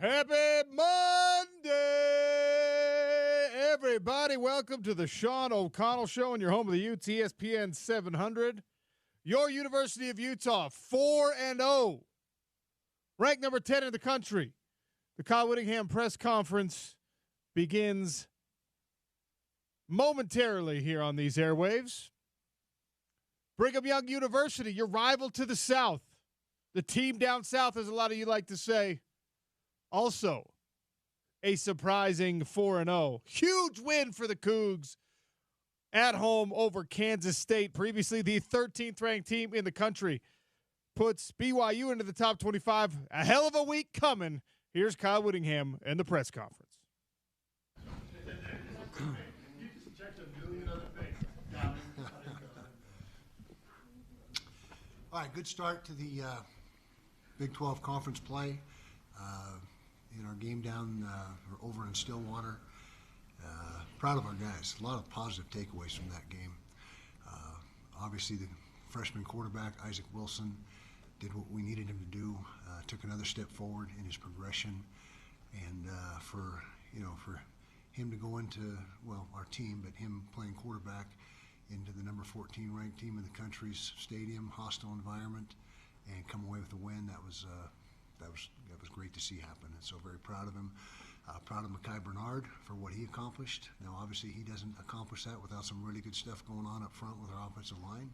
Happy Monday, everybody. Welcome to the Sean O'Connell Show in your home of the Utes, ESPN 700. Your University of Utah, 4-0. Ranked number 10 in the country. The Kyle Whittingham press conference begins momentarily here on these airwaves. Brigham Young University, your rival to the south. The team down south, as a lot of you like to say. Also, a surprising 4-0. Huge win for the Cougs at home over Kansas State. Previously, the 13th ranked team in the country puts BYU into the top 25. A hell of a week coming. Here's Kyle Whittingham and the press conference. All right, good start to the Big 12 conference play. In our game down or over in Stillwater. Proud of our guys. A lot of positive takeaways from that game. Obviously, the freshman quarterback, Isaac Wilson, did what we needed him to do. Took another step forward in his progression. And for him to go into, well, our team, but him playing quarterback into the number 14 ranked team in the country's stadium, hostile environment, and come away with a win, that was great to see happen, and so very proud of him. Proud of Mekhi Bernard for what he accomplished. Now, obviously, he doesn't accomplish that without some really good stuff going on up front with our offensive line.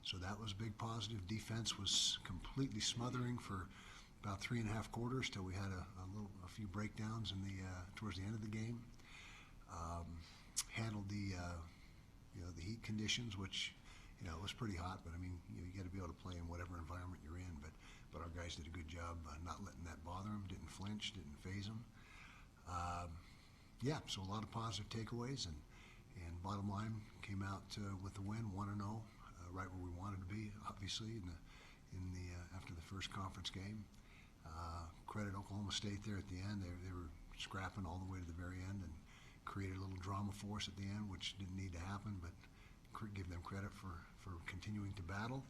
So that was a big positive. Defense was completely smothering for about 3.5 quarters till we had a few breakdowns in the towards the end of the game. Handled the heat conditions, which it was pretty hot, but I mean you got to be able to play in whatever environment you're in. But our guys did a good job not letting that bother them, didn't flinch, didn't phase them. So a lot of positive takeaways, and bottom line came out with the win, 1-0, right where we wanted to be, obviously, after the first conference game. Credit Oklahoma State there at the end. They were scrapping all the way to the very end and created a little drama for us at the end, which didn't need to happen, but give them credit for continuing to battle.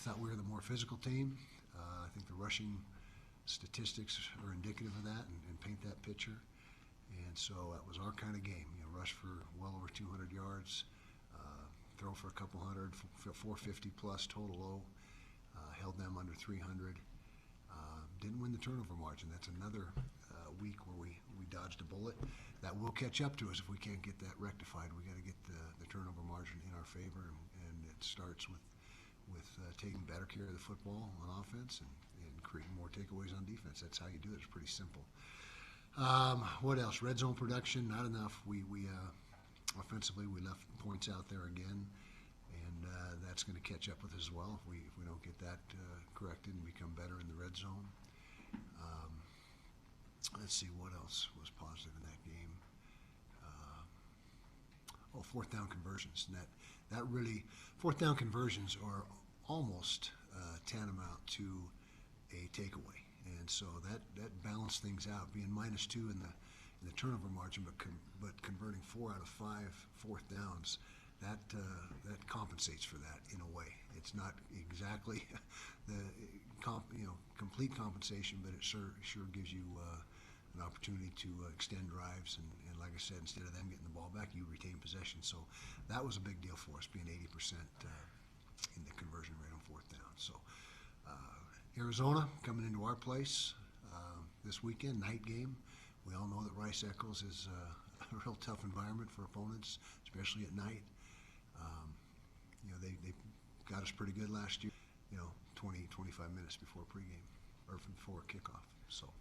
Thought we were the more physical team. I think the rushing statistics are indicative of that and paint that picture. And so that was our kind of game. Rush for well over 200 yards, throw for a couple hundred, 450 plus total low. Held them under 300. Didn't win the turnover margin. That's another week where we dodged a bullet. That will catch up to us if we can't get that rectified. We got to get the turnover margin in our favor, and it starts with taking better care of the football on offense and creating more takeaways on defense. That's how you do it. It's pretty simple. What else? Red zone production, not enough. We offensively, we left points out there again, and that's going to catch up with us as well if we don't get that corrected and become better in the red zone. Let's see what else was positive in that game. Fourth down conversions. And that really, fourth down conversions are almost tantamount to a takeaway, and so that balanced things out. Being -2 in the turnover margin, but converting 4 out of 5 fourth downs, that compensates for that in a way. It's not exactly the complete compensation, but it sure gives you an opportunity to extend drives, and like I said, instead of them getting the ball back, you retain possession. So that was a big deal for us, being 80% in the conversion rate on fourth down. So Arizona coming into our place this weekend, night game. We all know that Rice Eccles is a real tough environment for opponents, especially at night. They got us pretty good last year, 20-25 minutes before pregame or before kickoff. So,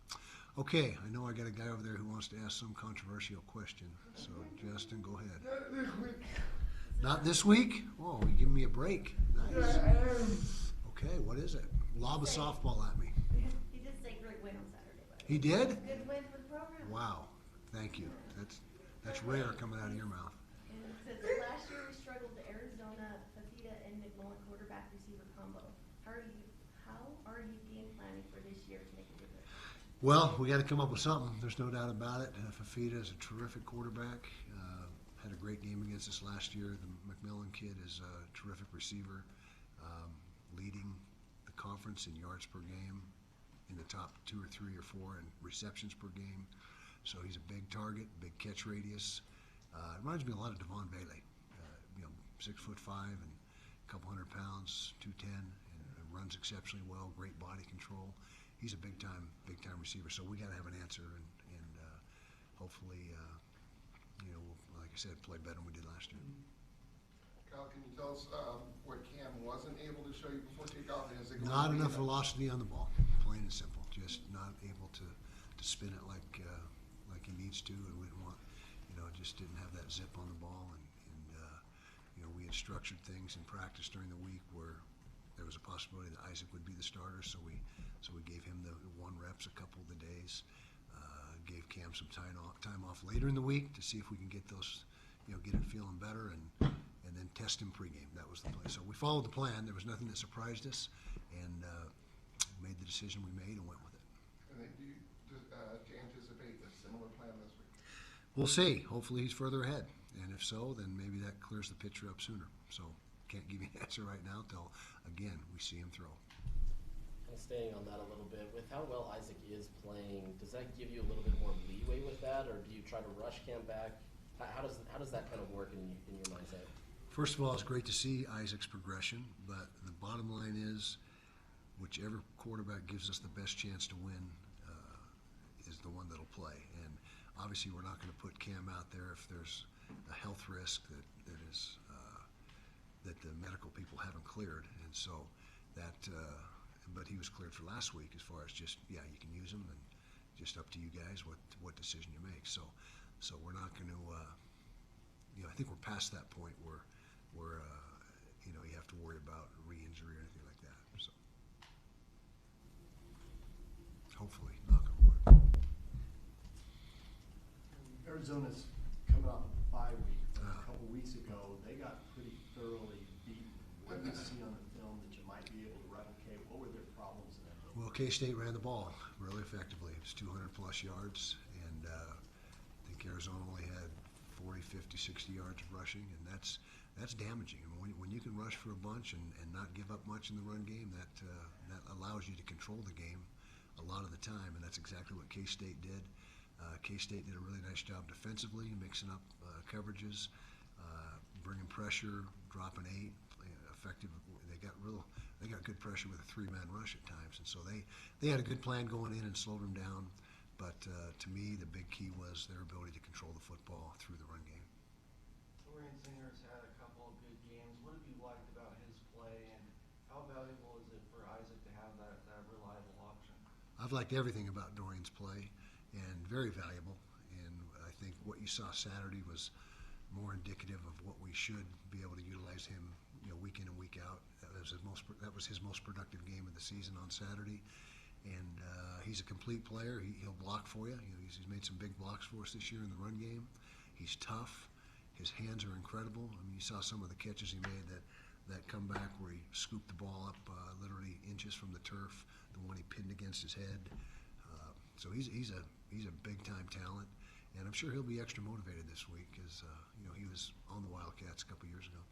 okay, I know I got a guy over there who wants to ask some controversial question. So, Justin, go ahead. Not this week. Not this week? Oh, you're giving me a break. Nice. Okay, what is it? Lob a softball at me. He did say great win on Saturday. He did? Good win for the program. Wow, thank you. That's rare coming out of your mouth. And since last year we struggled to Arizona, Fafita, and McMullen quarterback receiver combo. How are you game planning for this year to make a difference? Well, we got to come up with something. There's no doubt about it. Fafita is a terrific quarterback. Had a great game against us last year. The McMillan kid is a terrific receiver, leading the conference in yards per game in the top 2 or 3 or 4 in receptions per game. So he's a big target, big catch radius. Reminds me a lot of Devon Bailey. 6'5" and a couple hundred pounds, 210, and runs exceptionally well. Great body control. He's a big time receiver. So we got to have an answer, and hopefully, we'll, like I said, play better than we did last year. Kyle, can you tell us what Cam wasn't able to show you before kickoff? Not enough velocity on the ball, plain and simple. Just not able to spin it like he needs to, and we didn't want, just didn't have that zip on the ball. And we had structured things in practice during the week where there was a possibility that Isaac would be the starter, so we gave him the 1 reps a couple of the days. Gave Cam some time off later in the week to see if we can get those, get him feeling better, and then test him pregame. That was the play. So we followed the plan. There was nothing that surprised us, and made the decision we made and went with it. And then do you anticipate a similar plan this week? We'll see. Hopefully he's further ahead, and if so, then maybe that clears the picture up sooner. So can't give you an answer right now till, again, we see him throw. Kind of staying on that a little bit, with how well Isaac is playing, does that give you a little bit more leeway with that, or do you try to rush Cam back? How does that kind of work in your mindset? First of all, it's great to see Isaac's progression, but the bottom line is whichever quarterback gives us the best chance to win is the one that'll play. And obviously we're not going to put Cam out there if there's a health risk that the medical people haven't cleared. And so that, but he was cleared for last week as far as just, you can use him, and just up to you guys what decision you make. So we're not going to, I think we're past that point where you have to worry about re-injury or anything like that. So hopefully, knock on wood. Arizona's coming off a bye week. A couple weeks ago, they got pretty thoroughly beaten. What did you see on the film that you might be able to replicate? What were their problems in that game? Well, K-State ran the ball really effectively. It was 200-plus yards, and I think Arizona only had 40, 50, 60 yards of rushing, and that's damaging. I mean, when you can rush for a bunch and not give up much in the run game, that allows you to control the game a lot of the time, and that's exactly what K-State did. K-State did a really nice job defensively, mixing up coverages, bringing pressure, dropping 8, effective. They got good pressure with a 3-man rush at times, and so they had a good plan going in and slowed them down. But to me, the big key was their ability to control the football through the run game. Dorian Singer's had a couple of good games. What have you liked about his play, and how valuable is it for Isaac to have that reliable option? I've liked everything about Dorian's play, and very valuable. And I think what you saw Saturday was more indicative of what we should be able to utilize him, week in and week out. That was his most productive game of the season on Saturday. And he's a complete player. He'll block for you. He's made some big blocks for us this year in the run game. He's tough. His hands are incredible. I mean, you saw some of the catches he made, that comeback where he scooped the ball up literally inches from the turf, the one he pinned against his head. So he's a big-time talent, and I'm sure he'll be extra motivated this week because he was on the Wildcats a couple years ago.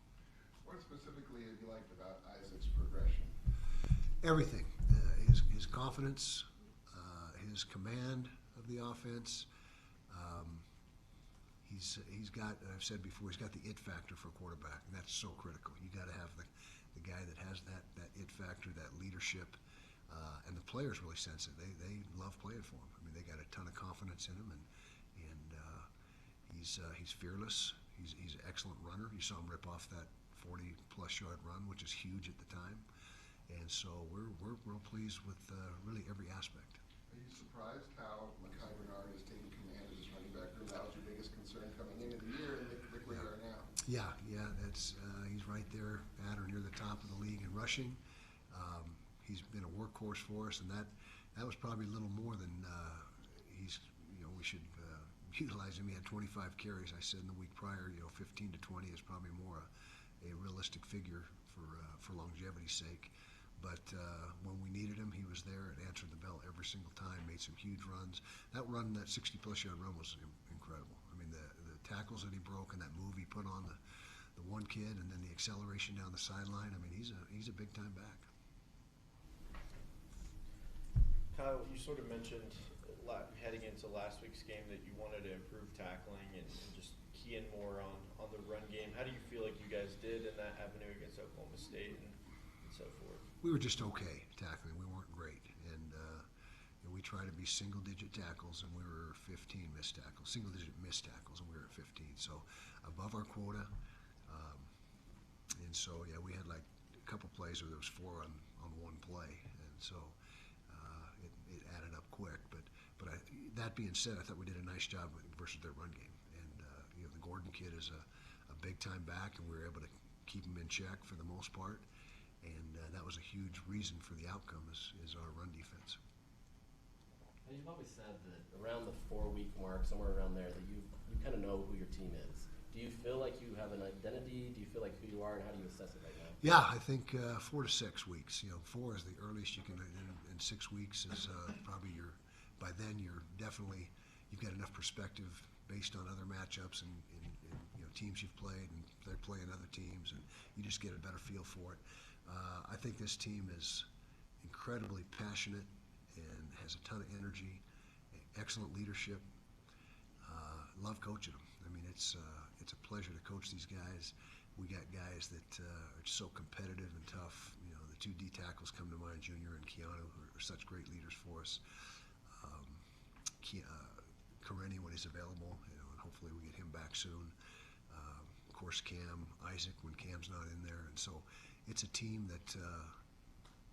What specifically have you liked about Isaac's progression? Everything. His confidence, his command of the offense. He's got, I've said before, he's got the it factor for a quarterback, and that's so critical. You got to have the guy that has that it factor, that leadership, and the players really sense it. They love playing for him. I mean, they got a ton of confidence in him, and he's fearless. He's an excellent runner. You saw him rip off that 40-plus yard run, which is huge at the time. And so we're real pleased with really every aspect. Are you surprised how Mekhi Bernard has taken command of this running back room? That was your biggest concern coming into the year, and look where you are now. Yeah, that's he's right there at or near the top of the league in rushing. He's been a workhorse for us, and that was probably a little more than we should utilize him. He had 25 carries. I said in the week prior, 15 to 20 is probably more a realistic figure for longevity's sake. But when we needed him, he was there and answered the bell every single time, made some huge runs. That 60-plus yard run was incredible. I mean, the tackles that he broke and that move he put on the one kid, and then the acceleration down the sideline. I mean, he's a big-time back. Kyle, you sort of mentioned heading into last week's game that you wanted to improve tackling and just key in more on the run game. How do you feel like you guys did in that avenue against Oklahoma State and so forth? We were just okay tackling. We weren't great. And we tried to be single-digit tackles, and we were 15 missed tackles, single-digit missed tackles, and we were at 15. So above our quota. And so, yeah, we had like a couple plays where there was 4 on one play. And so it added up quick. But that being said, I thought we did a nice job versus their run game. And, the Gordon kid is a big-time back, and we were able to keep him in check for the most part. And that was a huge reason for the outcome is our run defense. And you've always said that around the 4-week mark, somewhere around there, that you kind of know who your team is. Do you feel like you have an identity? Do you feel like who you are, and how do you assess it right now? Yeah, I think 4 to 6 weeks. 4 is the earliest you can, and 6 weeks is probably by then you've got enough perspective based on other matchups and teams you've played, and they're playing other teams, and you just get a better feel for it. I think this team is incredibly passionate and has a ton of energy, excellent leadership. Love coaching them. I mean, it's a pleasure to coach these guys. We got guys that are so competitive and tough. The 2 D tackles come to mind, Junior and Keanu, who are such great leaders for us. Karenni when he's available, and hopefully we get him back soon. Of course, Cam, Isaac when Cam's not in there, and so it's a team that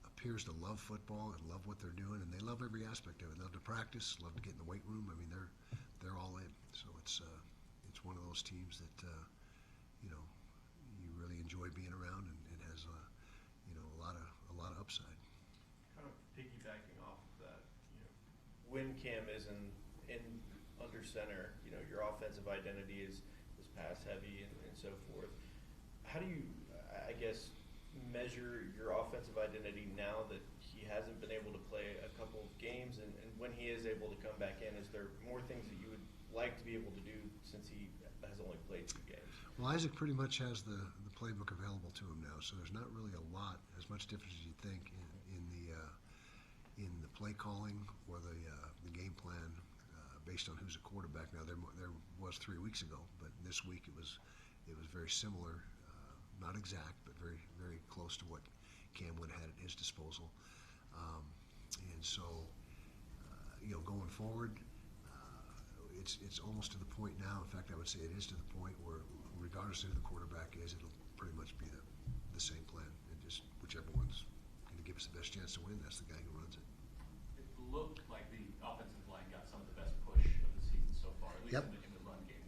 appears to love football and love what they're doing, and they love every aspect of it. They love to practice, love to get in the weight room. I mean, they're all in. So it's one of those teams that you really enjoy being around, and has a lot of upside. Kind of piggybacking off of that, when Cam is in under center, your offensive identity is pass heavy and so forth. How do you, I guess, measure your offensive identity now that he hasn't been able to play a couple of games, and when he is able to come back in, is there more things that you would like to be able to do since he has only played 2 games? Well, Isaac pretty much has the playbook available to him now, so there's not really as much difference as you'd think in the play calling or the game plan based on who's a quarterback. Now there was 3 weeks ago, but this week it was very similar, not exact, but very very close to what Cam would have had at his disposal. And so going forward, it's almost to the point now. In fact, I would say it is to the point where, regardless of who the quarterback is, it'll pretty much be the same plan, and just whichever one's going to give us the best chance to win, that's the guy who runs it. It looked like the offensive line got some of the best push of the season so far, at least in the run game.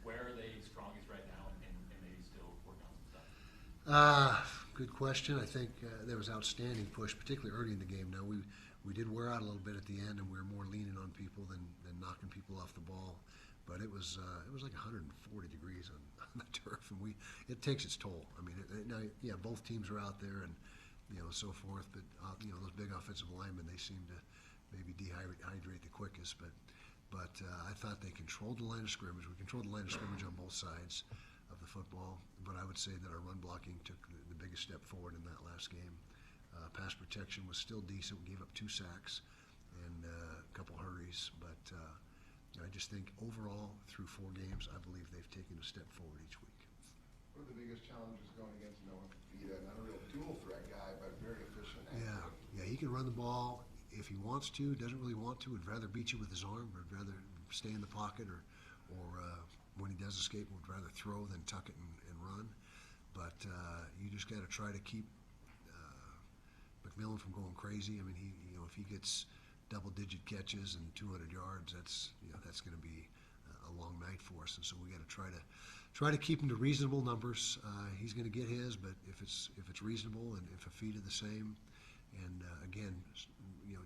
Where are they strongest right now, and maybe still working on some stuff? Good question. I think there was outstanding push, particularly early in the game. Now we did wear out a little bit at the end, and we were more leaning on people than knocking people off the ball. But it was like 140 degrees on the turf, and it takes its toll. I mean, both teams are out there, and so forth. But those big offensive linemen, they seem to maybe dehydrate the quickest. But I thought they controlled the line of scrimmage. We controlled the line of scrimmage on both sides of the football. But I would say that our run blocking took the biggest step forward in that last game. Pass protection was still decent. We gave up 2 sacks and a couple hurries, but I just think overall through 4 games, I believe they've taken a step forward each week. What are the biggest challenges going against Noah Fafita? Not a real dual threat guy, but very efficient. Yeah, he can run the ball if he wants to. Doesn't really want to. Would rather beat you with his arm. Would rather stay in the pocket, or when he does escape, would rather throw than tuck it and run. But you just got to try to keep McMillan from going crazy. I mean, if he gets double-digit catches and 200 yards, that's going to be a long night for us. And so we got to try to keep him to reasonable numbers. He's going to get his, but if it's reasonable, and if Fafita the same, and again,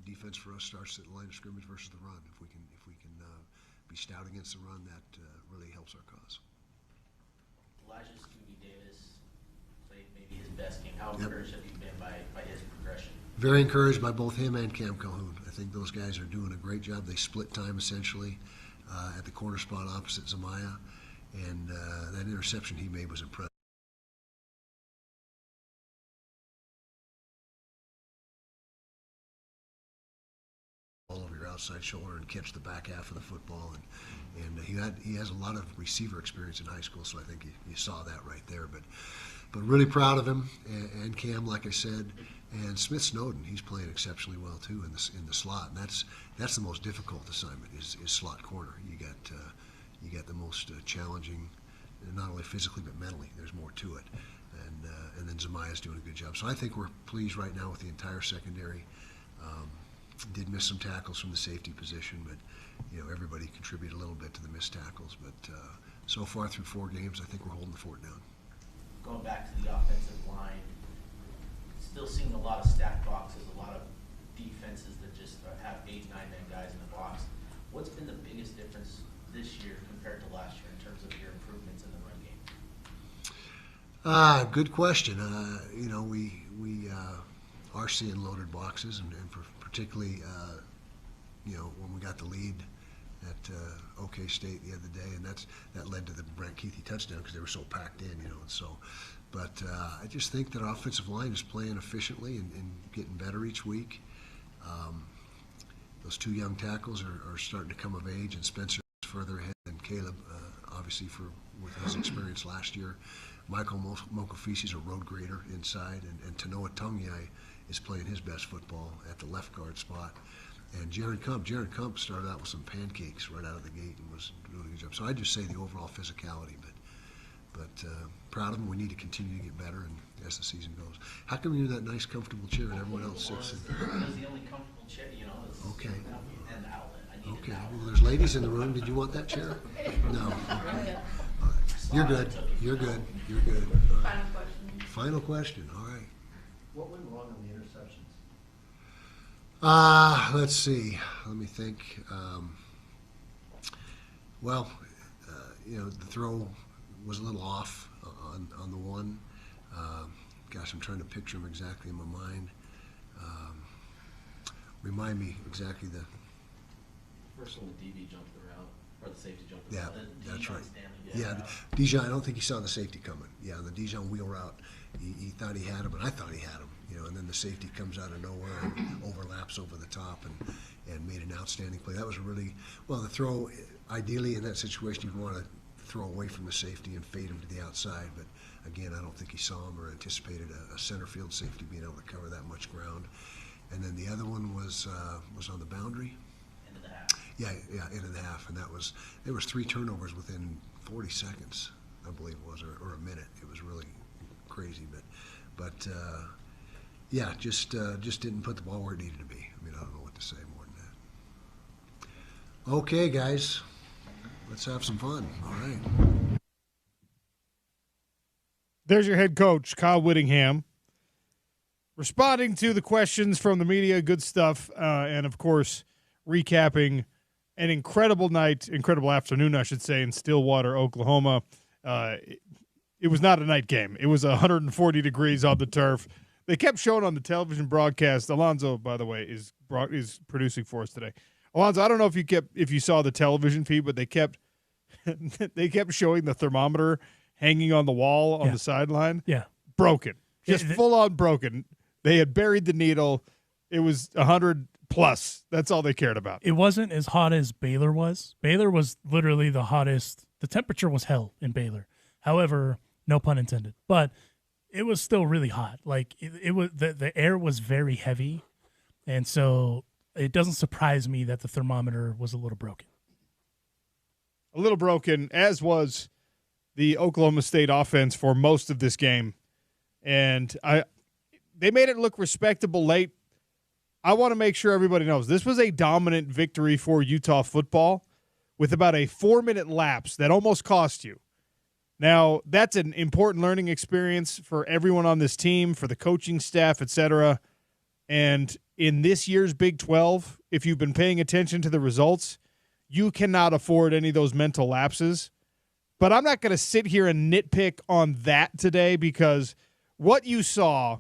defense for us starts at the line of scrimmage versus the run. If we can be stout against the run, that really helps our cause. Elijah Davis played maybe his best game. How encouraged have you been by his progression? Very encouraged by both him and Cam Calhoun. I think those guys are doing a great job. They split time essentially at the corner spot opposite Zamaya, and that interception he made was impressive. outside shoulder and catch the back half of the football. And he has a lot of receiver experience in high school, so I think you saw that right there. But really proud of him and Cam, like I said, and Smith Snowden. He's playing exceptionally well too in the slot, and that's the most difficult assignment is slot corner. You got the most challenging, not only physically but mentally. There's more to it, and then Zamaya's doing a good job. So I think we're pleased right now with the entire secondary. Did miss some tackles from the safety position, but everybody contributed a little bit to the missed tackles. But so far through 4 games, I think we're holding the fort down. Going back to the offensive line, still seeing a lot of stacked boxes, a lot of defenses that just have 8, 9 man guys in the box. What's been the biggest difference this year compared to last year in terms of your improvements in the run game? Good question. We are seeing loaded boxes, and particularly when we got the lead at OK State the other day, and that led to the Brent Keithy touchdown because they were so packed in, and so. But I just think that our offensive line is playing efficiently and getting better each week. Those 2 young tackles are starting to come of age, and Spencer is further ahead than Caleb, obviously with his experience last year. Michael Mokofisi's a road grader inside, and Tanoa Tungiai is playing his best football at the left guard spot. And Jaron Kump started out with some pancakes right out of the gate and was doing a good job. So I just say the overall physicality, but proud of him. We need to continue to get better and as the season goes. How come you're in that nice, comfortable chair and everyone else sits in? It was the only comfortable chair, Okay. And the outlet. I needed Okay. an outlet. Well, there's ladies in the room. Did you want that chair? No. Okay. All right. You're good. You're good. You're good. All right. Final question. Final question. All right. What went wrong on the interceptions? Let's see. Let me think. The throw was a little off on the one. I'm trying to picture him exactly in my mind. Remind me exactly the. First one, the DB jumped the route, or the safety jumped the Yeah, route. that's right. Stanley, Yeah, Dijon. I don't think he saw the safety coming. Yeah, on the Dijon wheel route, he thought he had him, and I thought he had him. And then the safety comes out of nowhere and overlaps over the top and made an outstanding play. That was really well. The throw, ideally in that situation, you'd want to throw away from the safety and fade him to the outside. But again, I don't think he saw him or anticipated a center field safety being able to cover that much ground. And then the other one was on the boundary. End of the half. Yeah, end of the half, and there was 3 turnovers within 40 seconds, I believe it was, or a minute. It was really crazy, but just didn't put the ball where it needed to be. I mean, I don't know what to say more than that. Okay, guys, let's have some fun. All right. There's your head coach, Kyle Whittingham, responding to the questions from the media. Good stuff, and of course, recapping an incredible afternoon, I should say, in Stillwater, Oklahoma. It was not a night game. It was 140 degrees on the turf. They kept showing on the television broadcast. Alonzo, by the way, is producing for us today. Alonzo, I don't know if you saw the television feed, but they kept showing the thermometer hanging on the wall on the sideline. Yeah, broken, just full on broken. They had buried the needle. It was 100 plus. That's all they cared about. It wasn't as hot as Baylor was. Baylor was literally the hottest. The temperature was hell in Baylor. However, no pun intended, but it was still really hot. Like it was, the air was very heavy, and so it doesn't surprise me that the thermometer was a little broken. A little broken, as was the Oklahoma State offense for most of this game, and they made it look respectable late. I want to make sure everybody knows this was a dominant victory for Utah football with about a 4-minute lapse that almost cost you. Now, that's an important learning experience for everyone on this team, for the coaching staff, etc. And in this year's Big 12, if you've been paying attention to the results, you cannot afford any of those mental lapses. But I'm not going to sit here and nitpick on that today, because what you saw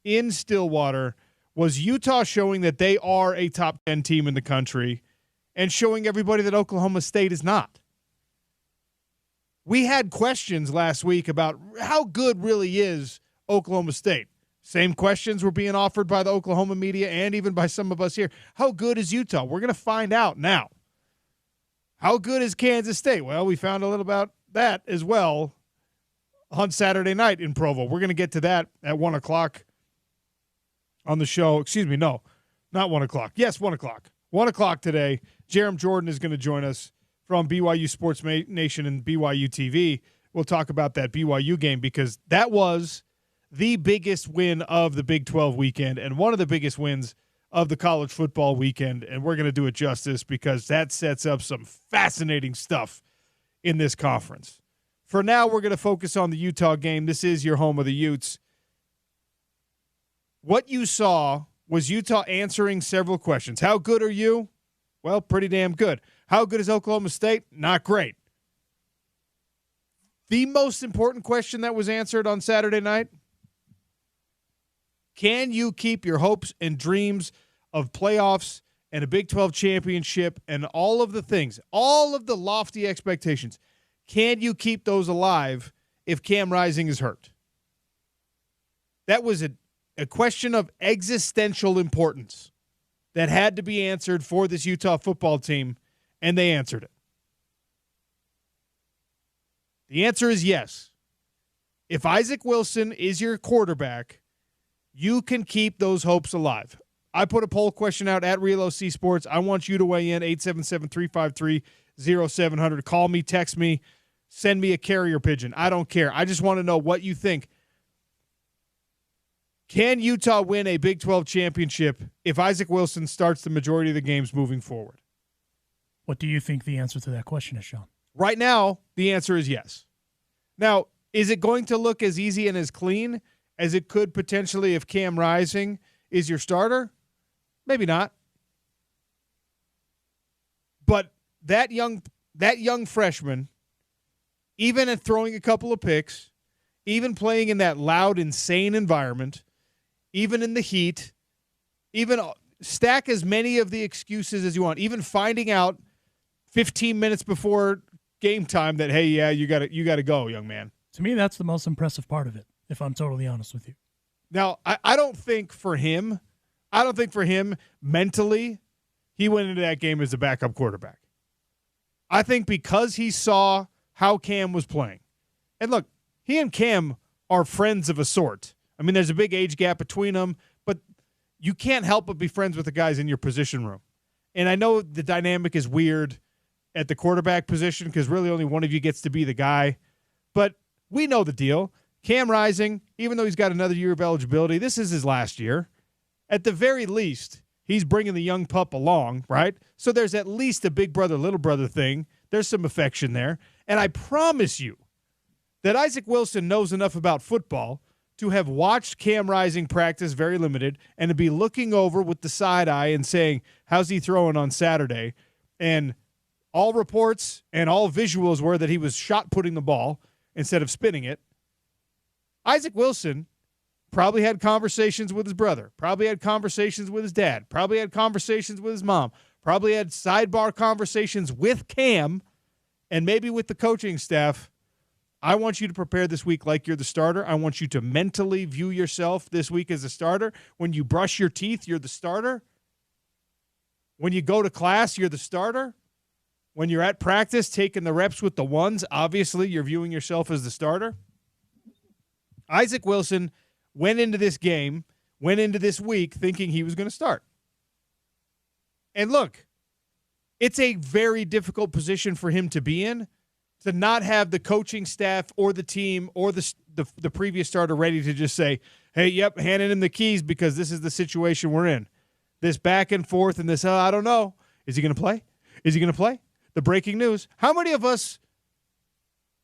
in Stillwater was Utah showing that they are a top 10 team in the country and showing everybody that Oklahoma State is not. We had questions last week about how good really is Oklahoma State. Same questions were being offered by the Oklahoma media and even by some of us here. How good is Utah? We're going to find out now. How good is Kansas State? Well, we found a little about that as well on Saturday night in Provo. We're going to get to that at 1 o'clock on the show. Excuse me, no, not 1 o'clock. Yes, 1 o'clock. 1 o'clock today. Jerem Jordan is going to join us from BYU Sports Nation and BYU TV. We'll talk about that BYU game because that was the biggest win of the Big 12 weekend and one of the biggest wins of the college football weekend, and we're going to do it justice because that sets up some fascinating stuff in this conference. For now, we're going to focus on the Utah game. This is your home of the Utes. What you saw was Utah answering several questions. How good are you? Well, pretty damn good. How good is Oklahoma State? Not great. The most important question that was answered on Saturday night, can you keep your hopes and dreams of playoffs and a Big 12 championship and all of the things, all of the lofty expectations, can you keep those alive if Cam Rising is hurt? That was a question of existential importance that had to be answered for this Utah football team, and they answered it. The answer is yes. If Isaac Wilson is your quarterback, you can keep those hopes alive. I put a poll question out at Real OC Sports. I want you to weigh in, 877-353-0700. Call me, text me, send me a carrier pigeon. I don't care. I just want to know what you think. Can Utah win a Big 12 championship if Isaac Wilson starts the majority of the games moving forward? What do you think the answer to that question is, Sean? Right now, the answer is yes. Now, is it going to look as easy and as clean as it could potentially if Cam Rising is your starter? Maybe not. But that young freshman, even at throwing a couple of picks, even playing in that loud, insane environment, even in the heat, even stack as many of the excuses as you want, even finding out 15 minutes before game time that, hey, yeah, you got to go, young man. To me, that's the most impressive part of it, if I'm totally honest with you. Now, I don't think for him mentally, he went into that game as a backup quarterback. I think because he saw how Cam was playing. And look, he and Cam are friends of a sort. I mean, there's a big age gap between them, but you can't help but be friends with the guys in your position room. And I know the dynamic is weird at the quarterback position because really only one of you gets to be the guy. But we know the deal. Cam Rising, even though he's got another year of eligibility, this is his last year. At the very least, he's bringing the young pup along, right? So there's at least a big brother, little brother thing. There's some affection there. And I promise you that Isaac Wilson knows enough about football to have watched Cam Rising practice, very limited, and to be looking over with the side eye and saying, how's he throwing on Saturday? And all reports and all visuals were that he was shot putting the ball instead of spinning it. Isaac Wilson probably had conversations with his brother, probably had conversations with his dad, probably had conversations with his mom, probably had sidebar conversations with Cam and maybe with the coaching staff. I want you to prepare this week like you're the starter. I want you to mentally view yourself this week as a starter. When you brush your teeth, you're the starter. When you go to class, you're the starter. When you're at practice taking the reps with the ones, obviously you're viewing yourself as the starter. Isaac Wilson went into this game, went into this week thinking he was going to start. And look, it's a very difficult position for him to be in, to not have the coaching staff or the team or the previous starter ready to just say, hey, yep, handing him the keys because this is the situation we're in. This back and forth and this, I don't know. Is he going to play? Is he going to play? The breaking news. How many of us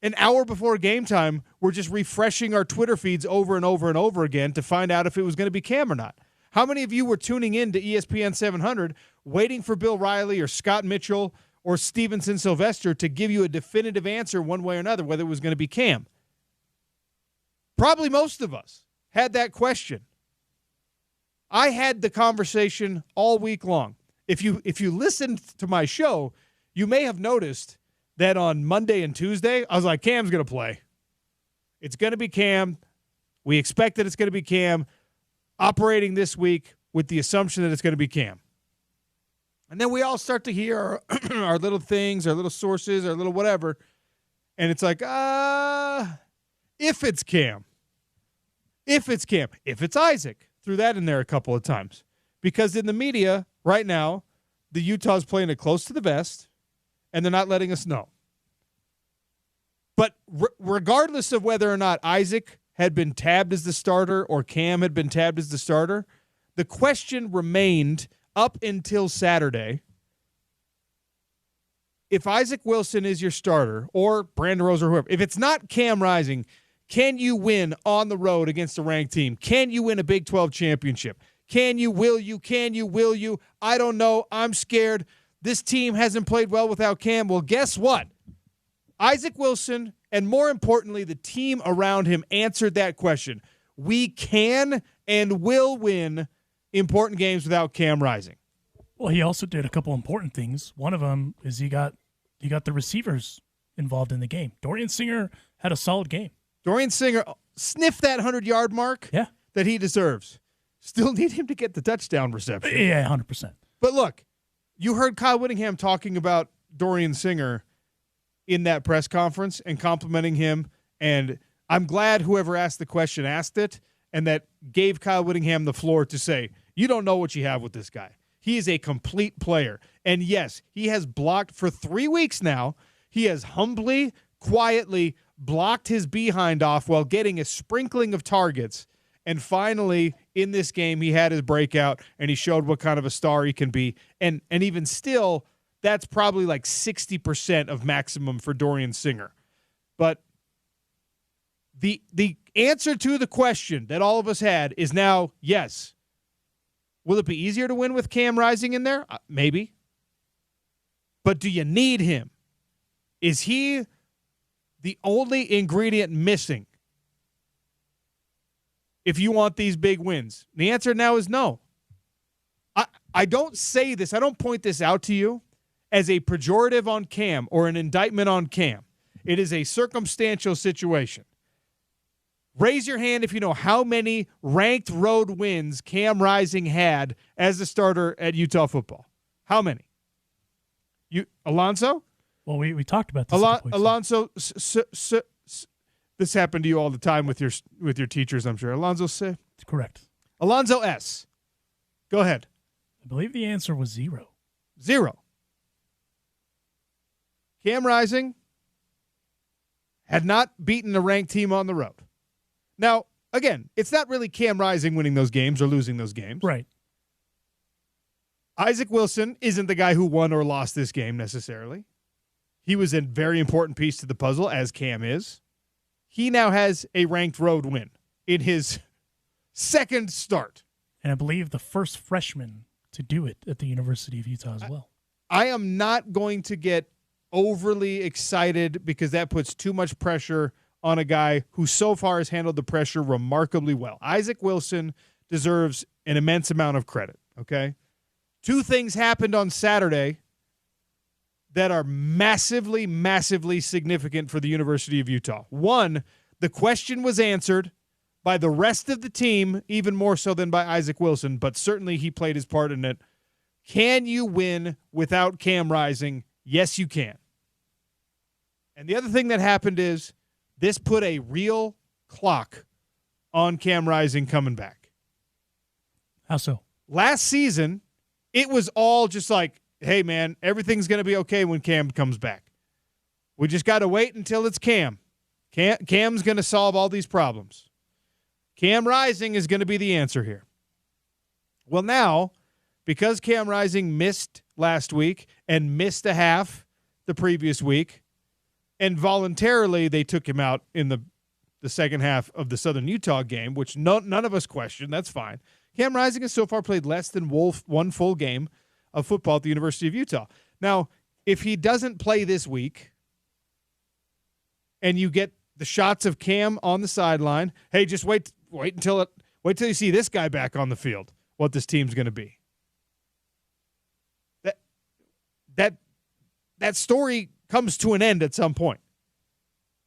an hour before game time were just refreshing our Twitter feeds over and over and over again to find out if it was going to be Cam or not? How many of you were tuning in to ESPN 700 waiting for Bill Riley or Scott Mitchell or Stevenson Sylvester to give you a definitive answer one way or another, whether it was going to be Cam? Probably most of us had that question. I had the conversation all week long. If you listened to my show, you may have noticed that on Monday and Tuesday, I was like, Cam's going to play. It's going to be Cam. We expect that it's going to be Cam. operating this week with the assumption that it's going to be Cam. And then we all start to hear our little things, our little sources, our little whatever. And it's like, if it's Cam. If it's Cam. If it's Isaac. Threw that in there a couple of times. Because in the media right now, the Utah's playing it close to the vest, and they're not letting us know. But regardless of whether or not Isaac had been tabbed as the starter or Cam had been tabbed as the starter, the question remained up until Saturday. If Isaac Wilson is your starter, or Brandon Rose or whoever, if it's not Cam Rising, can you win on the road against a ranked team? Can you win a Big 12 championship? Can you, will you, can you, will you? I don't know. I'm scared. This team hasn't played well without Cam. Well, guess what? Isaac Wilson, and more importantly, the team around him answered that question. We can and will win important games without Cam Rising. Well, he also did a couple important things. One of them is he got the receivers involved in the game. Dorian Singer had a solid game. Dorian Singer sniffed that 100-yard mark that he deserves. Still need him to get the touchdown reception. Yeah, 100%. But look, you heard Kyle Whittingham talking about Dorian Singer in that press conference and complimenting him. And I'm glad whoever asked the question asked it and that gave Kyle Whittingham the floor to say, you don't know what you have with this guy. He is a complete player. And yes, he has blocked for 3 weeks now. He has humbly, quietly blocked his behind off while getting a sprinkling of targets. And finally, in this game, he had his breakout, and he showed what kind of a star he can be. And even still, that's probably like 60% of maximum for Dorian Singer. But the answer to the question that all of us had is now, yes. Will it be easier to win with Cam Rising in there? Maybe. But do you need him? Is he the only ingredient missing if you want these big wins? The answer now is no. I don't say this, I don't point this out to you as a pejorative on Cam or an indictment on Cam. It is a circumstantial situation. Raise your hand if you know how many ranked road wins Cam Rising had as a starter at Utah football. How many? Alonso? Well, we talked about this. Alonso, this happened to you all the time with your teachers, I'm sure. Alonso say? Correct. Alonso S. Go ahead. I believe the answer was 0. 0. Cam Rising had not beaten a ranked team on the road. Now, again, it's not really Cam Rising winning those games or losing those games. Right. Isaac Wilson isn't the guy who won or lost this game necessarily. He was a very important piece to the puzzle, as Cam is. He now has a ranked road win in his second start. And I believe the first freshman to do it at the University of Utah as well. I am not going to get overly excited because that puts too much pressure on a guy who so far has handled the pressure remarkably well. Isaac Wilson deserves an immense amount of credit, okay? 2 things happened on Saturday that are massively, massively significant for the University of Utah. 1, the question was answered by the rest of the team, even more so than by Isaac Wilson, but certainly he played his part in it. Can you win without Cam Rising? Yes, you can. And the other thing that happened is this put a real clock on Cam Rising coming back. How so? Last season, it was all just like, hey, man, everything's going to be okay when Cam comes back. We just got to wait until it's Cam. Cam's going to solve all these problems. Cam Rising is going to be the answer here. Well, now, because Cam Rising missed last week and missed a half the previous week, and voluntarily they took him out in the second half of the Southern Utah game, which none of us questioned. That's fine. Cam Rising has so far played less than one full game of football at the University of Utah. Now, if he doesn't play this week and you get the shots of Cam on the sideline, hey, just wait until you see this guy back on the field, what this team's going to be. That story comes to an end at some point.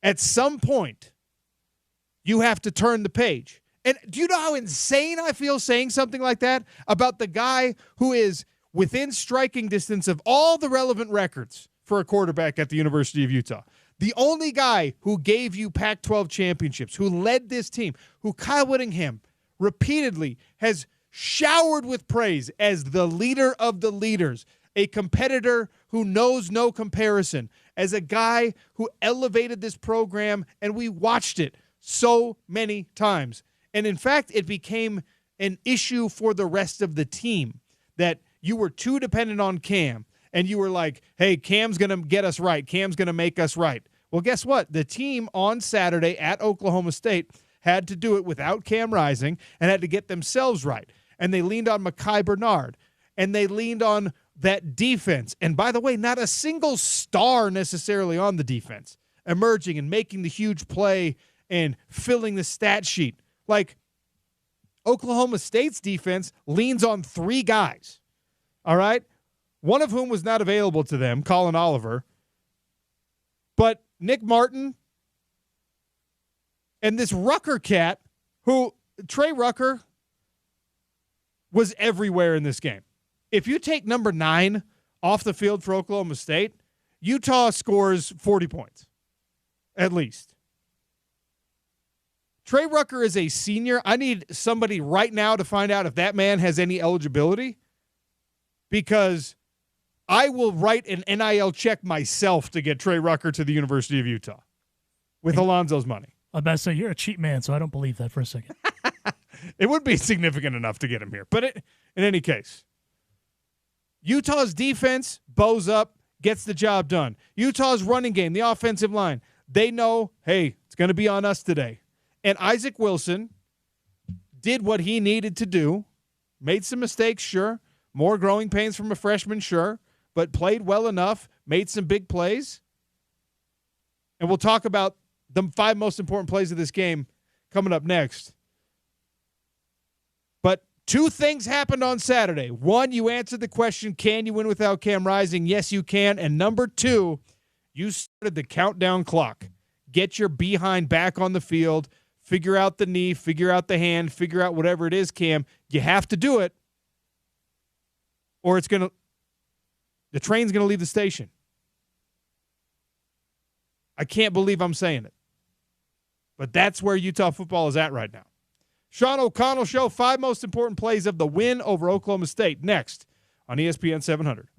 At some point, you have to turn the page. And do you know how insane I feel saying something like that about the guy who is within striking distance of all the relevant records for a quarterback at the University of Utah? The only guy who gave you Pac-12 championships, who led this team, who Kyle Whittingham repeatedly has showered with praise as the leader of the leaders, a competitor who knows no comparison, as a guy who elevated this program, and we watched it so many times. And in fact, it became an issue for the rest of the team that you were too dependent on Cam, and you were like, hey, Cam's going to get us right. Cam's going to make us right. Well, guess what? The team on Saturday at Oklahoma State had to do it without Cam Rising and had to get themselves right. And they leaned on Mekhi Bernard, and they leaned on that defense. And by the way, not a single star necessarily on the defense emerging and making the huge play and filling the stat sheet. Like, Oklahoma State's defense leans on 3 guys, all right? One of whom was not available to them, Colin Oliver. But Nick Martin and this Rucker cat, who, Trey Rucker, was everywhere in this game. If you take number 9 off the field for Oklahoma State, Utah scores 40 points, at least. Trey Rucker is a senior. I need somebody right now to find out if that man has any eligibility, because I will write an NIL check myself to get Trey Rucker to the University of Utah with Alonzo's money. I'm about to say, you're a cheap man, so I don't believe that for a second. It would be significant enough to get him here. But in any case, Utah's defense bows up, gets the job done. Utah's running game, the offensive line, they know, hey, it's going to be on us today. And Isaac Wilson did what he needed to do, made some mistakes, sure, more growing pains from a freshman, sure, but played well enough, made some big plays. And we'll talk about the 5 most important plays of this game coming up next. But 2 things happened on Saturday. 1, you answered the question, can you win without Cam Rising? Yes, you can. And number 2, you started the countdown clock. Get your behind back on the field. Figure out the knee, figure out the hand, figure out whatever it is, Cam. You have to do it, or the train's going to leave the station. I can't believe I'm saying it. But that's where Utah football is at right now. Sean O'Connell Show, 5 most important plays of the win over Oklahoma State, next on ESPN 700.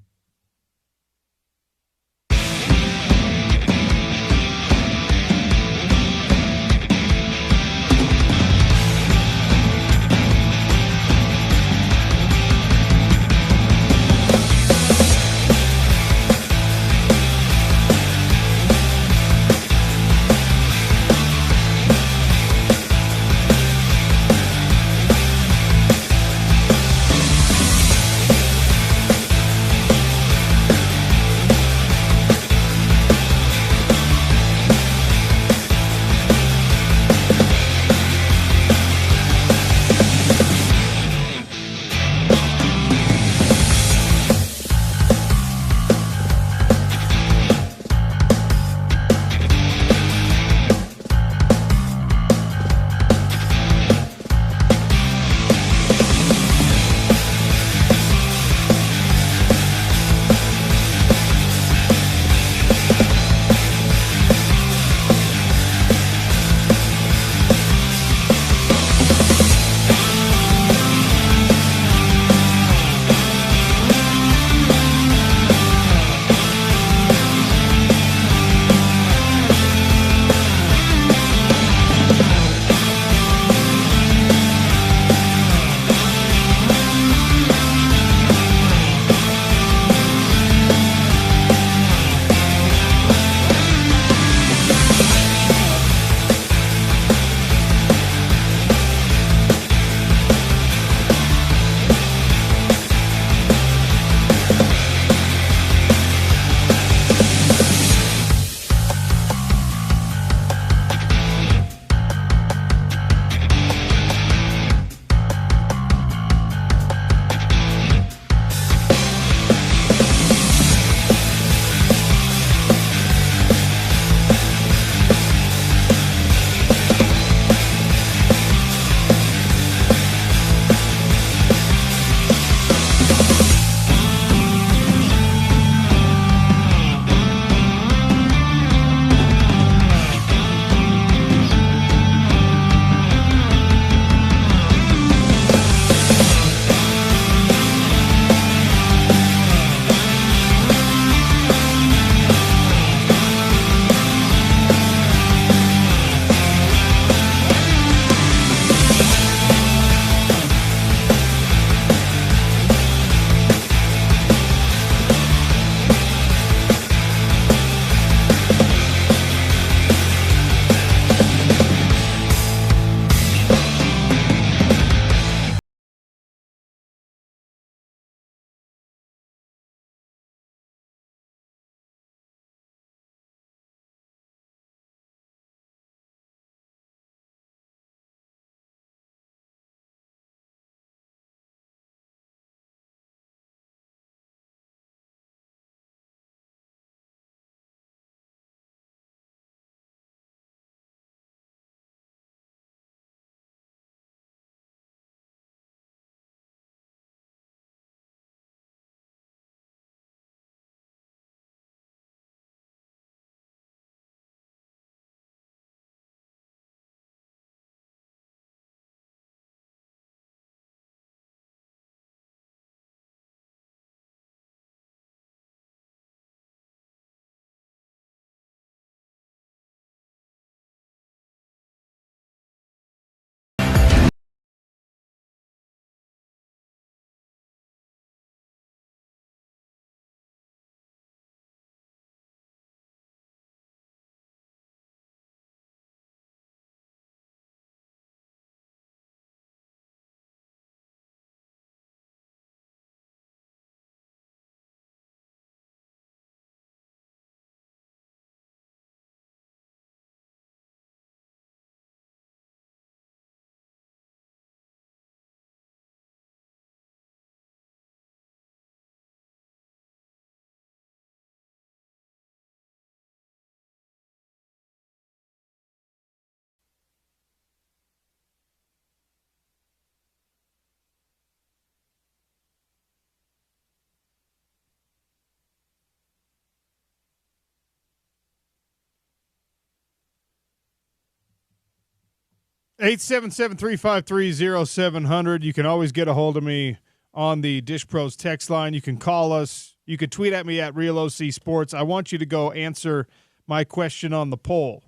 877-353-0700. You can always get a hold of me on the Dish Pros text line. You can call us. You can tweet at me at RealOC Sports. I want you to go answer my question on the poll.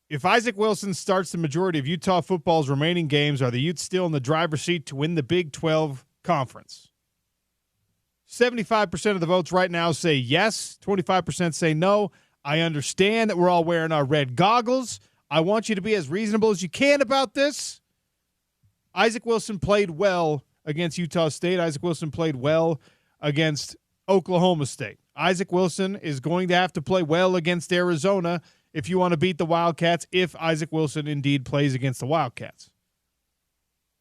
If Isaac Wilson starts the majority of Utah football's remaining games, are the Utes still in the driver's seat to win the Big 12 conference? 75% of the votes right now say yes. 25% say no. I understand that we're all wearing our red goggles. I want you to be as reasonable as you can about this. Isaac Wilson played well against Utah State. Isaac Wilson played well against Oklahoma State. Isaac Wilson is going to have to play well against Arizona if you want to beat the Wildcats, if Isaac Wilson indeed plays against the Wildcats.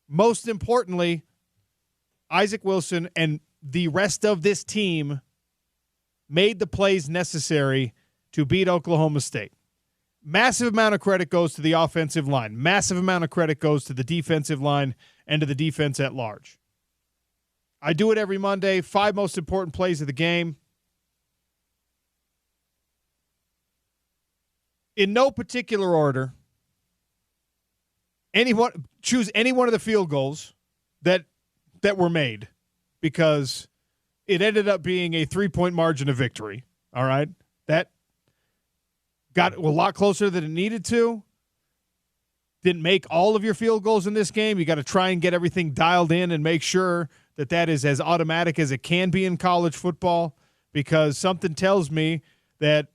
Most importantly, Isaac Wilson and the rest of this team made the plays necessary to beat Oklahoma State. Massive amount of credit goes to the offensive line. Massive amount of credit goes to the defensive line and to the defense at large. I do it every Monday. 5 most important plays of the game. In no particular order, choose any one of the field goals that were made, because it ended up being a 3-point margin of victory. All right? That got a lot closer than it needed to. Didn't make all of your field goals in this game. You got to try and get everything dialed in and make sure that is as automatic as it can be in college football, because something tells me that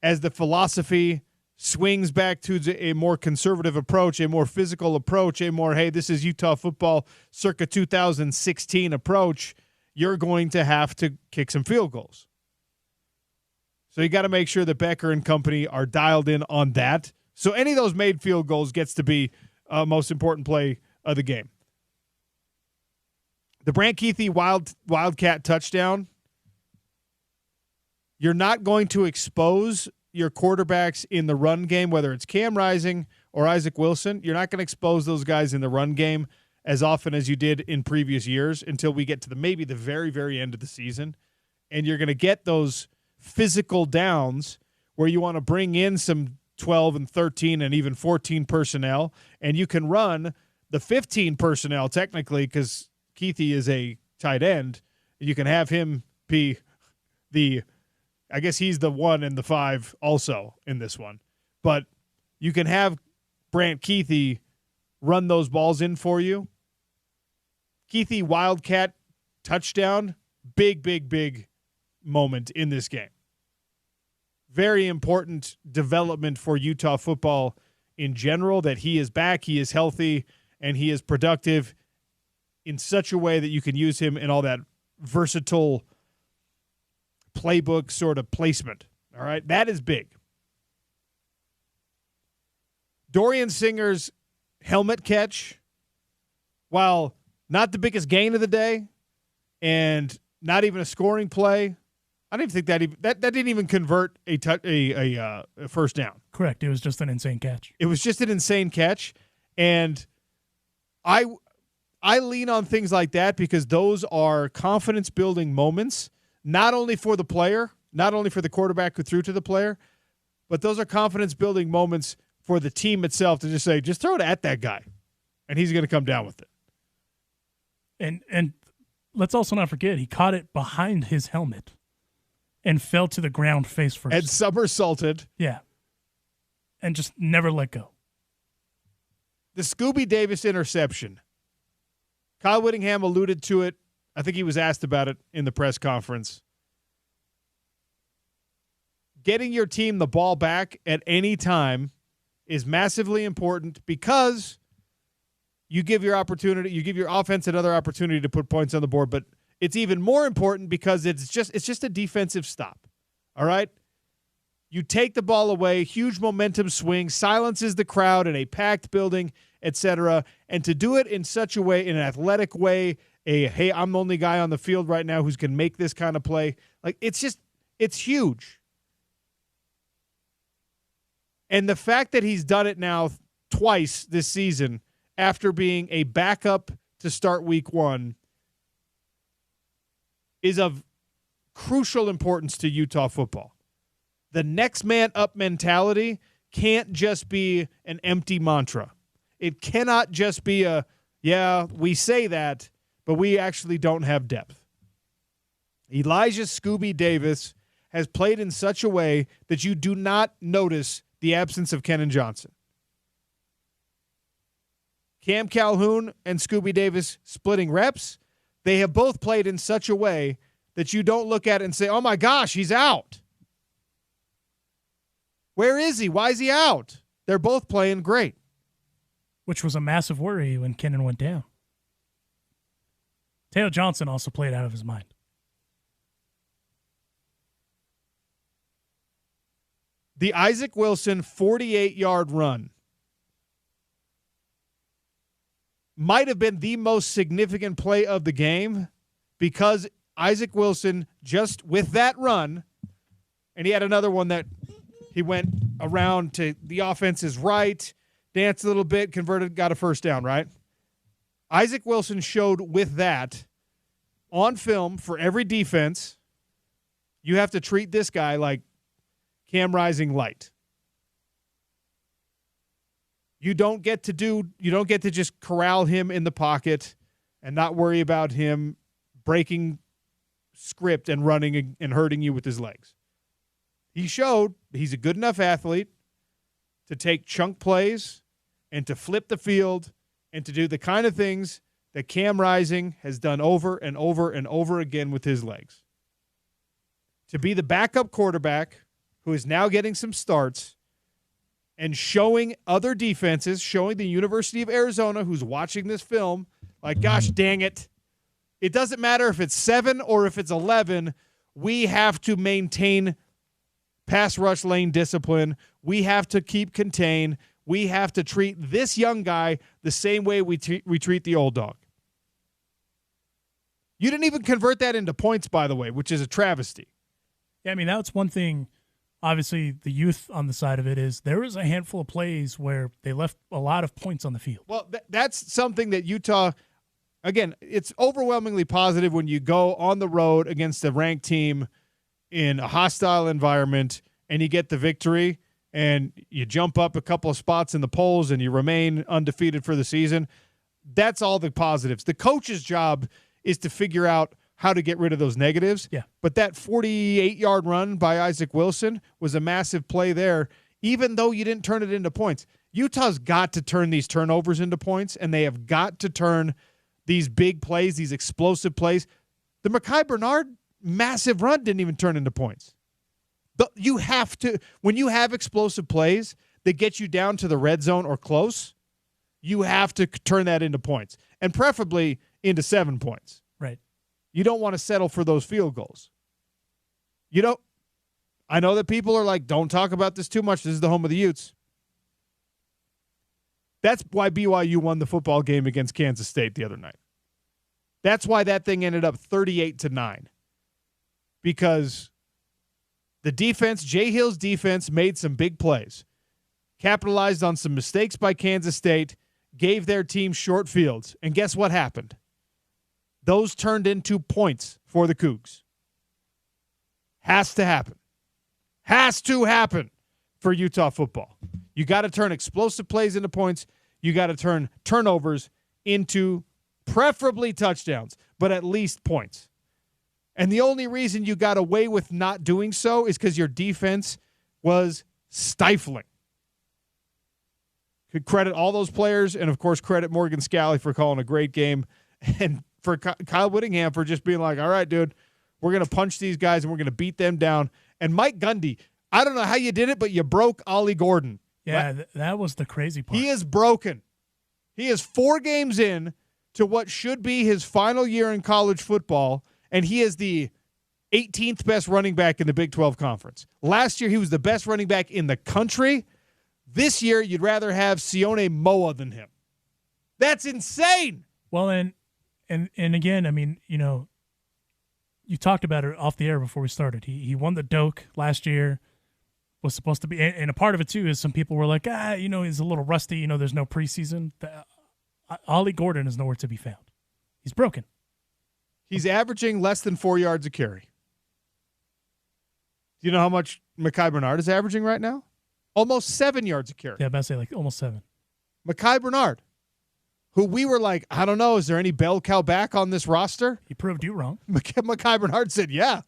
as the philosophy swings back to a more conservative approach, a more physical approach, a more, hey, this is Utah football circa 2016 approach, you're going to have to kick some field goals. So you got to make sure that Becker and company are dialed in on that. So any of those made field goals gets to be most important play of the game. The Brant Keithy Wildcat touchdown, you're not going to expose your quarterbacks in the run game, whether it's Cam Rising or Isaac Wilson. You're not going to expose those guys in the run game as often as you did in previous years until we get to maybe the very, very end of the season. And you're going to get those physical downs where you want to bring in some 12 and 13 and even 14 personnel, and you can run the 15 personnel technically because Keithy is a tight end. You can have him be I guess he's the 1 and the 5 also in this one. But you can have Brant Keithy run those balls in for you. Keithy Wildcat touchdown, big moment in this game. Very important development for Utah football in general, that he is back, he is healthy, and he is productive in such a way that you can use him in all that versatile playbook sort of placement. All right, that is big. Dorian Singer's helmet catch, while not the biggest gain of the day and not even a scoring play, I don't even think that didn't even convert a first down. Correct. It was just an insane catch. It was just an insane catch, and I lean on things like that because those are confidence-building moments, not only for the player, not only for the quarterback who threw to the player, but those are confidence-building moments for the team itself to just say, just throw it at that guy, and he's going to come down with it. And let's also not forget, he caught it behind his helmet and fell to the ground face first. And somersaulted. Yeah. And just never let go. The Scooby Davis interception. Kyle Whittingham alluded to it. I think he was asked about it in the press conference. Getting your team the ball back at any time is massively important because you give your offense another opportunity to put points on the board, but it's even more important because it's just a defensive stop. All right? You take the ball away, huge momentum swing, silences the crowd in a packed building, etc. And to do it in such a way, in an athletic way, hey, I'm the only guy on the field right now who can make this kind of play. Like, it's huge. And the fact that he's done it now twice this season after being a backup to start week 1 is of crucial importance to Utah football. The next man up mentality can't just be an empty mantra. It cannot just be yeah, we say that, but we actually don't have depth. Elijah Scooby Davis has played in such a way that you do not notice the absence of Kenan Johnson. Cam Calhoun and Scooby Davis splitting reps, they have both played in such a way that you don't look at it and say, oh my gosh, he's out. Where is he? Why is he out? They're both playing great. Which was a massive worry when Kenan went down. Teo Johnson also played out of his mind. The Isaac Wilson 48-yard run might have been the most significant play of the game because Isaac Wilson, just with that run, and he had another one that he went around to the offense's right, danced a little bit, converted, got a first down, right? Isaac Wilson showed with that on film for every defense, you have to treat this guy like Cam Rising light. You don't get to just corral him in the pocket and not worry about him breaking script and running and hurting you with his legs. He showed he's a good enough athlete to take chunk plays and to flip the field and to do the kind of things that Cam Rising has done over and over and over again with his legs. To be the backup quarterback who is now getting some starts and showing other defenses, showing the University of Arizona who's watching this film, like, gosh dang it, it doesn't matter if it's 7 or if it's 11, we have to maintain pass rush lane discipline. We have to keep contained. We have to treat this young guy the same way we treat the old dog. You didn't even convert that into points, by the way, which is a travesty. Yeah, I mean, that's one thing. Obviously, the youth on the side of it is there was a handful of plays where they left a lot of points on the field. Well, that's something that Utah, again, it's overwhelmingly positive when you go on the road against a ranked team in a hostile environment and you get the victory and you jump up a couple of spots in the polls and you remain undefeated for the season. That's all the positives. The coach's job is to figure out how to get rid of those negatives. Yeah. But that 48-yard run by Isaac Wilson was a massive play there, even though you didn't turn it into points. Utah's got to turn these turnovers into points, and they have got to turn these big plays, these explosive plays. The Mekhi Bernard massive run didn't even turn into points. But you have to, when you have explosive plays that get you down to the red zone or close, you have to turn that into points, and preferably into 7 points. Right. You don't want to settle for those field goals. I know that people are like, don't talk about this too much. This is the home of the Utes. That's why BYU won the football game against Kansas State the other night. That's why that thing ended up 38-9. Because the defense, Jay Hill's defense, made some big plays, capitalized on some mistakes by Kansas State, gave their team short fields. And guess what happened? Those turned into points for the Cougs. Has to happen. Has to happen for Utah football. You got to turn explosive plays into points. You got to turn turnovers into preferably touchdowns, but at least points. And the only reason you got away with not doing so is because your defense was stifling. Could credit all those players and, of course, credit Morgan Scalley for calling a great game and for Kyle Whittingham for just being like, all right, dude, we're going to punch these guys and we're going to beat them down. And Mike Gundy, I don't know how you did it, but you broke Ollie Gordon. Yeah, that was the crazy part. He is broken. He is 4 games in to what should be his final year in college football, and he is the 18th best running back in the Big 12 Conference. Last year, he was the best running back in the country. This year, you'd rather have Sione Moa than him. That's insane. Well, and again, I mean, you talked about it off the air before we started. He won the Doak last year. Was supposed to be, and a part of it too is some people were like, he's a little rusty. There's no preseason. Ollie Gordon is nowhere to be found. He's broken. He's averaging less than 4 yards a carry. Do you know how much Mekhi Bernard is averaging right now? Almost 7 yards a carry. Yeah, about to say like almost 7. Mekhi Bernard, who we were like, I don't know, is there any bell cow back on this roster? He proved you wrong. Mekhi Bernard said, yeah.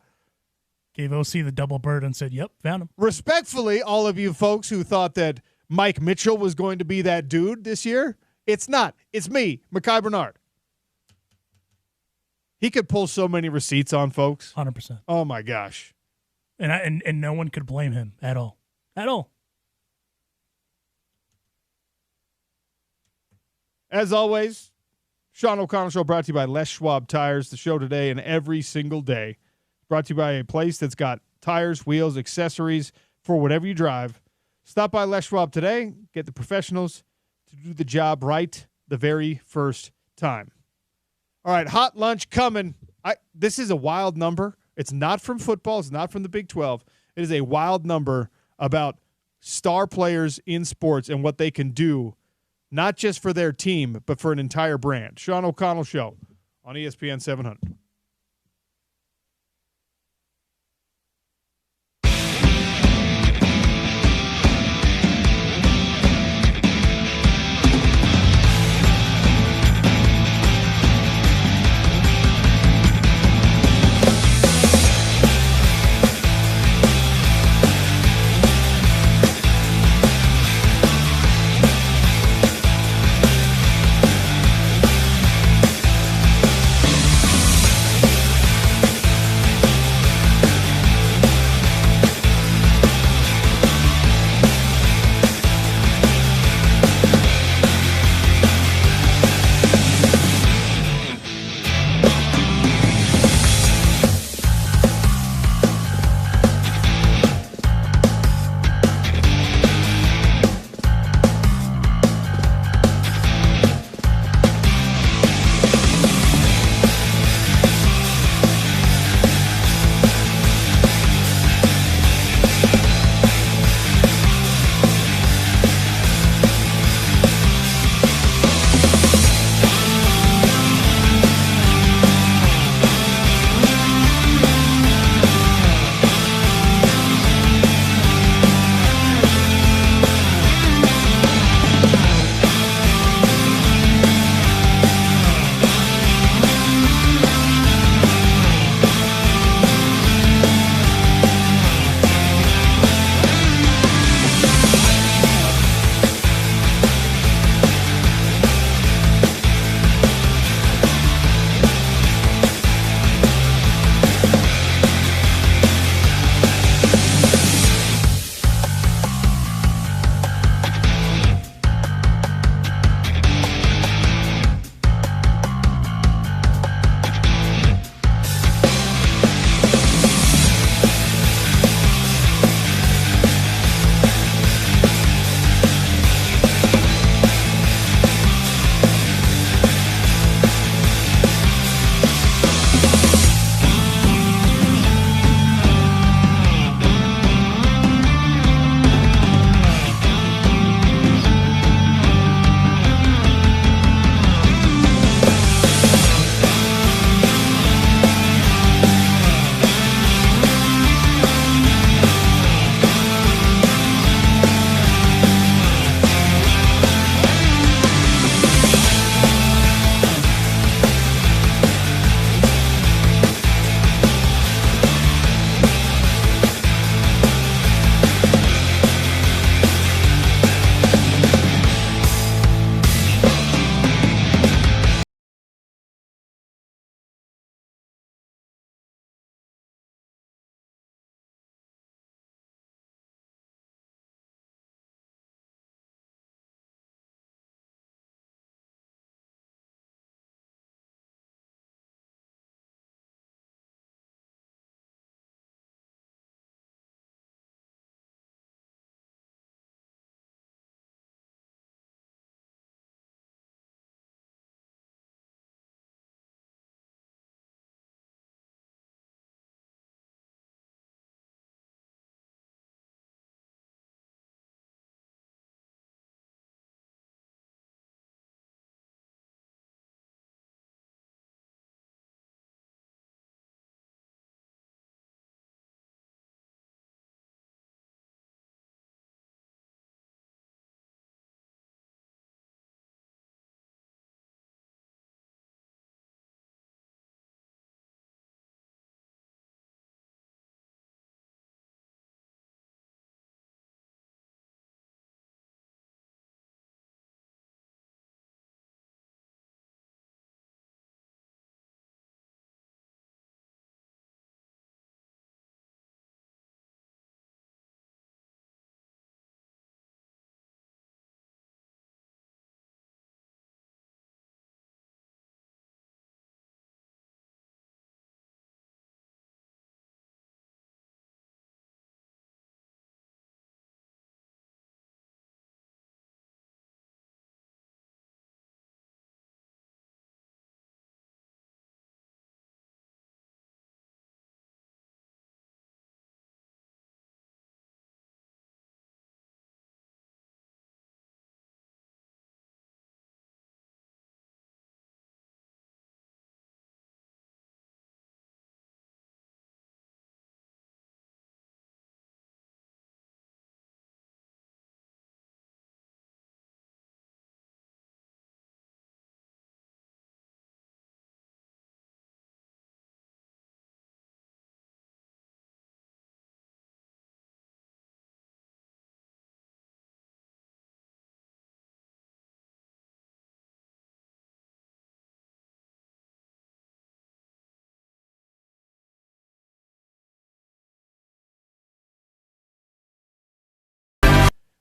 Gave OC the double bird and said, yep, found him. Respectfully, all of you folks who thought that Mike Mitchell was going to be that dude this year, it's not. It's me, Mekhi Bernard. He could pull so many receipts on folks. 100%. Oh, my gosh. And no one could blame him at all. At all. As always, Sean O'Connell Show brought to you by Les Schwab Tires. The show today and every single day brought to you by a place that's got tires, wheels, accessories for whatever you drive. Stop by Les Schwab today. Get the professionals to do the job right the very first time. All right, hot lunch coming. This is a wild number. It's not from football. It's not from the Big 12. It is a wild number about star players in sports and what they can do, not just for their team, but for an entire brand. Sean O'Connell Show on ESPN 700.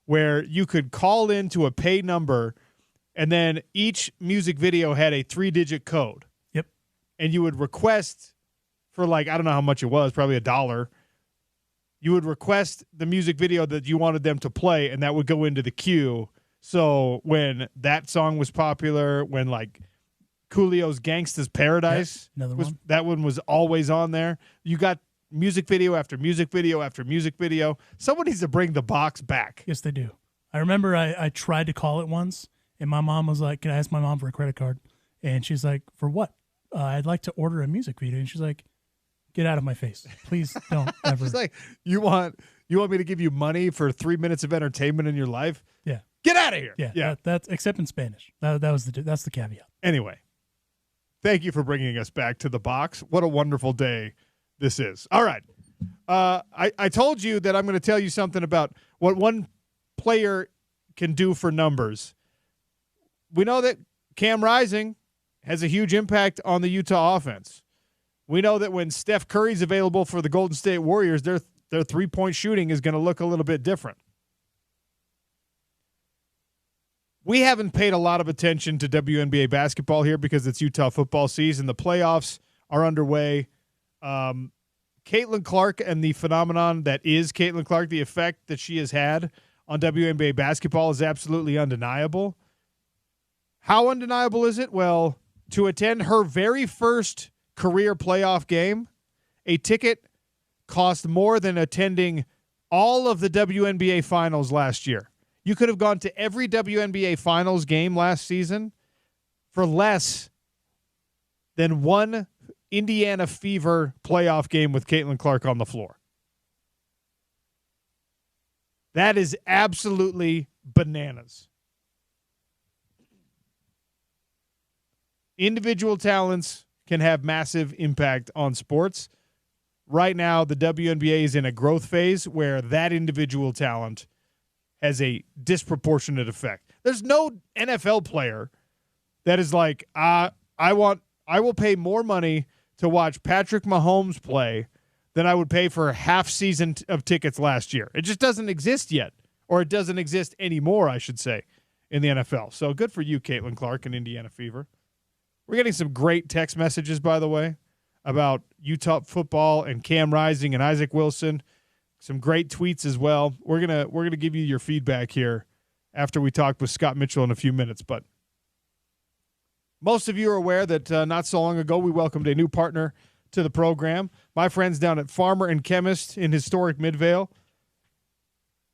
where you could call into a pay number, and then each music video had a 3-digit code. Yep. And you would request for, like, I don't know how much it was, probably $1. You would request the music video that you wanted them to play, and that would go into the queue. So when that song was popular, when, like, Coolio's Gangsta's Paradise, that one was always on there. You got music video after music video after music video. Someone needs to bring the box back. Yes, they do. I remember I tried to call it once, and my mom was like, can I ask my mom for a credit card? And she's like, for what? I'd like to order a music video. And she's like, get out of my face. Please don't ever. She's like, you want me to give you money for 3 minutes of entertainment in your life? Yeah. Get out of here. Yeah. That's except in Spanish. That's the caveat. Anyway, thank you for bringing us back to the box. What a wonderful day this is. All right. I told you that I'm going to tell you something about what one player can do for numbers. We know that Cam Rising has a huge impact on the Utah offense. We know that when Steph Curry's available for the Golden State Warriors, their 3-point shooting is going to look a little bit different. We haven't paid a lot of attention to WNBA basketball here because it's Utah football season. The playoffs are underway. Caitlin Clark and the phenomenon that is Caitlin Clark, the effect that she has had on WNBA basketball is absolutely undeniable. How undeniable is it? Well, to attend her very first career playoff game, a ticket cost more than attending all of the WNBA finals last year. You could have gone to every WNBA finals game last season for less than one Indiana Fever playoff game with Caitlin Clark on the floor. That is absolutely bananas. Individual talents can have massive impact on sports. Right now, the WNBA is in a growth phase where that individual talent has a disproportionate effect. There's no NFL player that is like, I will pay more money to watch Patrick Mahomes play than I would pay for a half season of tickets last year. It just doesn't exist yet, or it doesn't exist anymore, I should say, in the NFL. So good for you, Caitlin Clark and Indiana Fever. We're getting some great text messages, by the way, about Utah football and Cam Rising and Isaac Wilson. Some great tweets as well. We're gonna give you your feedback here after we talk with Scott Mitchell in a few minutes. But most of you are aware that not so long ago we welcomed a new partner to the program. My friends down at Farmer and Chemist in historic Midvale.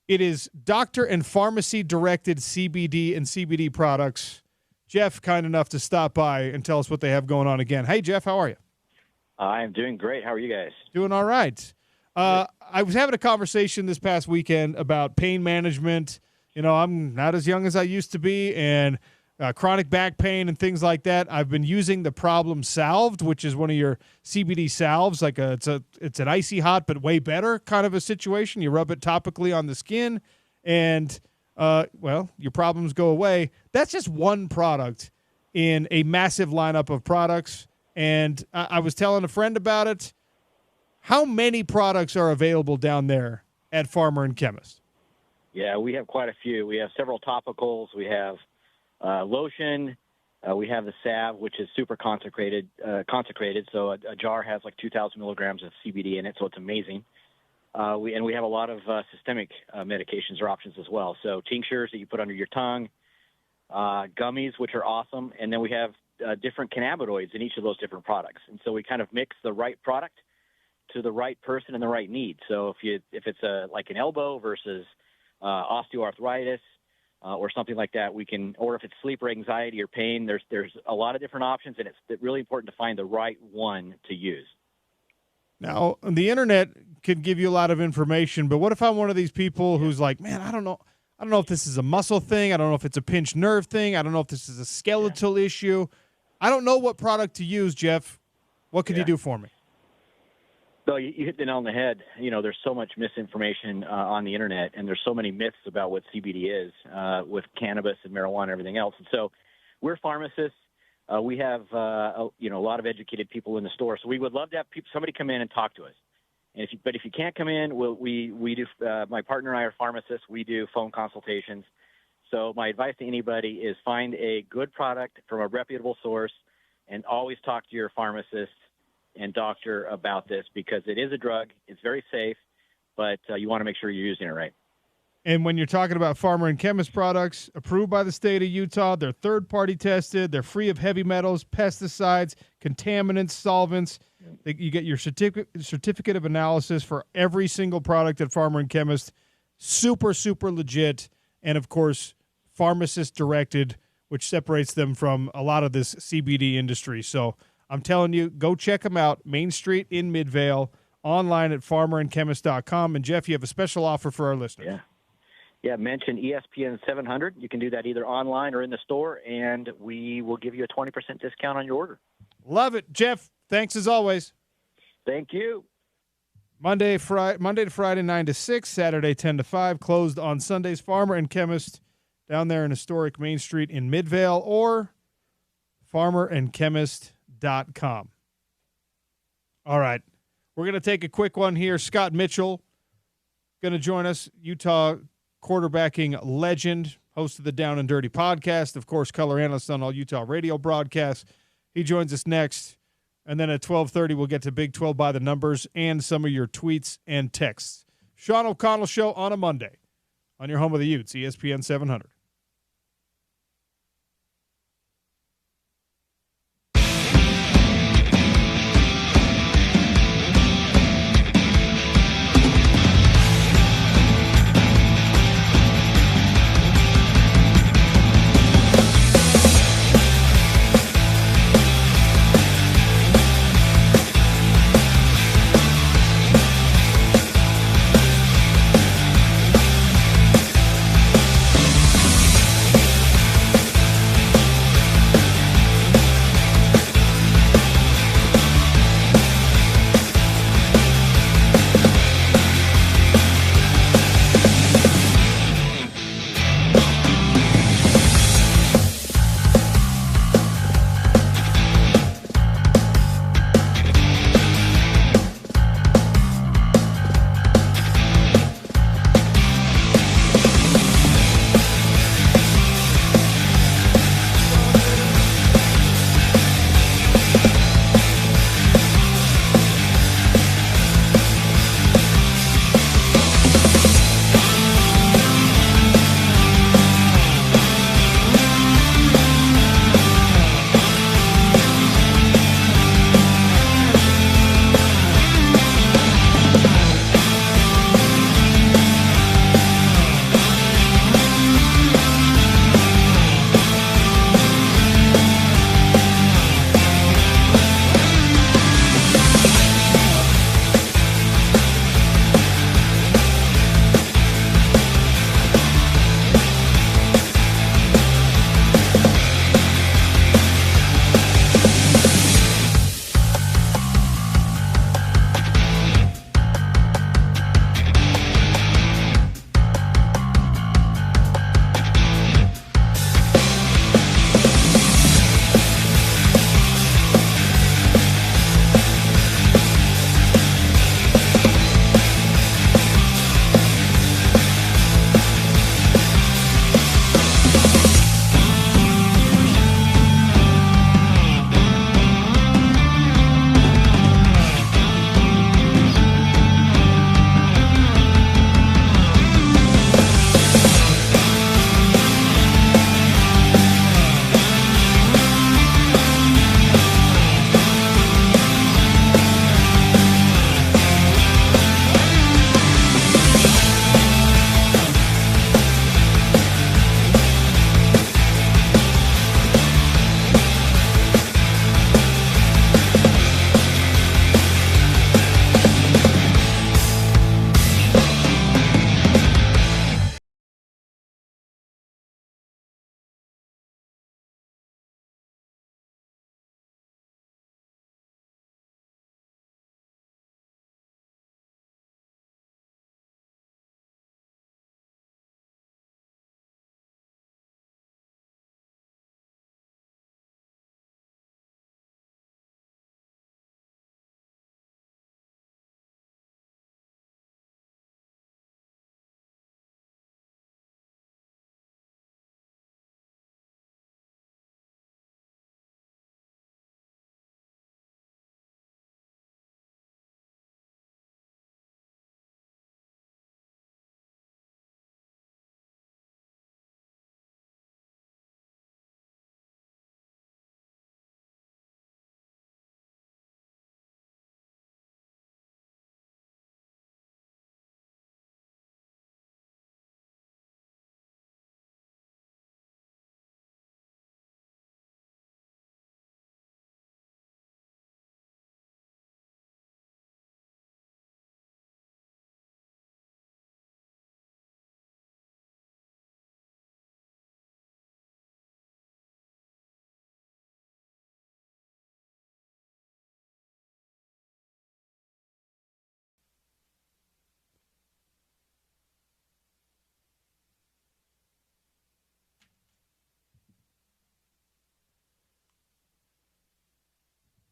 It is doctor and pharmacy directed CBD and CBD products. Jeff, kind enough to stop by and tell us what they have going on again. Hey, Jeff, how are you? I'm doing great. How are you guys? Doing all right. I was having a conversation this past weekend about pain management. You know, I'm not as young as I used to be, and chronic back pain and things like that. I've been using the Problem Salved, which is one of your CBD salves. Like it's an icy hot but way better kind of a situation. You rub it topically on the skin, and your problems go away. That's just one product in a massive lineup of products. And I was telling a friend about it. How many products are available down there at Farmer and Chemist? Yeah, we have quite a few. We have several topicals. We have lotion. We have the salve, which is super consecrated. So a jar has like 2,000 milligrams of CBD in it, so it's amazing. We have a lot of systemic medications or options as well. So tinctures that you put under your tongue, gummies, which are awesome, and then we have different cannabinoids in each of those different products. And so we kind of mix the right product to the right person and the right need. So if it's like an elbow versus osteoarthritis or something like that, or if it's sleep or anxiety or pain, there's a lot of different options, and it's really important to find the right one to use. Now, the internet can give you a lot of information, but what if I'm one of these people who's like, man, I don't know if this is a muscle thing. I don't know if it's a pinched nerve thing. I don't know if this is a skeletal issue. I don't know what product to use, Jeff. What could you do for me? So you hit the nail on the head. You know, there's so much misinformation on the internet, and there's so many myths about what CBD is with cannabis and marijuana and everything else. And so we're pharmacists. We have, a lot of educated people in the store. So we would love to have somebody come in and talk to us And if you can't come in, we do. My partner and I are pharmacists. We do phone consultations. So my advice to anybody is find a good product from a reputable source, and always talk to your pharmacist and doctor about this, because it is a drug. It's very safe, but you want to make sure you're using it right. And when you're talking about farmer and chemist products approved by the state of Utah, they're third-party tested. They're free of heavy metals, pesticides, contaminants, solvents. You get your certificate of analysis for every single product at Farmer and Chemist. Super, super legit. And, of course, pharmacist-directed, which separates them from a lot of this CBD industry. So I'm telling you, go check them out. Main Street in Midvale, online at farmerandchemist.com. And, Jeff, you have a special offer for our listeners. Yeah, mention ESPN 700. You can do that either online or in the store, and we will give you a 20% discount on your order. Love it. Jeff, thanks as always. Thank you. Monday to Friday, 9 to 6, Saturday, 10 to 5, closed on Sundays. Farmer and Chemist down there in historic Main Street in Midvale, or farmerandchemist.com. All right, we're going to take a quick one here. Scott Mitchell going to join us, Utah quarterbacking legend, host of the Down and Dirty podcast, of course, color analyst on all Utah radio broadcasts. He joins us next. And then at 12:30, we'll get to Big 12 by the numbers and some of your tweets and texts. Sean O'Connell Show on a Monday on your home of the Utes, ESPN 700.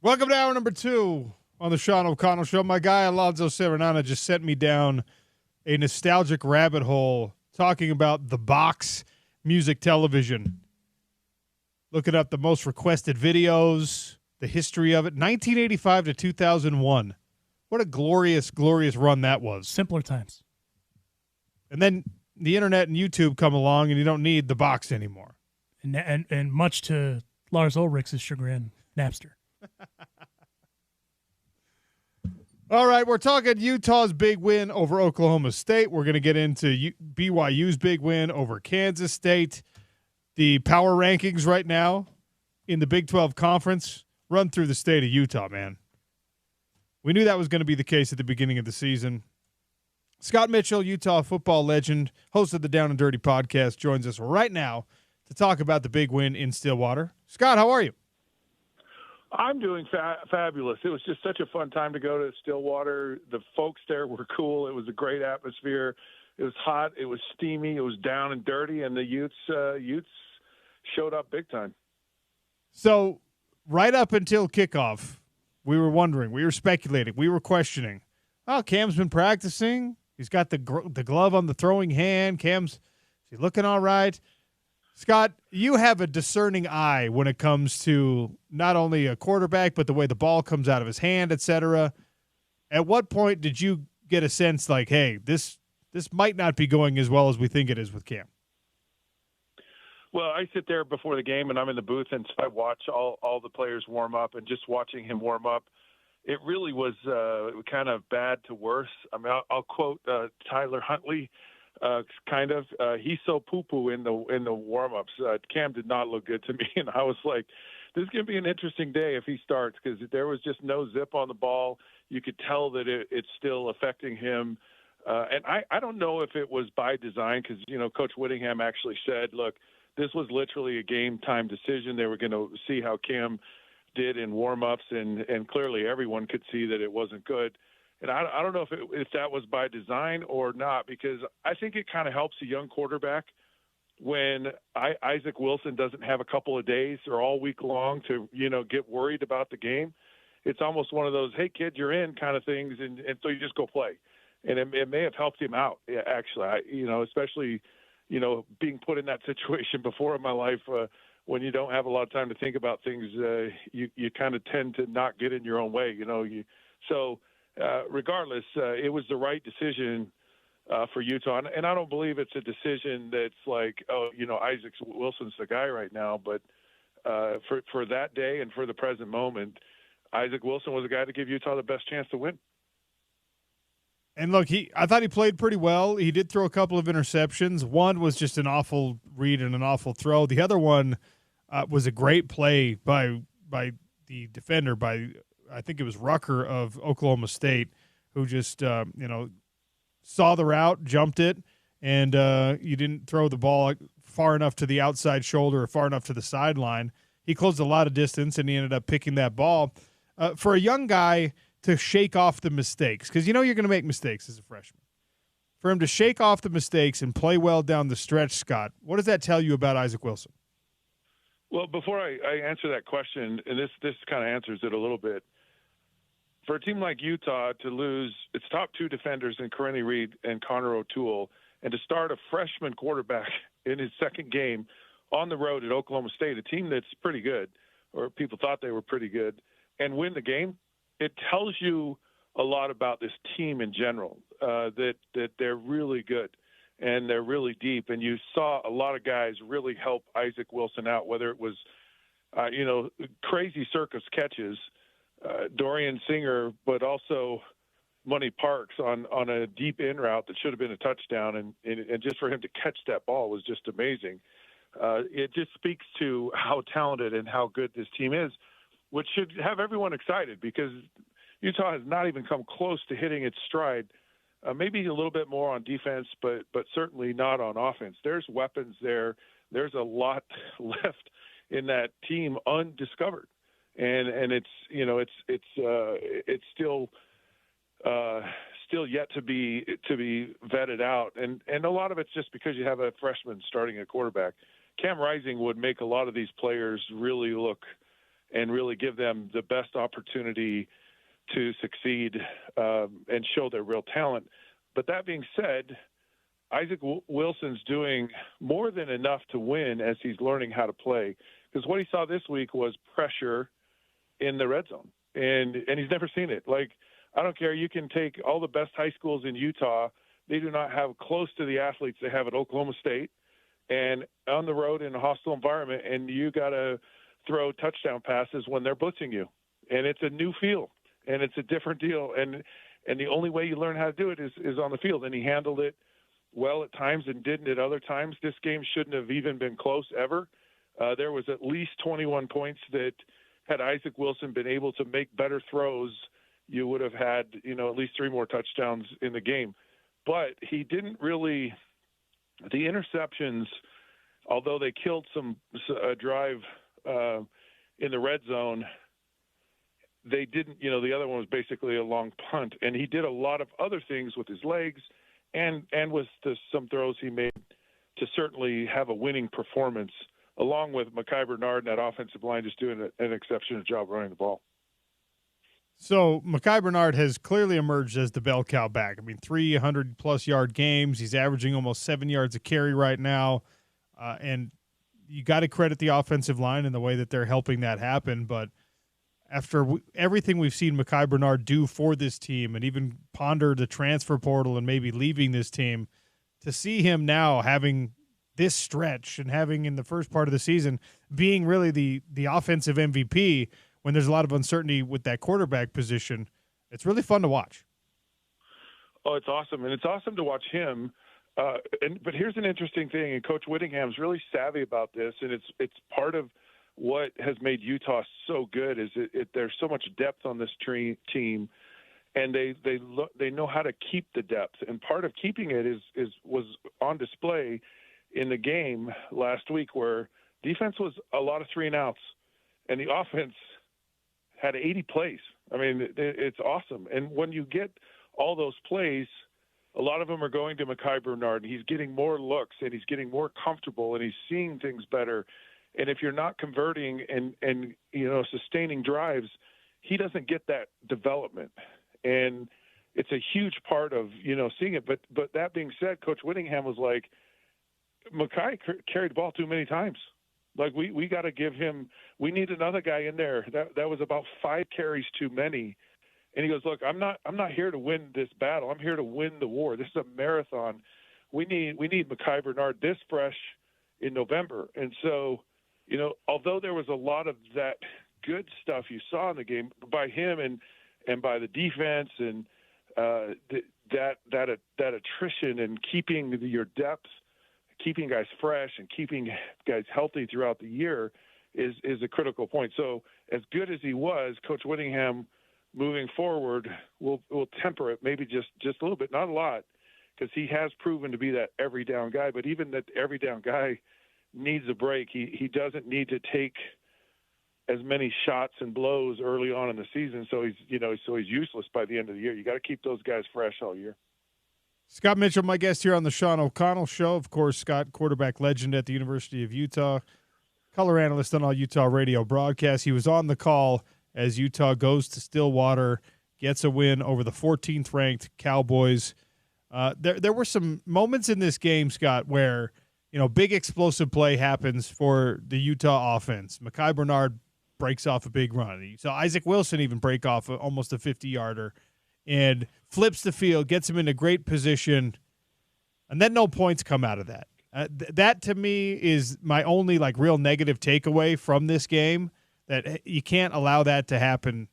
Welcome to hour number 2 on the Sean O'Connell Show. My guy Alonzo Serenana just sent me down a nostalgic rabbit hole talking about the box music television. Looking up the most requested videos, the history of it, 1985 to 2001. What a glorious, glorious run that was. Simpler times. And then the internet and YouTube come along, and you don't need the box anymore. And much to Lars Ulrich's chagrin, Napster. All right, we're talking Utah's big win over Oklahoma State. We're going to get into BYU's big win over Kansas State. The power rankings right now in the Big 12 Conference run through the state of Utah, man. We knew that was going to be the case at the beginning of the season. Scott Mitchell, Utah football legend, host of the Down and Dirty podcast, joins us right now to talk about the big win in Stillwater. Scott, how are you? I'm doing fabulous. It was just such a fun time to go to Stillwater. The folks there were cool. It was a great atmosphere. It was hot. It was steamy. It was down and dirty, and the Utes showed up big time. So right up until kickoff, we were wondering, we were speculating, we were questioning. Oh, Cam's been practicing. He's got the glove on the throwing hand. Is he looking all right? Scott, you have a discerning eye when it comes to not only a quarterback, but the way the ball comes out of his hand, et cetera. At what point did you get a sense like, hey, this might not be going as well as we think it is with Cam? Well, I sit there before the game, and I'm in the booth, and so I watch all the players warm up, and just watching him warm up, it really was kind of bad to worse. I mean, I'll quote Tyler Huntley. He's so poo-poo in the warm-ups. Cam did not look good to me, and I was like, this is going to be an interesting day if he starts, because there was just no zip on the ball. You could tell that it's still affecting him. And I don't know if it was by design, because, Coach Whittingham actually said, look, this was literally a game-time decision. They were going to see how Cam did in warm-ups, and clearly everyone could see that it wasn't good. And I don't know if that was by design or not, because I think it kind of helps a young quarterback when Isaac Wilson doesn't have a couple of days or all week long to, get worried about the game. It's almost one of those, hey, kid, you're in kind of things, and so you just go play. And it may have helped him out, actually, especially, being put in that situation before in my life when you don't have a lot of time to think about things, you kind of tend to not get in your own way, regardless, it was the right decision for Utah. And I don't believe it's a decision that's like, Isaac Wilson's the guy right now. But for that day and for the present moment, Isaac Wilson was the guy to give Utah the best chance to win. And look, I thought he played pretty well. He did throw a couple of interceptions. One was just an awful read and an awful throw. The other one was a great play by the defender, I think it was Rucker of Oklahoma State, who just, saw the route, jumped it, and you didn't throw the ball far enough to the outside shoulder or far enough to the sideline. He closed a lot of distance, and he ended up picking that ball. For a young guy to shake off the mistakes, because you're going to make mistakes as a freshman. For him to shake off the mistakes and play well down the stretch, Scott, what does that tell you about Isaac Wilson? Well, before I answer that question, and this kind of answers it a little bit, for a team like Utah to lose its top two defenders in Karenni Reed and Connor O'Toole, and to start a freshman quarterback in his second game on the road at Oklahoma State, a team that's pretty good, or people thought they were pretty good, and win the game, it tells you a lot about this team in general, that they're really good and they're really deep. And you saw a lot of guys really help Isaac Wilson out, whether it was, crazy circus catches, Dorian Singer, but also Money Parks on a deep in route that should have been a touchdown. And just for him to catch that ball was just amazing. It just speaks to how talented and how good this team is, which should have everyone excited, because Utah has not even come close to hitting its stride. Maybe a little bit more on defense, but certainly not on offense. There's weapons there. There's a lot left in that team undiscovered, and it's still yet to be vetted out. And a lot of it's just because you have a freshman starting at quarterback. Cam Rising would make a lot of these players really look and really give them the best opportunity to succeed and show their real talent. But that being said, Isaac Wilson's doing more than enough to win as he's learning how to play. Because what he saw this week was pressure in the red zone, and he's never seen it. Like, I don't care. You can take all the best high schools in Utah. They do not have close to the athletes they have at Oklahoma State, and on the road in a hostile environment, and you got to throw touchdown passes when they're blitzing you. And it's a new field, and it's a different deal. And the only way you learn how to do it is on the field. And he handled it well at times and didn't at other times. This game shouldn't have even been close ever. There was at least 21 points that had Isaac Wilson been able to make better throws, you would have had, at least 3 more touchdowns in the game. But he didn't really – the interceptions, although they killed a drive in the red zone, they didn't – the other one was basically a long punt. And he did a lot of other things with his legs and with some throws he made to certainly have a winning performance, along with Mekhi Bernard and that offensive line just doing an exceptional job running the ball. So Mekhi Bernard has clearly emerged as the bell cow back. 300-plus yard games. He's averaging almost 7 yards a carry right now. And you got to credit the offensive line in the way that they're helping that happen. But after everything we've seen Mekhi Bernard do for this team, and even ponder the transfer portal and maybe leaving this team, to see him now having this stretch and having in the first part of the season being really the offensive MVP when there's a lot of uncertainty with that quarterback position, it's really fun to watch. Oh, it's awesome. And it's awesome to watch him. But here's an interesting thing, and Coach Whittingham's really savvy about this, and it's part of what has made Utah so good is there's so much depth on this team, and they know how to keep the depth. And part of keeping it was on display in the game last week, where defense was a lot of 3-and-outs, and the offense had 80 plays. It's awesome. And when you get all those plays, a lot of them are going to Mekhi Bernard. He's getting more looks, and he's getting more comfortable, and he's seeing things better. And if you're not converting and sustaining drives, he doesn't get that development. And it's a huge part of, seeing it. But that being said, Coach Whittingham was like, Mekhi carried the ball too many times. Like, we got to give him – we need another guy in there. That was about 5 carries too many. And he goes, look, I'm not here to win this battle. I'm here to win the war. This is a marathon. We need Mekhi Bernard this fresh in November. And so, although there was a lot of that good stuff you saw in the game by him and by the defense and that attrition and keeping your depth, keeping guys fresh and keeping guys healthy throughout the year is a critical point. So as good as he was, Coach Whittingham moving forward will temper it maybe just a little bit, not a lot, because he has proven to be that every down guy. But even that every down guy needs a break. He doesn't need to take as many shots and blows early on in the season, so he's useless by the end of the year. You got to keep those guys fresh all year. Scott Mitchell, my guest here on the Sean O'Connell Show. Of course, Scott, quarterback legend at the University of Utah, color analyst on all Utah radio broadcasts. He was on the call as Utah goes to Stillwater, gets a win over the 14th-ranked Cowboys. There were some moments in this game, Scott, where big explosive play happens for the Utah offense. Mekhi Bernard breaks off a big run. You saw Isaac Wilson even break off almost a 50-yarder and flips the field, gets him in a great position, and then no points come out of that. That, to me, is my only real negative takeaway from this game, that you can't allow that to happen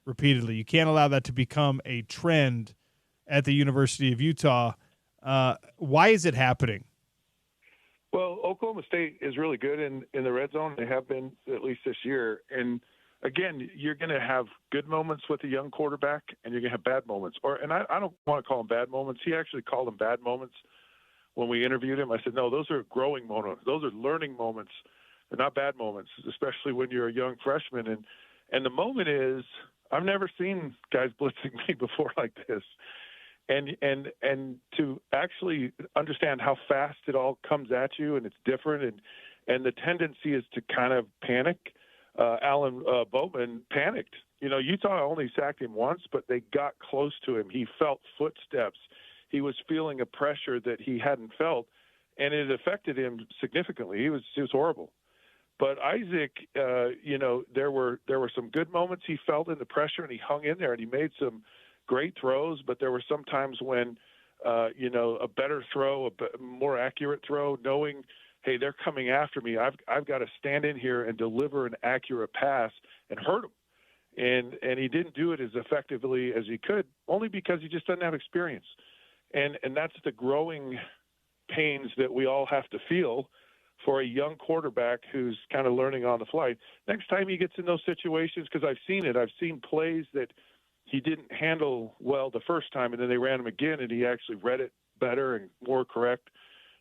repeatedly. You can't allow that to become a trend at the University of Utah. Why is it happening? Well, Oklahoma State is really good in the red zone. They have been, at least this year. And, again, you're going to have good moments with a young quarterback, and you're going to have bad moments. I don't want to call them bad moments. He actually called them bad moments when we interviewed him. I said, no, those are growing moments. Those are learning moments. They're not bad moments, especially when you're a young freshman. And the moment is, I've never seen guys blitzing me before like this. And to actually understand how fast it all comes at you and it's different and the tendency is to kind of panic. Alan Bowman panicked. Utah only sacked him once, but they got close to him. He felt footsteps. He was feeling a pressure that he hadn't felt, and it affected him significantly. He was horrible. But Isaac, there were some good moments he felt in the pressure, and he hung in there, and he made some great throws. But there were some times when, a better throw, a more accurate throw, knowing, hey, they're coming after me. I've got to stand in here and deliver an accurate pass and hurt them. And he didn't do it as effectively as he could, only because he just doesn't have experience. And that's the growing pains that we all have to feel for a young quarterback who's kind of learning on the fly. Next time he gets in those situations, because I've seen it, I've seen plays that he didn't handle well the first time, and then they ran him again, and he actually read it better and more correct.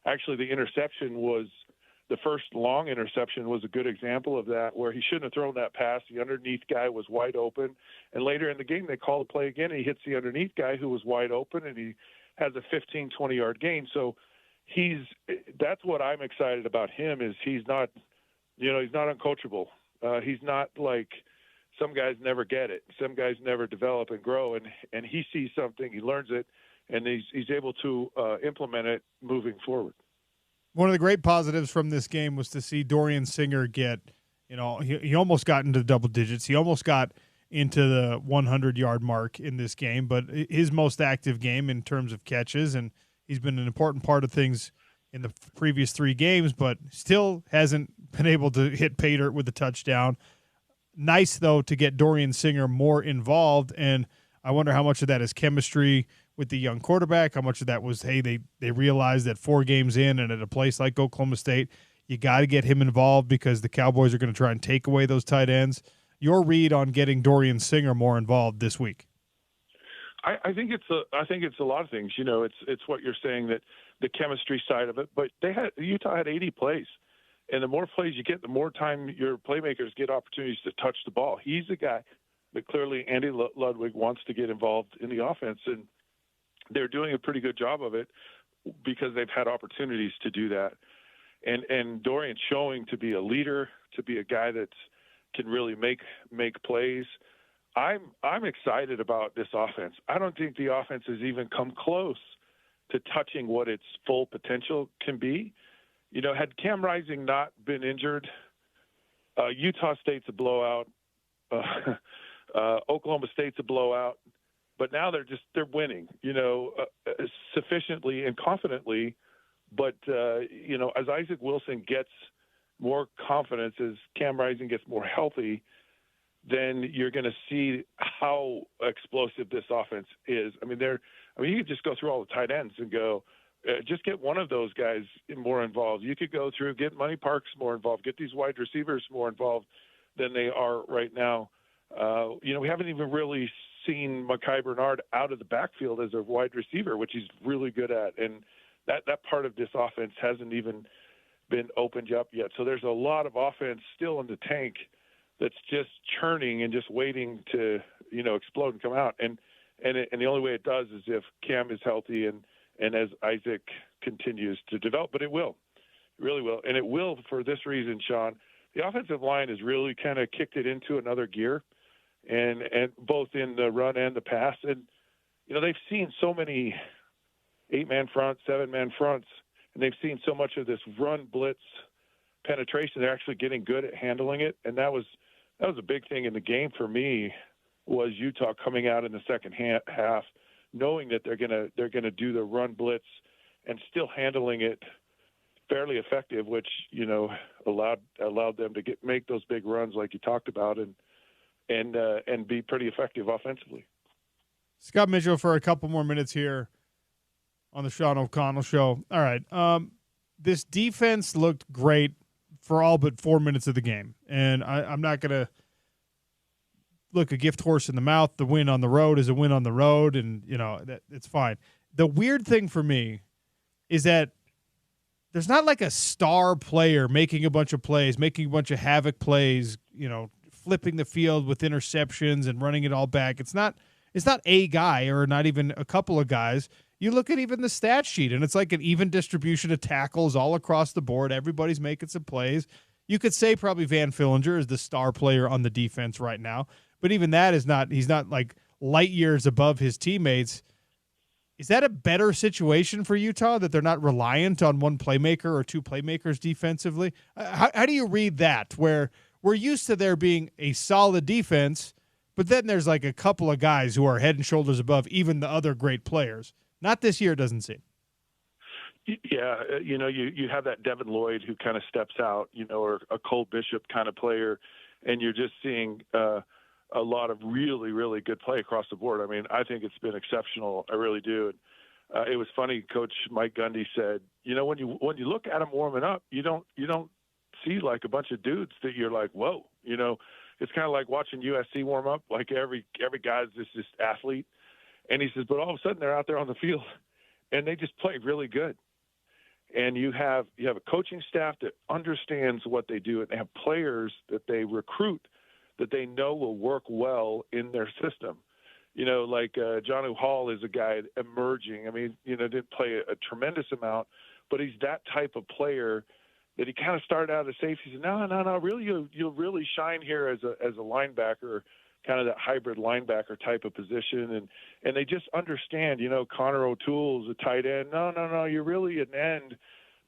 Actually, the first long interception was a good example of that, where he shouldn't have thrown that pass. The underneath guy was wide open. And later in the game, they call the play again, and he hits the underneath guy who was wide open, and he has a 15, 20-yard gain. So that's what I'm excited about him, is he's not uncoachable. He's not like some guys never get it. Some guys never develop and grow, and he sees something, he learns it, and he's able to implement it moving forward. One of the great positives from this game was to see Dorian Singer get, he almost got into double digits. He almost got into the 100-yard mark in this game, but his most active game in terms of catches, and he's been an important part of things in the previous 3 games, but still hasn't been able to hit pay dirt with a touchdown. Nice, though, to get Dorian Singer more involved, and I wonder how much of that is chemistry with the young quarterback, how much of that was, hey, they realized that 4 games in and at a place like Oklahoma State, you got to get him involved because the Cowboys are going to try and take away those tight ends. Your read on getting Dorian Singer more involved this week? I think it's a lot of things. It's what you're saying, that the chemistry side of it. But Utah had 80 plays, and the more plays you get, the more time your playmakers get opportunities to touch the ball. He's a guy that clearly Andy Ludwig wants to get involved in the offense, and they're doing a pretty good job of it because they've had opportunities to do that. And Dorian's showing to be a leader, to be a guy that can really make plays. I'm excited about this offense. I don't think the offense has even come close to touching what its full potential can be. Had Cam Rising not been injured, Utah State's a blowout. Oklahoma State's a blowout. But now they're winning, sufficiently and confidently. But, as Isaac Wilson gets more confidence, as Cam Rising gets more healthy, then you're going to see how explosive this offense is. You could just go through all the tight ends and go, just get one of those guys more involved. You could go through, get Money Parks more involved, get these wide receivers more involved than they are right now. We haven't even really seen Mekhi Bernard out of the backfield as a wide receiver, which he's really good at. And that part of this offense hasn't even been opened up yet. So there's a lot of offense still in the tank that's just churning and just waiting to, explode and come out. And the only way it does is if Cam is healthy and as Isaac continues to develop. But it will. It really will. And it will for this reason, Sean. The offensive line has really kind of kicked it into another gear. And both in the run and the pass. And, they've seen so many 8-man fronts, 7-man fronts, and they've seen so much of this run blitz penetration. They're actually getting good at handling it. And that was a big thing in the game for me, was Utah coming out in the second half, knowing that they're going to do the run blitz and still handling it fairly effective, which, allowed them to make those big runs like you talked about and be pretty effective offensively. Scott Mitchell for a couple more minutes here on the Sean O'Connell Show. All right. This defense looked great for all but 4 minutes of the game. And I'm not going to look a gift horse in the mouth. The win on the road is a win on the road, and, it's fine. The weird thing for me is that there's not like a star player making a bunch of plays, making a bunch of havoc plays, flipping the field with interceptions and running it all back. It's not a guy or not even a couple of guys. You look at even the stat sheet, and it's like an even distribution of tackles all across the board. Everybody's making some plays. You could say probably Van Fillinger is the star player on the defense right now, but even that is not. He's not like light years above his teammates. Is that a better situation for Utah that they're not reliant on one playmaker or two playmakers defensively? How do you read that? Where we're used to there being a solid defense, but then there's like a couple of guys who are head and shoulders above even the other great players. Not this year, it doesn't seem. Yeah, you have that Devin Lloyd who kind of steps out, or a Cole Bishop kind of player, and you're just seeing a lot of really, really good play across the board. I mean, I think it's been exceptional. I really do. And it was funny. Coach Mike Gundy said, when you look at them warming up, you don't see like a bunch of dudes that you're like, whoa. It's kind of like watching USC warm up. Like every guy's this athlete, and he says, but all of a sudden they're out there on the field, and they just play really good. And you have a coaching staff that understands what they do, and they have players that they recruit that they know will work well in their system. Like John Hall is a guy emerging. I mean, didn't play a tremendous amount, but he's that type of player that he kind of started out as safety. He said, no, really, you'll really shine here as a linebacker, kind of that hybrid linebacker type of position. And they just understand, Connor O'Toole's a tight end. No, you're really an end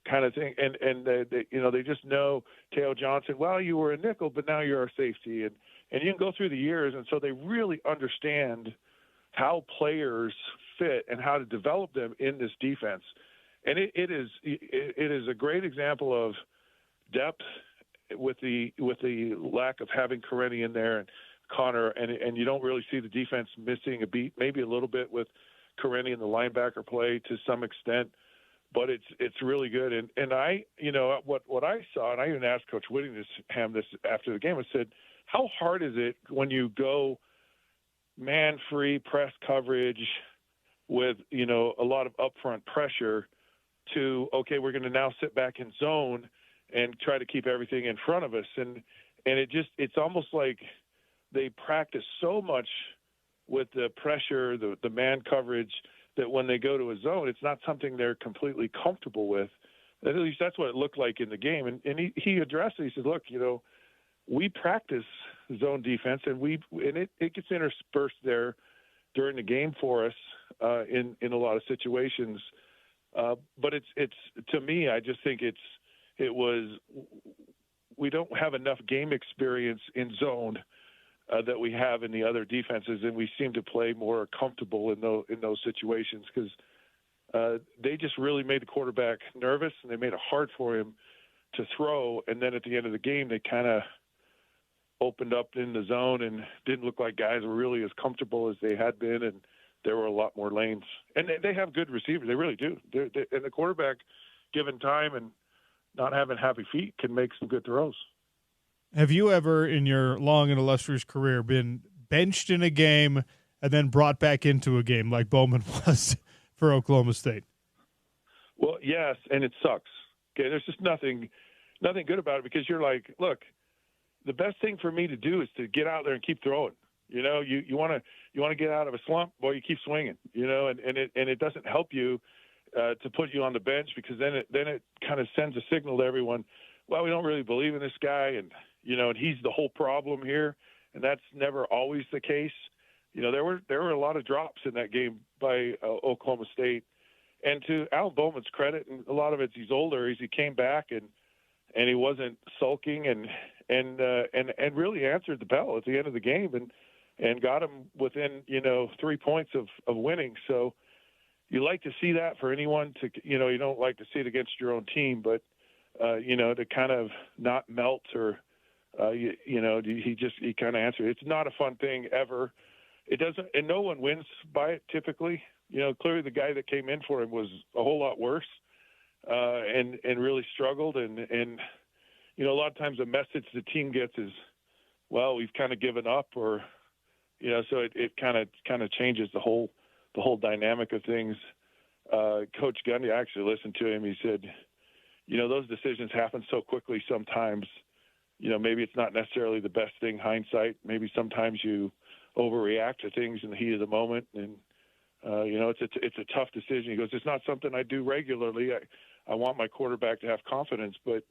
kind of thing. And they just know Teo Johnson, well, you were a nickel, but now you're a safety. And you can go through the years. And so they really understand how players fit and how to develop them in this defense. And it is a great example of depth with the lack of having Karenni in there and Connor, and you don't really see the defense missing a beat, maybe a little bit with Karenni and the linebacker play to some extent, but it's really good. And I, what I saw, and I even asked Coach Whittingham this after the game, I said, how hard is it when you go man-free press coverage with, a lot of upfront pressure to, okay, we're going to now sit back in zone and try to keep everything in front of us. And it's almost like they practice so much with the pressure, the man coverage, that when they go to a zone, it's not something they're completely comfortable with. At least that's what it looked like in the game. And he addressed it. He said, look, we practice zone defense, and it gets interspersed there during the game for us in a lot of situations. But it's to me, I just think we don't have enough game experience in zone that we have in the other defenses, and we seem to play more comfortable in those situations because they just really made the quarterback nervous, and they made it hard for him to throw. And then at the end of the game, they kind of opened up in the zone and didn't look like guys were really as comfortable as they had been, and there were a lot more lanes. And they have good receivers. They really do. And the quarterback, given time and not having happy feet, can make some good throws. Have you ever, in your long and illustrious career, been benched in a game and then brought back into a game like Bowman was for Oklahoma State? Well, yes, and it sucks. Okay, there's just nothing good about it because you're like, look, the best thing for me to do is to get out there and keep throwing. You want to get out of a slump, boy, you keep swinging. And it doesn't help you to put you on the bench because then it kind of sends a signal to everyone. Well, we don't really believe in this guy, and he's the whole problem here, and that's never always the case. There were a lot of drops in that game by Oklahoma State, and to Alan Bowman's credit, and a lot of it's he's older, he came back and he wasn't sulking and really answered the bell at the end of the game and got him within 3 points of winning. So you like to see that for anyone to you don't like to see it against your own team, but to kind of not melt or he kind of answered. It's not a fun thing ever. It doesn't, and no one wins by it typically. Clearly the guy that came in for him was a whole lot worse and really struggled. And a lot of times the message the team gets is, well, we've kind of given up, or so it kind of changes the whole dynamic of things. Coach Gundy, I actually listened to him. He said, those decisions happen so quickly sometimes. Maybe it's not necessarily the best thing, hindsight. Maybe sometimes you overreact to things in the heat of the moment, and it's a tough decision. He goes, it's not something I do regularly. I want my quarterback to have confidence, but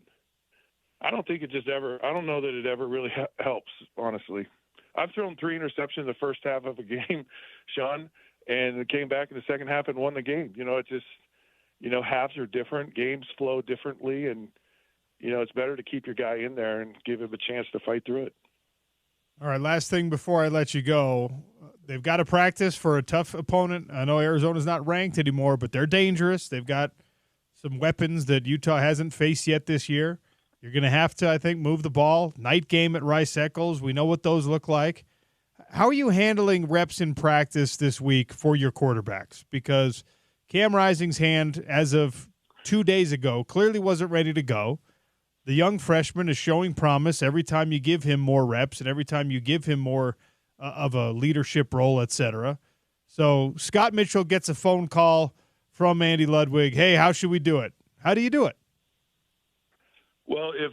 I don't think it just ever. I don't know that it ever really helps. Honestly, I've thrown 3 interceptions in the first half of a game, Sean, and it came back in the second half and won the game. It's just, halves are different, games flow differently, and it's better to keep your guy in there and give him a chance to fight through it. All right, last thing before I let you go. They've got to practice for a tough opponent. I know Arizona's not ranked anymore, but they're dangerous. They've got some weapons that Utah hasn't faced yet this year. You're going to have to, I think, move the ball. Night game at Rice-Eccles. We know what those look like. How are you handling reps in practice this week for your quarterbacks? Because Cam Rising's hand, as of 2 days ago, clearly wasn't ready to go. The young freshman is showing promise every time you give him more reps and every time you give him more of a leadership role, etc. So Scott Mitchell gets a phone call from Andy Ludwig. Hey, how should we do it? How do you do it? Well, if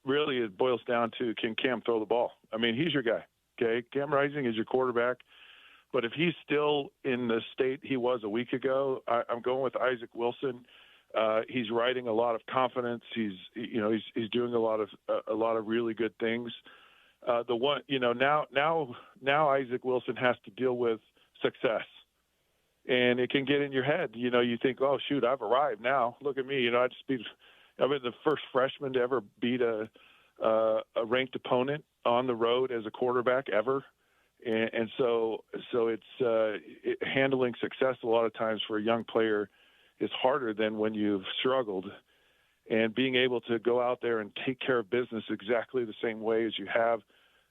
really it boils down to, can Cam throw the ball? I mean, he's your guy, okay? Cam Rising is your quarterback. But if he's still in the state he was a week ago, I'm going with Isaac Wilson. He's riding a lot of confidence. He's doing a lot of really good things. Now Isaac Wilson has to deal with success, and it can get in your head. You think, oh shoot, I've arrived now. Look at me. I've been the first freshman to ever beat a ranked opponent on the road as a quarterback ever, and so it's handling success a lot of times for a young player is harder than when you've struggled, and being able to go out there and take care of business exactly the same way as you have,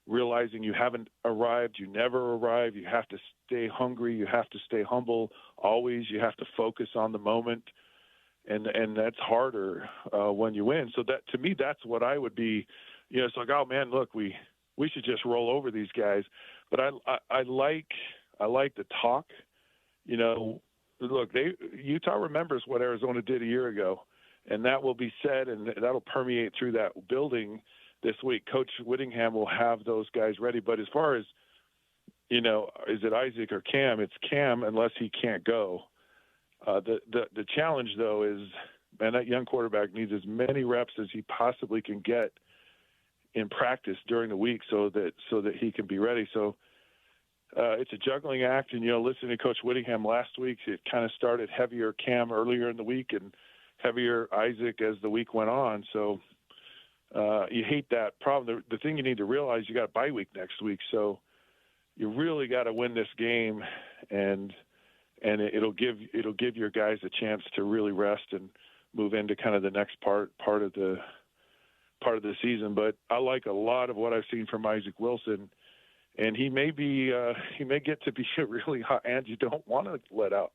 realizing you haven't arrived, you never arrive, you have to stay hungry, you have to stay humble always, you have to focus on the moment, and that's harder when you win. So that, to me, that's what I would be, it's like, oh man, look, we should just roll over these guys. But I like the talk, Look, Utah remembers what Arizona did a year ago, and that will be said, and that'll permeate through that building this week. Coach Whittingham will have those guys ready. But as far as, is it Isaac or Cam? It's Cam unless he can't go. The challenge, though, is, man, that young quarterback needs as many reps as he possibly can get in practice during the week so that he can be ready. So it's a juggling act, and listening to Coach Whittingham last week, it kind of started heavier Cam earlier in the week and heavier Isaac as the week went on. So you hate that problem. The thing you need to realize, you got a bye week next week, so you really got to win this game, and it'll give your guys a chance to really rest and move into kind of the next part of the season. But I like a lot of what I've seen from Isaac Wilson. And he may get to be really hot, and you don't want to let out.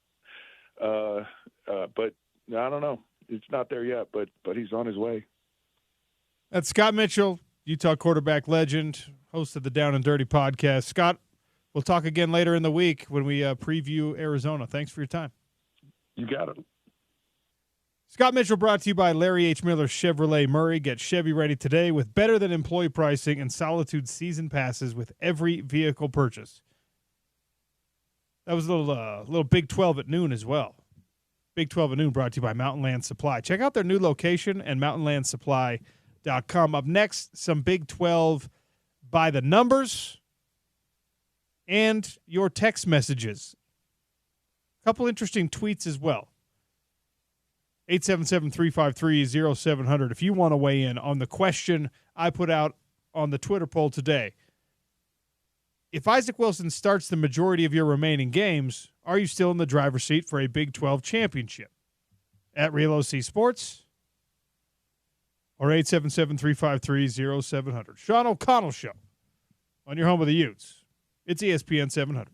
But I don't know. It's not there yet, but he's on his way. That's Scott Mitchell, Utah quarterback legend, host of the Down and Dirty podcast. Scott, we'll talk again later in the week when we preview Arizona. Thanks for your time. You got it. Scott Mitchell brought to you by Larry H. Miller Chevrolet Murray. Get Chevy ready today with better than employee pricing and Solitude season passes with every vehicle purchase. That was a little Big 12 at noon as well. Big 12 at noon brought to you by Mountain Land Supply. Check out their new location and mountainlandsupply.com. Up next, some Big 12 by the numbers and your text messages. A couple interesting tweets as well. 877-353-0700 if you want to weigh in on the question I put out on the Twitter poll today. If Isaac Wilson starts the majority of your remaining games, are you still in the driver's seat for a Big 12 championship? At Real OC Sports or 877-353-0700. Sean O'Connell Show on your home of the Utes. It's ESPN 700.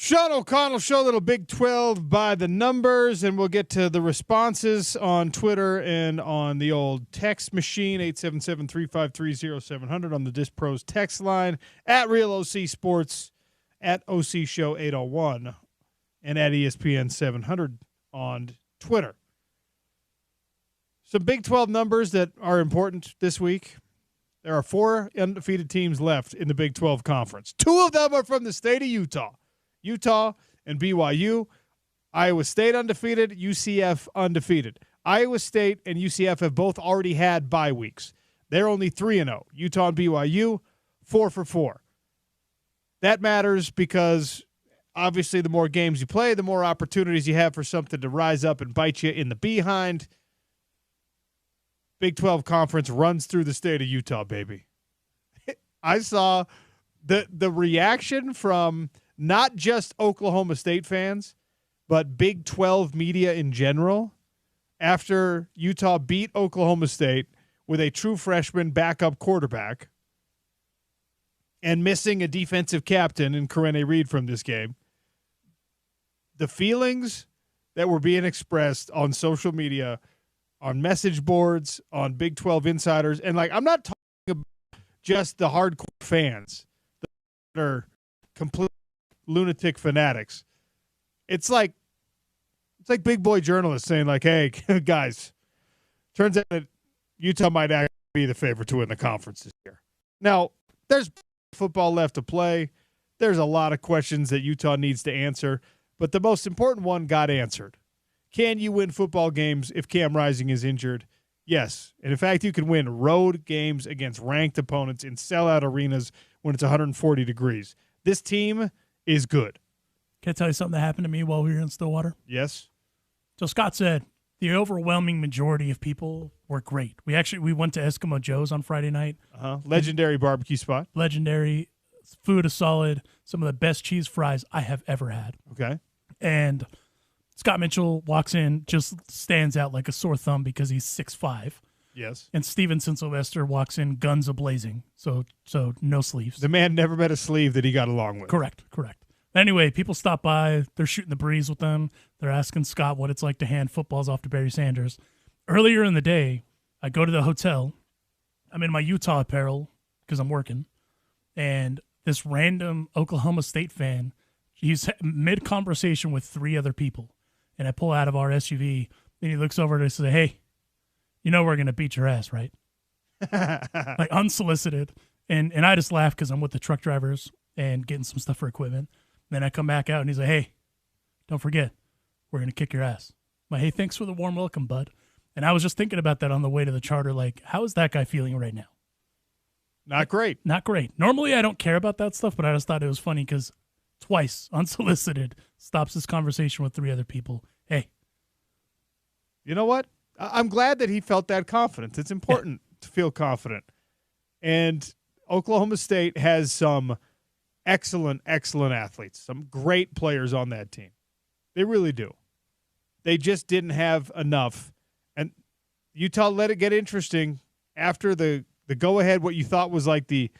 Sean O'Connell Show, little Big 12 by the numbers, and we'll get to the responses on Twitter and on the old text machine, 877-353-0700 on the Disc Pros text line, at Real OC Sports, at OC Show 801, and at ESPN 700 on Twitter. Some Big 12 numbers that are important this week. There are 4 undefeated teams left in the Big 12 Conference. 2 of them are from the state of Utah. Utah and BYU. Iowa State undefeated, UCF undefeated. Iowa State and UCF have both already had bye weeks. They're only 3-0. Utah and BYU, 4-4. That matters because obviously the more games you play, the more opportunities you have for something to rise up and bite you in the behind. Big 12 Conference runs through the state of Utah, baby. I saw the reaction from not just Oklahoma State fans, but Big 12 media in general after Utah beat Oklahoma State with a true freshman backup quarterback and missing a defensive captain in Correne Reed from this game. The feelings that were being expressed on social media, on message boards, on Big 12 insiders, and I'm not talking about just the hardcore fans that are complete lunatic fanatics. It's like big boy journalists saying hey, guys, turns out that Utah might actually be the favorite to win the conference this year. Now, there's football left to play. There's a lot of questions that Utah needs to answer, but the most important one got answered. Can you win football games if Cam Rising is injured? Yes. And in fact, you can win road games against ranked opponents in sellout arenas when it's 140 degrees. This team is good. Can I tell you something that happened to me while we were in Stillwater? Yes. So Scott said the overwhelming majority of people were great. We went to Eskimo Joe's on Friday night. Legendary barbecue spot. Legendary. Food is solid. Some of the best cheese fries I have ever had. Okay. And Scott Mitchell walks in, just stands out like a sore thumb because he's 6'5". Yes. And Stevenson Sylvester walks in, guns a-blazing, so no sleeves. The man never met a sleeve that he got along with. Correct. Anyway, people stop by. They're shooting the breeze with them. They're asking Scott what it's like to hand footballs off to Barry Sanders. Earlier in the day, I go to the hotel. I'm in my Utah apparel because I'm working. And this random Oklahoma State fan, he's mid-conversation with 3 other people. And I pull out of our SUV, and he looks over and says, "Hey, you know we're going to beat your ass, right?" Unsolicited. And I just laugh because I'm with the truck drivers and getting some stuff for equipment. Then I come back out, and he's like, "Hey, don't forget, we're going to kick your ass." I'm like, "Hey, thanks for the warm welcome, bud." And I was just thinking about that on the way to the charter. How is that guy feeling right now? Not great. Not great. Normally, I don't care about that stuff, but I just thought it was funny because twice, unsolicited, stops this conversation with 3 other people. Hey. You know what? I'm glad that he felt that confidence. It's important to feel confident. And Oklahoma State has some excellent athletes, some great players on that team. They really do. They just didn't have enough. And Utah let it get interesting after the go-ahead, what you thought was like the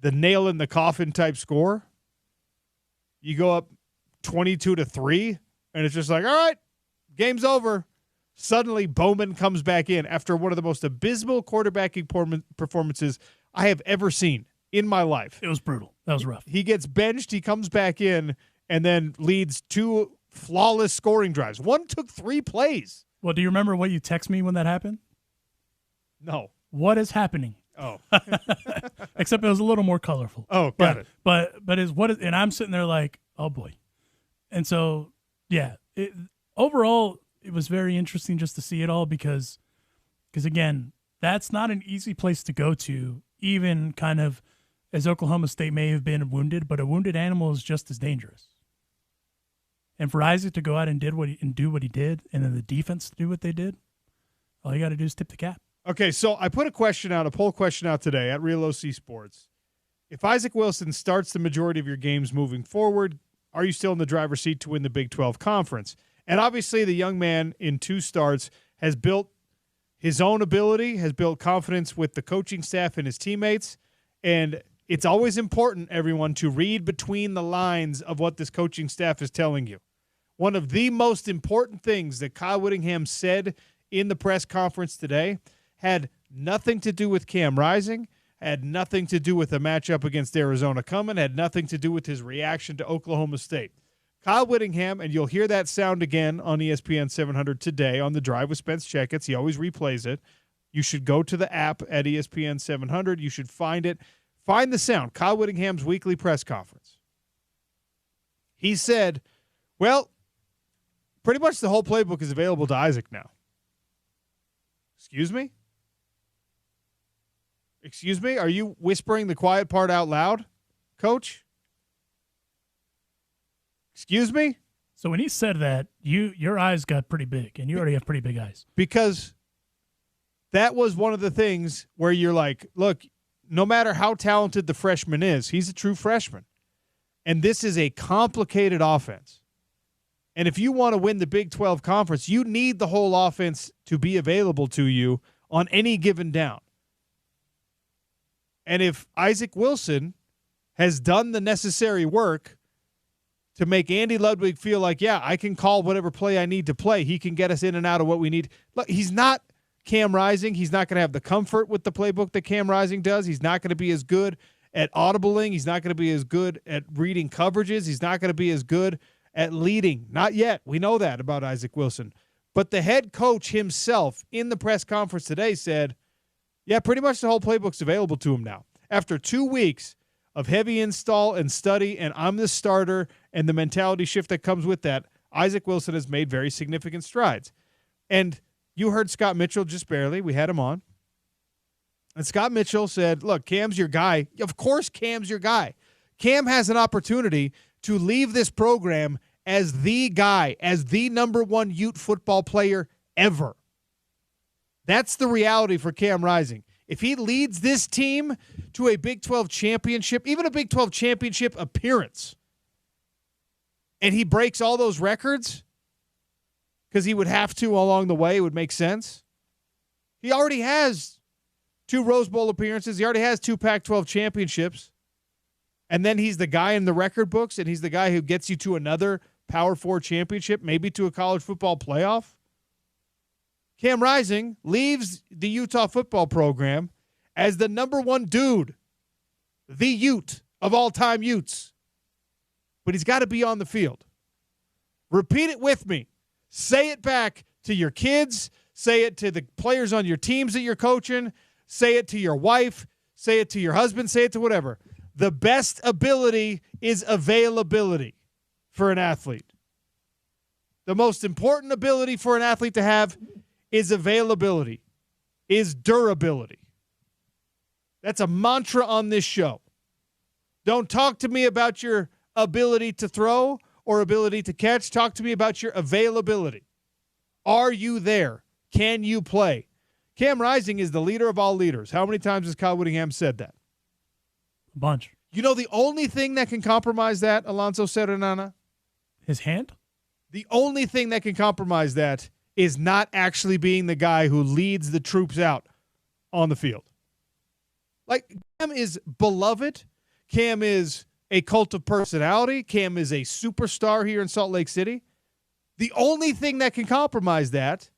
nail in the coffin type score. You go up 22-3, and it's just all right, game's over. Suddenly, Bowman comes back in after one of the most abysmal quarterbacking performances I have ever seen in my life. It was brutal. That was rough. He gets benched, he comes back in, and then leads 2 flawless scoring drives. One took 3 plays. Well, do you remember what you text me when that happened? No. What is happening? Oh. Except it was a little more colorful. Oh, got it. But and I'm sitting there like, oh boy. And so, yeah, overall, it was very interesting just to see it all because again, that's not an easy place to go to, even kind of as Oklahoma State may have been wounded, but a wounded animal is just as dangerous. And for Isaac to go out and do what he did, and then the defense to do what they did, all you got to do is tip the cap. Okay, so I put a poll question out today at Real OC Sports. If Isaac Wilson starts the majority of your games moving forward, are you still in the driver's seat to win the Big 12 Conference? And obviously the young man in 2 starts has built his own ability, has built confidence with the coaching staff and his teammates, and it's always important, everyone, to read between the lines of what this coaching staff is telling you. One of the most important things that Kyle Whittingham said in the press conference today had nothing to do with Cam Rising, had nothing to do with the matchup against Arizona coming, had nothing to do with his reaction to Oklahoma State. Kyle Whittingham, and you'll hear that sound again on ESPN 700 today on The Drive with Spence Checketts. He always replays it. You should go to the app at ESPN 700. You should find it. Find the sound. Kyle Whittingham's weekly press conference. He said, well, pretty much the whole playbook is available to Isaac now. Excuse me? Excuse me? Are you whispering the quiet part out loud, Coach? Excuse me? So when he said that, your eyes got pretty big, and you already have pretty big eyes. Because that was one of the things where you're like, look, no matter how talented the freshman is, he's a true freshman. And this is a complicated offense. And if you want to win the Big 12 Conference, you need the whole offense to be available to you on any given down. And if Isaac Wilson has done the necessary work to make Andy Ludwig feel like, yeah, I can call whatever play I need to play, he can get us in and out of what we need. Look, he's not Cam Rising. He's not going to have the comfort with the playbook that Cam Rising does. He's not going to be as good at audibling. He's not going to be as good at reading coverages. He's not going to be as good at leading. Not yet. We know that about Isaac Wilson. But the head coach himself in the press conference today said, yeah, pretty much the whole playbook's available to him now. After 2 weeks of heavy install and study, and I'm the starter, and the mentality shift that comes with that, Isaac Wilson has made very significant strides. And you heard Scott Mitchell just barely. We had him on. And Scott Mitchell said, look, Cam's your guy. Of course Cam's your guy. Cam has an opportunity to leave this program as the guy, as the number one Ute football player ever. That's the reality for Cam Rising. If he leads this team to a Big 12 championship, even a Big 12 championship appearance, and he breaks all those records, because he would have to along the way, it would make sense. He already has 2 Rose Bowl appearances. He already has 2 Pac-12 championships. And then he's the guy in the record books, and he's the guy who gets you to another Power 4 championship, maybe to a college football playoff. Cam Rising leaves the Utah football program as the number one dude, the Ute of all-time Utes. But he's got to be on the field. Repeat it with me. Say it back to your kids. Say it to the players on your teams that you're coaching. Say it to your wife. Say it to your husband. Say it to whatever. The best ability is availability for an athlete. The most important ability for an athlete to have is availability, is durability. That's a mantra on this show. Don't talk to me about your ability to throw or ability to catch. Talk to me about your availability. Are you there? Can you play? Cam Rising is the leader of all leaders. How many times has Kyle Whittingham said that? A bunch. You know the only thing that can compromise that, Alonso Serenana? His hand? The only thing that can compromise that is not actually being the guy who leads the troops out on the field. Like, Cam is beloved. Cam is a cult of personality. Cam is a superstar here in Salt Lake City. The only thing that can compromise that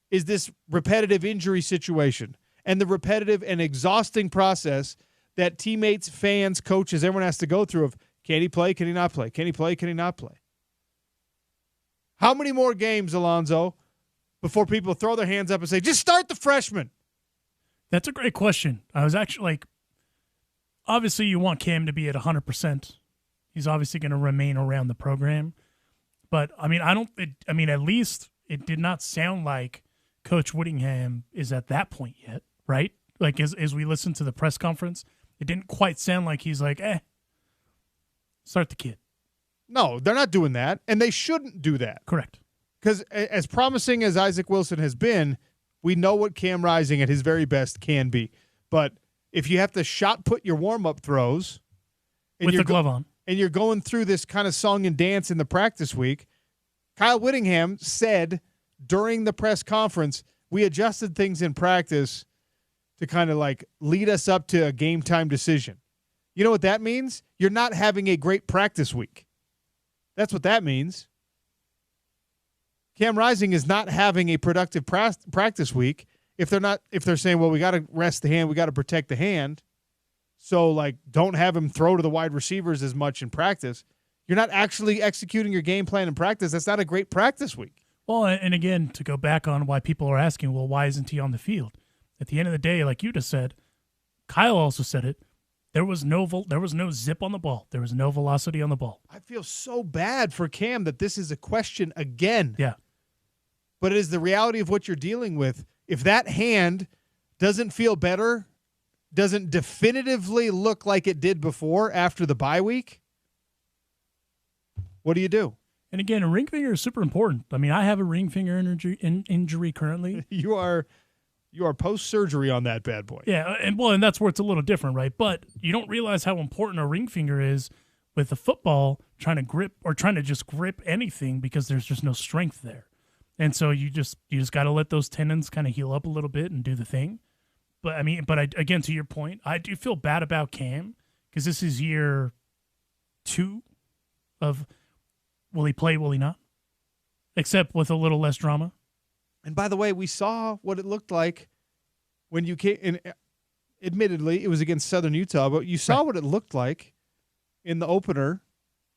is this repetitive injury situation and the repetitive and exhausting process that teammates, fans, coaches, everyone has to go through of, can he play, can he not play? Can he play, can he not play? How many more games, Alonzo, before people throw their hands up and say, just start the freshman? That's a great question. I was actually obviously you want Cam to be at 100%. He's obviously going to remain around the program. But, at least it did not sound like Coach Whittingham is at that point yet, right? Like, as we listened to the press conference, it didn't quite sound like he's like, start the kid. No, they're not doing that, and they shouldn't do that. Correct. Because as promising as Isaac Wilson has been, we know what Cam Rising at his very best can be. But if you have to shot put your warm-up throws with the glove on, and you're going through this kind of song and dance in the practice week, Kyle Whittingham said during the press conference, we adjusted things in practice to kind of like lead us up to a game time decision. You know what that means? You're not having a great practice week. That's what that means. Cam Rising is not having a productive practice week if they're saying, well, we got to rest the hand, we got to protect the hand. So, like, don't have him throw to the wide receivers as much in practice. You're not actually executing your game plan in practice. That's not a great practice week. Well, and again, to go back on why people are asking, well, why isn't he on the field? At the end of the day, like you just said, Kyle also said it, there was no zip on the ball. There was no velocity on the ball. I feel so bad for Cam that this is a question again. Yeah. But it is the reality of what you're dealing with. If that hand doesn't feel better, doesn't definitively look like it did before after the bye week, what do you do? And again, a ring finger is super important. I mean, I have a ring finger injury currently. You are post-surgery on that bad boy. Yeah, and that's where it's a little different, right? But you don't realize how important a ring finger is with a football trying to grip or trying to just grip anything because there's just no strength there. And so you just got to let those tendons kind of heal up a little bit and do the thing. But I mean, again, to your point, I do feel bad about Cam because this is year 2 of will he play, will he not? Except with a little less drama. And by the way, we saw what it looked like when you came. And admittedly, it was against Southern Utah, but you saw what it looked like in the opener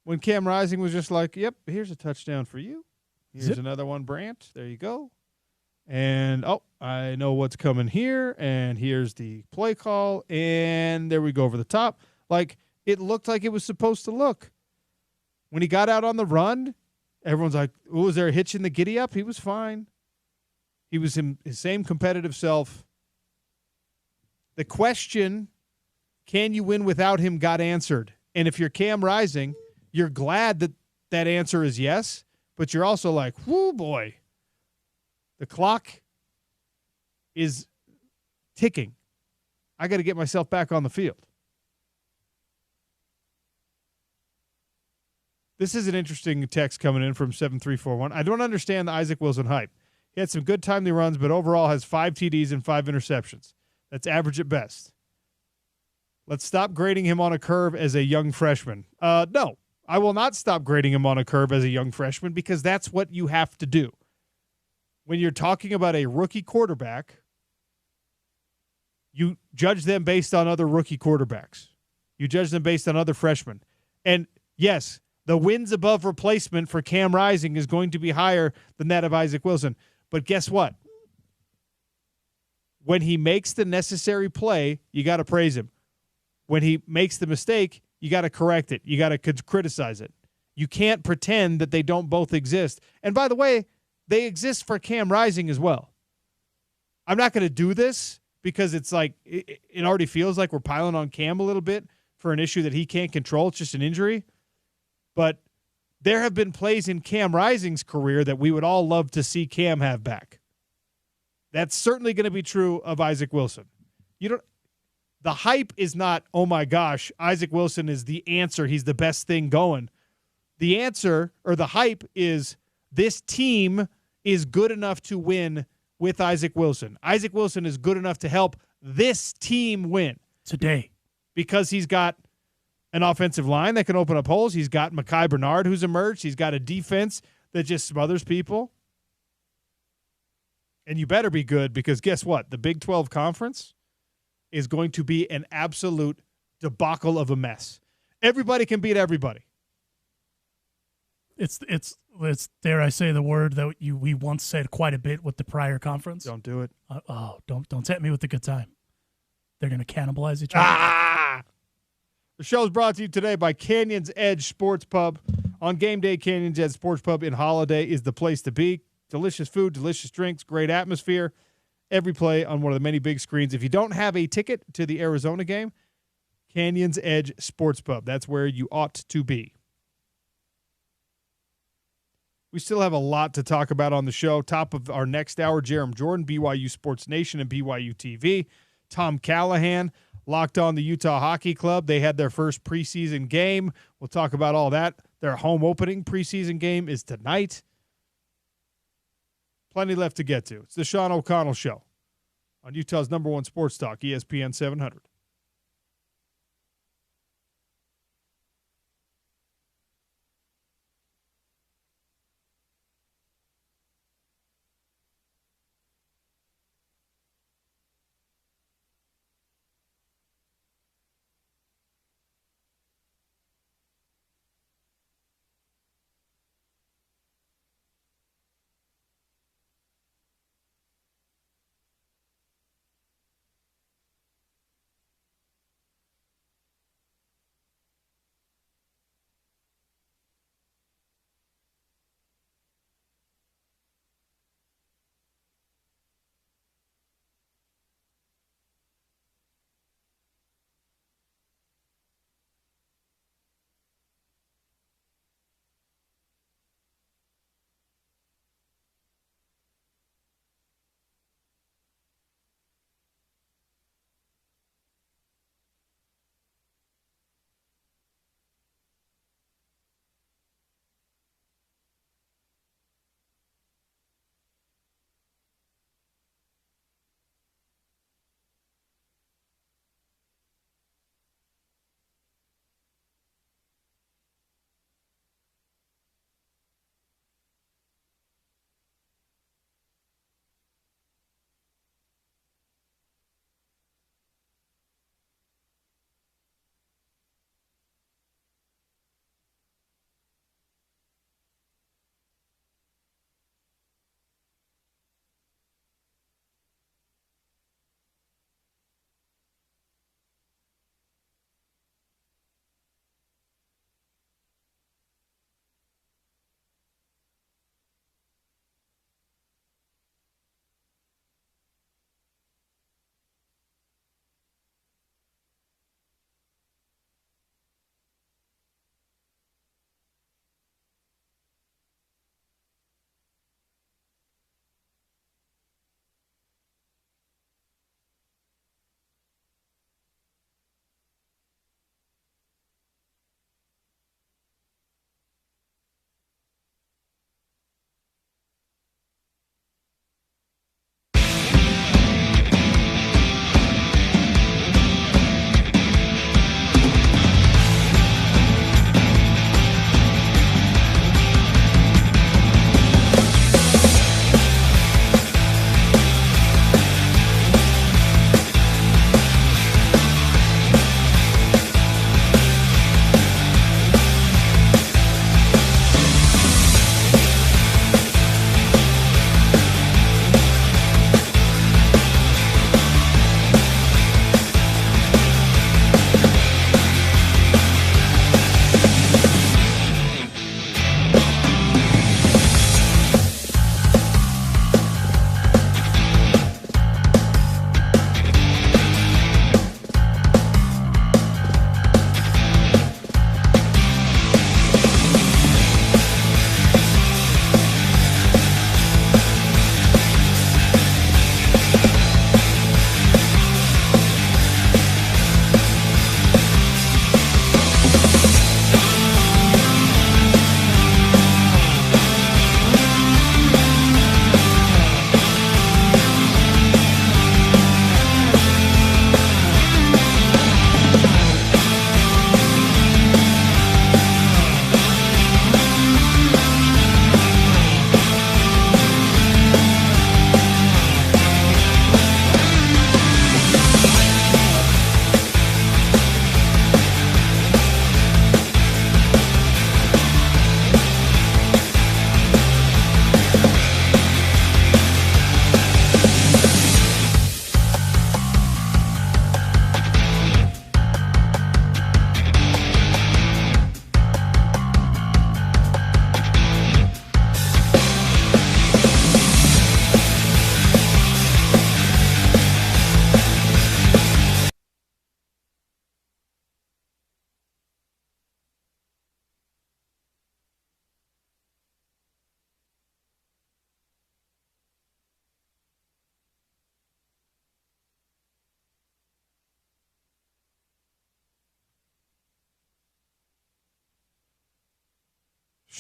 when Cam Rising was just like, "Yep, here's a touchdown for you. Here's another one, Brant. There you go." And, I know what's coming here, and here's the play call, and there we go over the top. Like, it looked like it was supposed to look. When he got out on the run, everyone's like, oh, was there a hitch in the giddy up? He was fine. He was his same competitive self. The question, can you win without him, got answered. And if you're Cam Rising, you're glad that answer is yes, but you're also like, whoo, boy. The clock is ticking. I got to get myself back on the field. This is an interesting text coming in from 7341. I don't understand the Isaac Wilson hype. He had some good timely runs, but overall has 5 TDs and 5 interceptions. That's average at best. Let's stop grading him on a curve as a young freshman. No, I will not stop grading him on a curve as a young freshman because that's what you have to do. When you're talking about a rookie quarterback, you judge them based on other rookie quarterbacks. You judge them based on other freshmen. And yes, the wins above replacement for Cam Rising is going to be higher than that of Isaac Wilson. But guess what? When he makes the necessary play, you got to praise him. When he makes the mistake, you got to correct it. You got to criticize it. You can't pretend that they don't both exist. And by the way, they exist for Cam Rising as well. I'm not going to do this because it's like it already feels like we're piling on Cam a little bit for an issue that he can't control. It's just an injury. But there have been plays in Cam Rising's career that we would all love to see Cam have back. That's certainly going to be true of Isaac Wilson. The hype is not, oh my gosh, Isaac Wilson is the answer. He's the best thing going. The answer or the hype is this team is good enough to win with Isaac Wilson. Isaac Wilson is good enough to help this team win. Today. Because he's got an offensive line that can open up holes. He's got Mekhi Bernard who's emerged. He's got a defense that just smothers people. And you better be good because guess what? The Big 12 Conference is going to be an absolute debacle of a mess. Everybody can beat everybody. It's dare I say the word that we once said quite a bit with the prior conference. Don't do it. Don't tempt me with a good time. They're going to cannibalize each other. The show is brought to you today by Canyon's Edge Sports Pub. On game day, Canyon's Edge Sports Pub in Holiday is the place to be. Delicious food, delicious drinks, great atmosphere. Every play on one of the many big screens. If you don't have a ticket to the Arizona game, Canyon's Edge Sports Pub. That's where you ought to be. We still have a lot to talk about on the show. Top of our next hour, Jerem Jordan, BYU Sports Nation and BYU TV. Tom Callahan, locked on the Utah Hockey Club. They had their first preseason game. We'll talk about all that. Their home opening preseason game is tonight. Plenty left to get to. It's the Sean O'Connell Show on Utah's #1 sports talk, ESPN 700.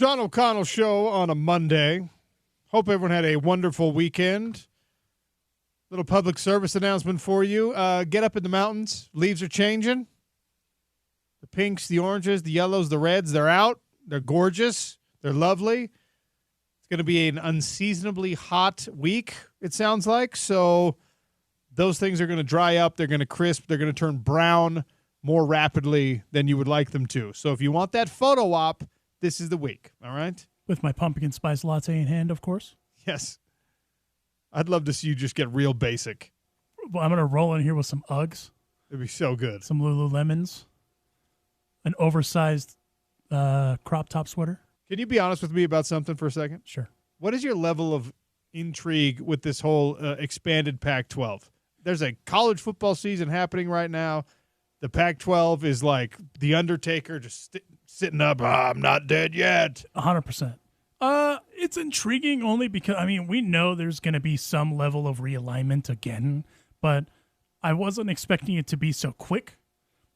Sean O'Connell Show on a Monday. Hope everyone had a wonderful weekend. Little public service announcement for you. Get up in the mountains. Leaves are changing. The pinks, the oranges, the yellows, the reds, they're out. They're gorgeous. They're lovely. It's going to be an unseasonably hot week, it sounds like. So those things are going to dry up. They're going to crisp. They're going to turn brown more rapidly than you would like them to. So if you want that photo op, this is the week, all right? With my pumpkin spice latte in hand, of course. Yes. I'd love to see you just get real basic. Well, I'm going to roll in here with some Uggs. It'd be so good. Some Lululemons. An oversized crop top sweater. Can you be honest with me about something for a second? Sure. What is your level of intrigue with this whole expanded Pac-12? There's a college football season happening right now. The Pac-12 is like the Undertaker just sitting up. I'm not dead yet. 100%. It's intriguing only because, I mean, we know there's going to be some level of realignment again, but I wasn't expecting it to be so quick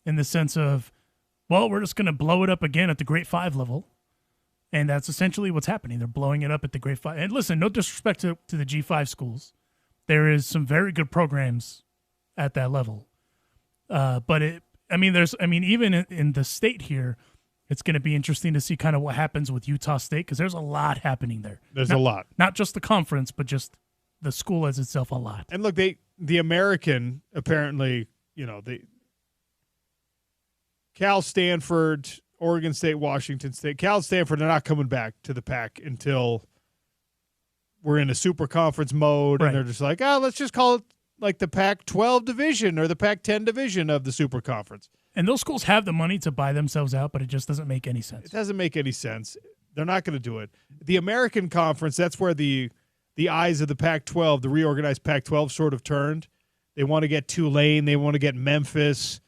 in the sense of, well, we're just going to blow it up again at the Grade 5 level. And that's essentially what's happening. They're blowing it up at the Grade 5. And listen, no disrespect to the G5 schools. There is some very good programs at that level. But even in the state here, it's going to be interesting to see kind of what happens with Utah State because there's a lot happening there. There's a lot. Not just the conference, but just the school as itself a lot. And look, the American, apparently, Cal, Stanford, Oregon State, Washington State. Cal, Stanford, they're not coming back to the Pac until we're in a super conference mode. Right. And they're just like, let's just call it like the Pac-12 division or the Pac-10 division of the super conference. And those schools have the money to buy themselves out, but it just doesn't make any sense. It doesn't make any sense. They're not going to do it. The American Conference, that's where the eyes of the Pac-12, the reorganized Pac-12 sort of turned. They want to get Tulane. They want to get Memphis.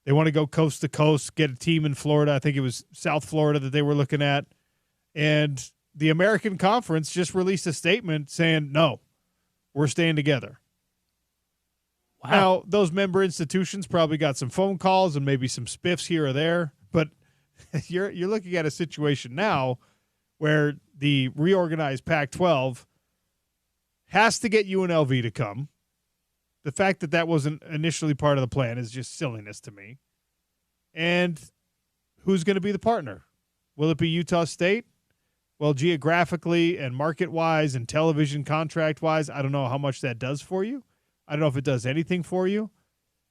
They want to go coast to coast, get a team in Florida. I think it was South Florida that they were looking at. And the American Conference just released a statement saying, no, we're staying together. Wow. Now, those member institutions probably got some phone calls and maybe some spiffs here or there, but you're looking at a situation now where the reorganized Pac-12 has to get UNLV to come. The fact that that wasn't initially part of the plan is just silliness to me. And who's going to be the partner? Will it be Utah State? Well, geographically and market-wise and television contract-wise, I don't know how much that does for you. I don't know if it does anything for you.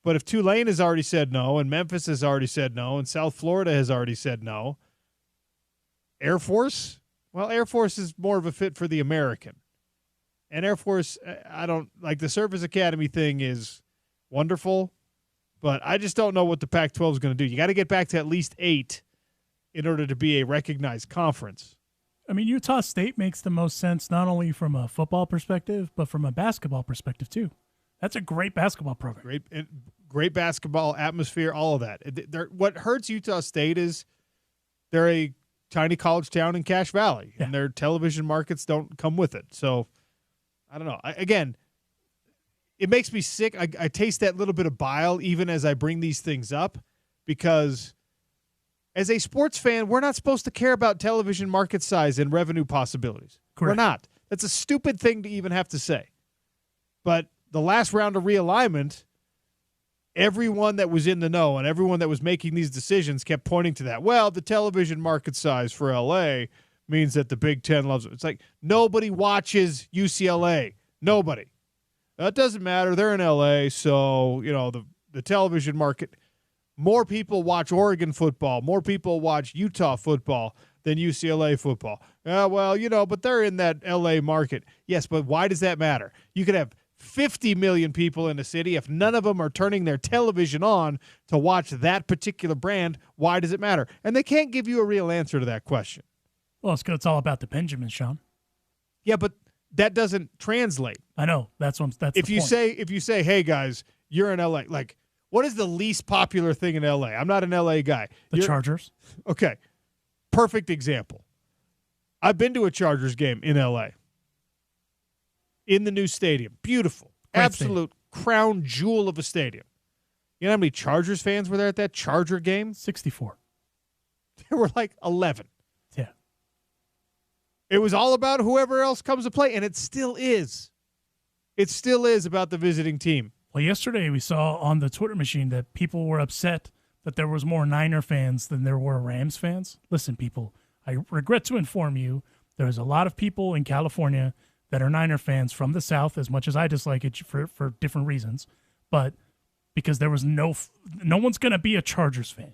But if Tulane has already said no, and Memphis has already said no, and South Florida has already said no, Air Force? Well, Air Force is more of a fit for the American. And Air Force, I don't like the Surface Academy thing is wonderful, but I just don't know what the Pac-12 is going to do. You got to get back to at least 8 in order to be a recognized conference. I mean, Utah State makes the most sense not only from a football perspective, but from a basketball perspective too. That's a great basketball program. Great basketball atmosphere, all of that. What hurts Utah State is they're a tiny college town in Cache Valley, and their television markets don't come with it. So, I don't know. Again, it makes me sick. I taste that little bit of bile even as I bring these things up because as a sports fan, we're not supposed to care about television market size and revenue possibilities. Correct. We're not. That's a stupid thing to even have to say. But the last round of realignment, everyone that was in the know and everyone that was making these decisions kept pointing to that. Well, the television market size for LA means that the Big Ten loves it. It's like nobody watches UCLA. Nobody. That doesn't matter. They're in LA, so the television market. More people watch Oregon football. More people watch Utah football than UCLA football. But they're in that LA market. Yes, but why does that matter? You could have 50 million people in the city. If none of them are turning their television on to watch that particular brand, why does it matter? And they can't give you a real answer to that question. Well, it's all about the Benjamins, Sean. Yeah, but that doesn't translate. I know. That's the point. If you say, hey guys, you're in LA, like what is the least popular thing in LA? I'm not an LA guy. The Chargers. Okay. Perfect example. I've been to a Chargers game in LA. In the new stadium. Beautiful. Great absolute stadium. Crown jewel of a stadium. You know how many Chargers fans were there at that Charger game? 64. There were like 11. Yeah. It was all about whoever else comes to play, and it still is. It still is about the visiting team. Well, yesterday we saw on the Twitter machine that people were upset that there was more Niner fans than there were Rams fans. Listen, people, I regret to inform you, there's a lot of people in California that are Niner fans from the South, as much as I dislike it for different reasons, but because there was no one's going to be a Chargers fan.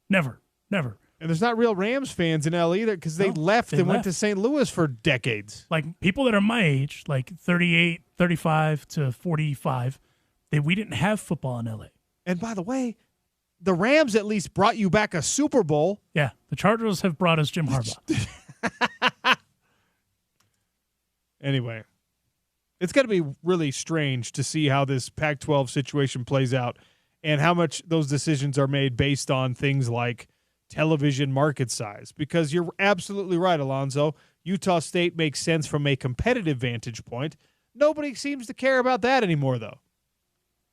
Never. And there's not real Rams fans in L either because they left and went to St. Louis for decades. Like people that are my age, like 38, 35 to 45, we didn't have football in L.A. And by the way, the Rams at least brought you back a Super Bowl. Yeah, the Chargers have brought us Jim Harbaugh. Anyway, it's going to be really strange to see how this Pac-12 situation plays out and how much those decisions are made based on things like television market size. Because you're absolutely right, Alonzo. Utah State makes sense from a competitive vantage point. Nobody seems to care about that anymore, though.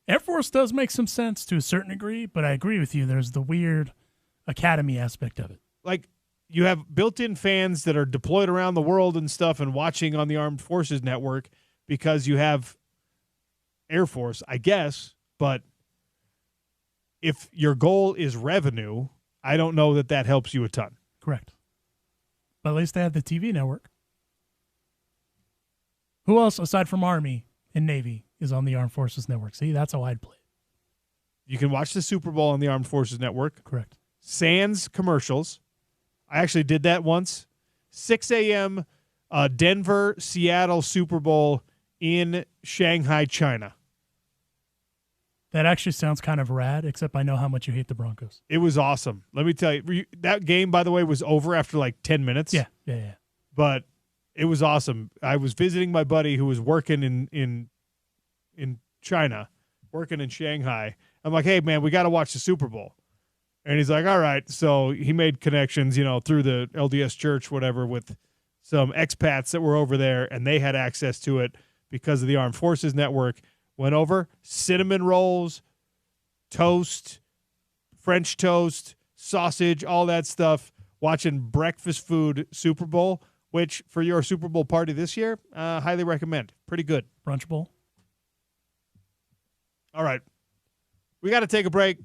Air Force does make some sense to a certain degree, but I agree with you. There's the weird academy aspect of it. Like, you have built-in fans that are deployed around the world and stuff and watching on the Armed Forces Network because you have Air Force, I guess. But if your goal is revenue, I don't know that helps you a ton. Correct. But at least they have the TV network. Who else, aside from Army and Navy, is on the Armed Forces Network? See, that's how I'd play it. You can watch the Super Bowl on the Armed Forces Network. Correct. Sans commercials. I actually did that once. 6 a.m. Denver, Seattle Super Bowl in Shanghai, China. That actually sounds kind of rad, except I know how much you hate the Broncos. It was awesome. Let me tell you, that game, by the way, was over after like 10 minutes. Yeah. But it was awesome. I was visiting my buddy who was working in China, working in Shanghai. I'm like, hey, man, we got to watch the Super Bowl. And he's like, all right. So he made connections, through the LDS church, whatever, with some expats that were over there, and they had access to it because of the Armed Forces Network. Went over, cinnamon rolls, toast, French toast, sausage, all that stuff, watching breakfast food Super Bowl, which for your Super Bowl party this year, highly recommend. Pretty good. Brunch Bowl. All right. We got to take a break.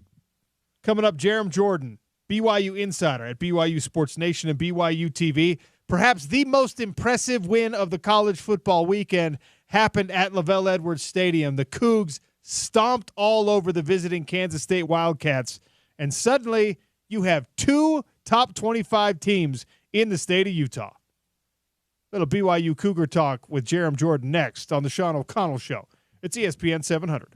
Coming up, Jerem Jordan, BYU Insider at BYU Sports Nation and BYU TV. Perhaps the most impressive win of the college football weekend happened at LaVell Edwards Stadium. The Cougs stomped all over the visiting Kansas State Wildcats, and suddenly you have two top 25 teams in the state of Utah. Little BYU Cougar talk with Jerem Jordan next on the Sean O'Connell Show. It's ESPN 700.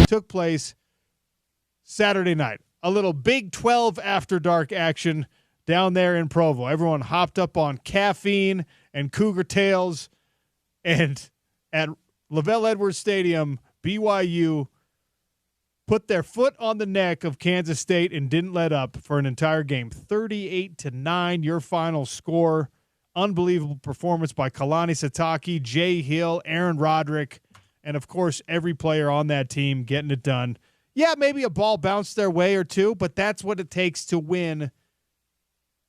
took place Saturday night. A little Big 12 after dark action down there in Provo. Everyone hopped up on caffeine and cougar tails, and at LaVell Edwards Stadium, BYU put their foot on the neck of Kansas State and didn't let up for an entire game. 38-9, your final score. Unbelievable performance by Kalani Sitake, Jay Hill, Aaron Roderick, and, of course, every player on that team getting it done. Yeah, maybe a ball bounced their way or two, but that's what it takes to win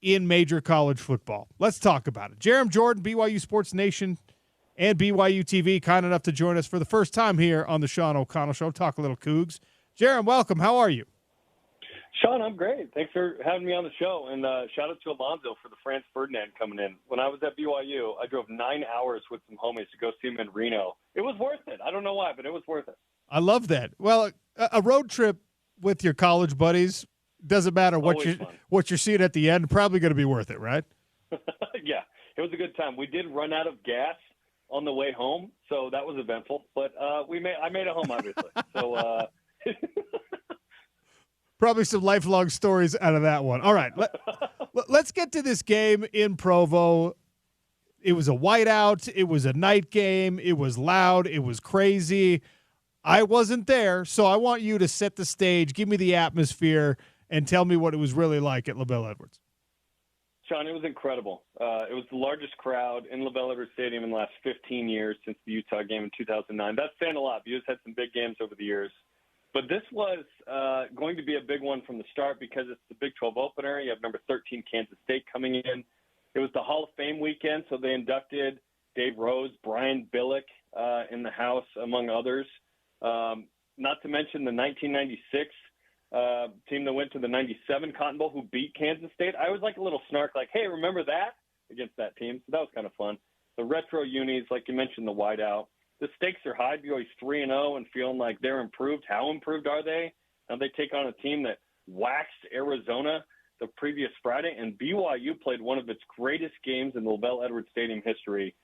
in major college football. Let's talk about it. Jerem Jordan, BYU Sports Nation and BYU TV, kind enough to join us for the first time here on the Sean O'Connell Show. Talk a little Cougs. Jerem, welcome. How are you? Sean, I'm great. Thanks for having me on the show. And shout out to Alonzo for the Franz Ferdinand coming in. When I was at BYU, I drove 9 hours with some homies to go see him in Reno. It was worth it. I don't know why, but it was worth it. I love that. Well, a road trip with your college buddies, doesn't matter what you're seeing at the end, probably going to be worth it, right? Yeah, it was a good time. We did run out of gas on the way home, so that was eventful. But I made it home, obviously. So probably some lifelong stories out of that one. All right, let's get to this game in Provo. It was a whiteout. It was a night game. It was loud. It was crazy. I wasn't there, so I want you to set the stage, give me the atmosphere, and tell me what it was really like at LaVell Edwards. Sean, it was incredible. It was the largest crowd in LaVell Edwards Stadium in the last 15 years since the Utah game in 2009. That's saying a lot. BYU's had some big games over the years. But this was going to be a big one from the start because it's the Big 12 opener. You have number 13 Kansas State coming in. It was the Hall of Fame weekend, so they inducted Dave Rose, Brian Billick in the house, among others. Not to mention the 1996 team that went to the 97 Cotton Bowl who beat Kansas State. I was like a little snark, like, hey, remember that? Against that team. So that was kind of fun. The retro unis, like you mentioned, the whiteout. The stakes are high. BYU's 3-0 and feeling like they're improved. How improved are they? Now they take on a team that waxed Arizona the previous Friday, and BYU played one of its greatest games in the LaVell Edwards Stadium history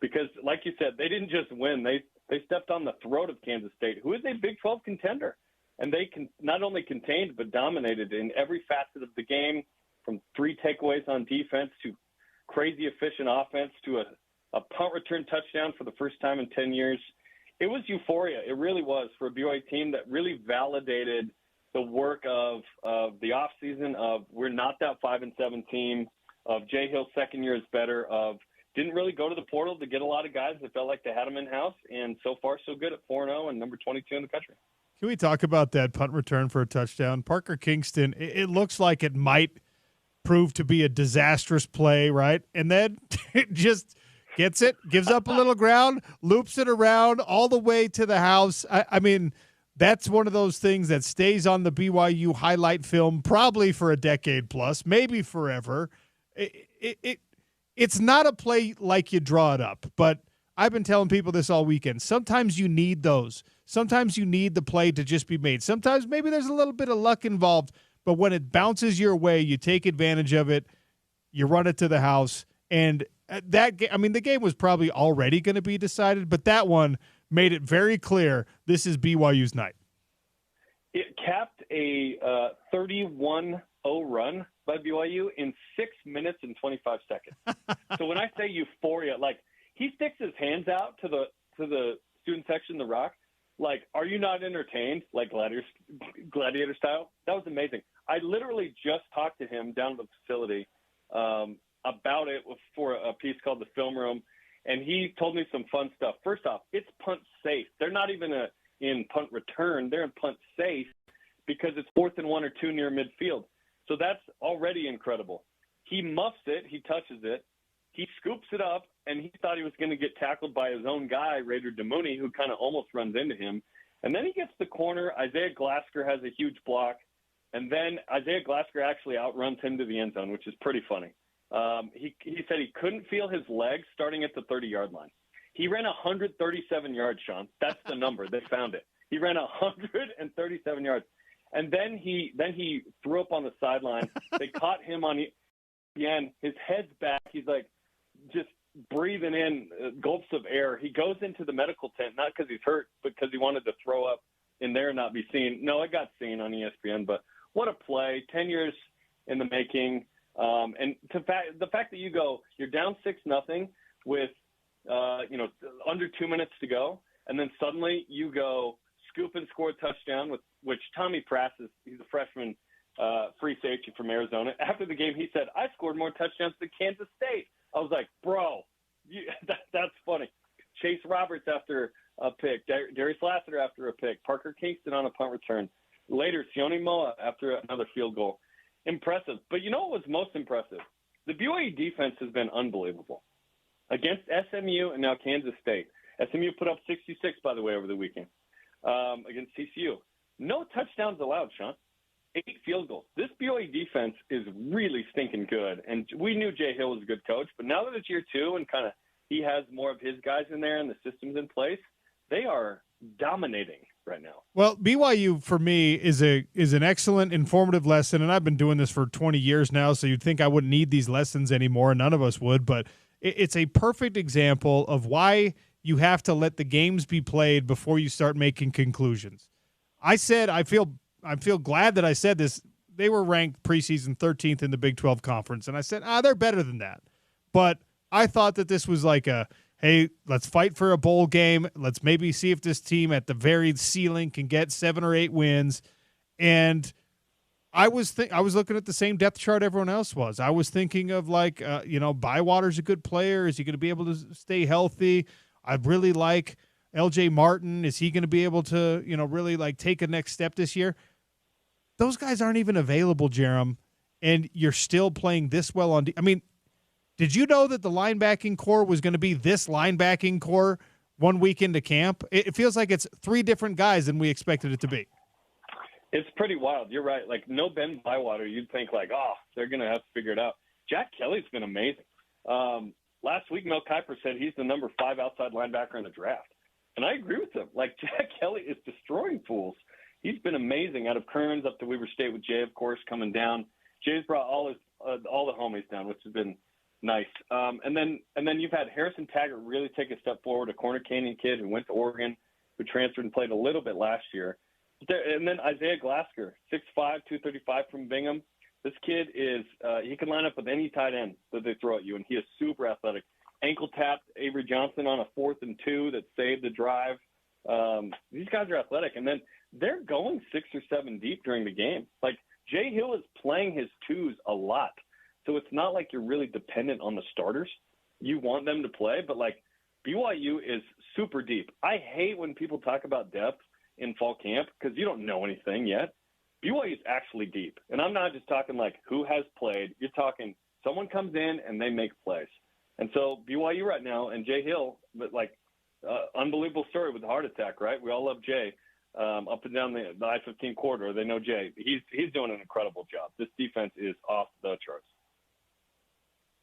because, like you said, they didn't just win. They stepped on the throat of Kansas State, who is a Big 12 contender. And they not only contained but dominated in every facet of the game, from 3 takeaways on defense to crazy efficient offense to a punt return touchdown for the first time in 10 years. It was euphoria. It really was for a BYU team that really validated the work of the offseason of we're not that 5-7 team, of Jay Hill's second year is better, of didn't really go to the portal to get a lot of guys that felt like they had them in-house, and so far so good at 4-0 and number 22 in the country. Can we talk about that punt return for a touchdown? Parker Kingston, it looks like it might prove to be a disastrous play, right? And then it just gets it, gives up a little ground, loops it around all the way to the house. I mean, that's one of those things that stays on the BYU highlight film probably for a decade plus, maybe forever. It's not a play like you draw it up, but I've been telling people this all weekend. Sometimes you need those. Sometimes you need the play to just be made. Sometimes maybe there's a little bit of luck involved, but when it bounces your way, you take advantage of it, you run it to the house, and the game was probably already going to be decided, but that one made it very clear this is BYU's night. It capped a 31-0 run by BYU in 6 minutes and 25 seconds. So when I say euphoria, like he sticks his hands out to the student section, the rock, like, are you not entertained? Like gladiator style. That was amazing. I literally just talked to him down at the facility about it for a piece called The Film Room, and he told me some fun stuff. First off, it's punt safe. They're not even in punt return. They're in punt safe because it's 4th and 1 or 2 near midfield. So that's already incredible. He muffs it. He touches it. He scoops it up, and he thought he was going to get tackled by his own guy, Raider Demooney, who kind of almost runs into him. And then he gets the corner. Isaiah Glasker has a huge block. And then Isaiah Glasker actually outruns him to the end zone, which is pretty funny. He said he couldn't feel his legs starting at the 30-yard line. He ran 137 yards, Sean. That's the number. They found it. He ran 137 yards. And then he threw up on the sideline. They caught him on ESPN. His head's back. He's like just breathing in gulps of air. He goes into the medical tent, not because he's hurt, but because he wanted to throw up in there and not be seen. No, it got seen on ESPN, but what a play, 10 years in the making. And the fact that you're down 6-0 with, under 2 minutes to go, and then suddenly you go scoop and score a touchdown which Tommy Prass he's a freshman free safety from Arizona. After the game, he said, I scored more touchdowns than Kansas State. I was like, bro, that's funny. Chase Roberts after a pick, Darius Lassiter after a pick, Parker Kingston on a punt return. Later, Sione Moa after another field goal. Impressive. But you know what was most impressive? The BYU defense has been unbelievable. Against SMU and now Kansas State. SMU put up 66, by the way, over the weekend against TCU. No touchdowns allowed, Sean. 8 field goals. This BYU defense is really stinking good. And we knew Jay Hill was a good coach, but now that it's year 2 and kind of he has more of his guys in there and the systems in place, they are dominating right now. Well, BYU for me is an excellent informative lesson, and I've been doing this for 20 years now, so you'd think I wouldn't need these lessons anymore. None of us would, but it's a perfect example of why you have to let the games be played before you start making conclusions. I said I feel glad that I said this. They were ranked preseason 13th in the Big 12 Conference, and I said, they're better than that. But I thought that this was like hey, let's fight for a bowl game. Let's maybe see if this team at the very ceiling can get 7 or 8 wins. And I was looking at the same depth chart everyone else was. I was thinking of Bywater's a good player. Is he going to be able to stay healthy? I really like LJ Martin. Is he going to be able to, really take a next step this year? Those guys aren't even available, Jerem, and you're still playing this well on did you know that the linebacking core was going to be this linebacking core 1 week into camp? It feels like it's 3 different guys than we expected it to be. It's pretty wild. You're right. No Ben Bywater, you'd think they're going to have to figure it out. Jack Kelly's been amazing. Last week, Mel Kiper said he's the number 5 outside linebacker in the draft. And I agree with him. Jack Kelly is destroying fools. He's been amazing out of Kearns up to Weber State with Jay, of course, coming down. Jay's brought all the homies down, which has been nice. And then you've had Harrison Taggart really take a step forward, a Corner Canyon kid who went to Oregon, who transferred and played a little bit last year. And then Isaiah Glasker, 6'5", 235 from Bingham. This kid is he can line up with any tight end that they throw at you, and he is super athletic. Ankle tapped Avery Johnson on a 4th and 2 that saved the drive. These guys are athletic, and then they're going 6 or 7 deep during the game. Jay Hill is playing his 2s a lot. So it's not like you're really dependent on the starters. You want them to play, but BYU is super deep. I hate when people talk about depth in fall camp because you don't know anything yet. BYU is actually deep. And I'm not just talking who has played. You're talking someone comes in and they make plays. And so BYU right now and Jay Hill, but unbelievable story with the heart attack, right? We all love Jay up and down the I-15 corridor. They know Jay. He's doing an incredible job. This defense is off the charts.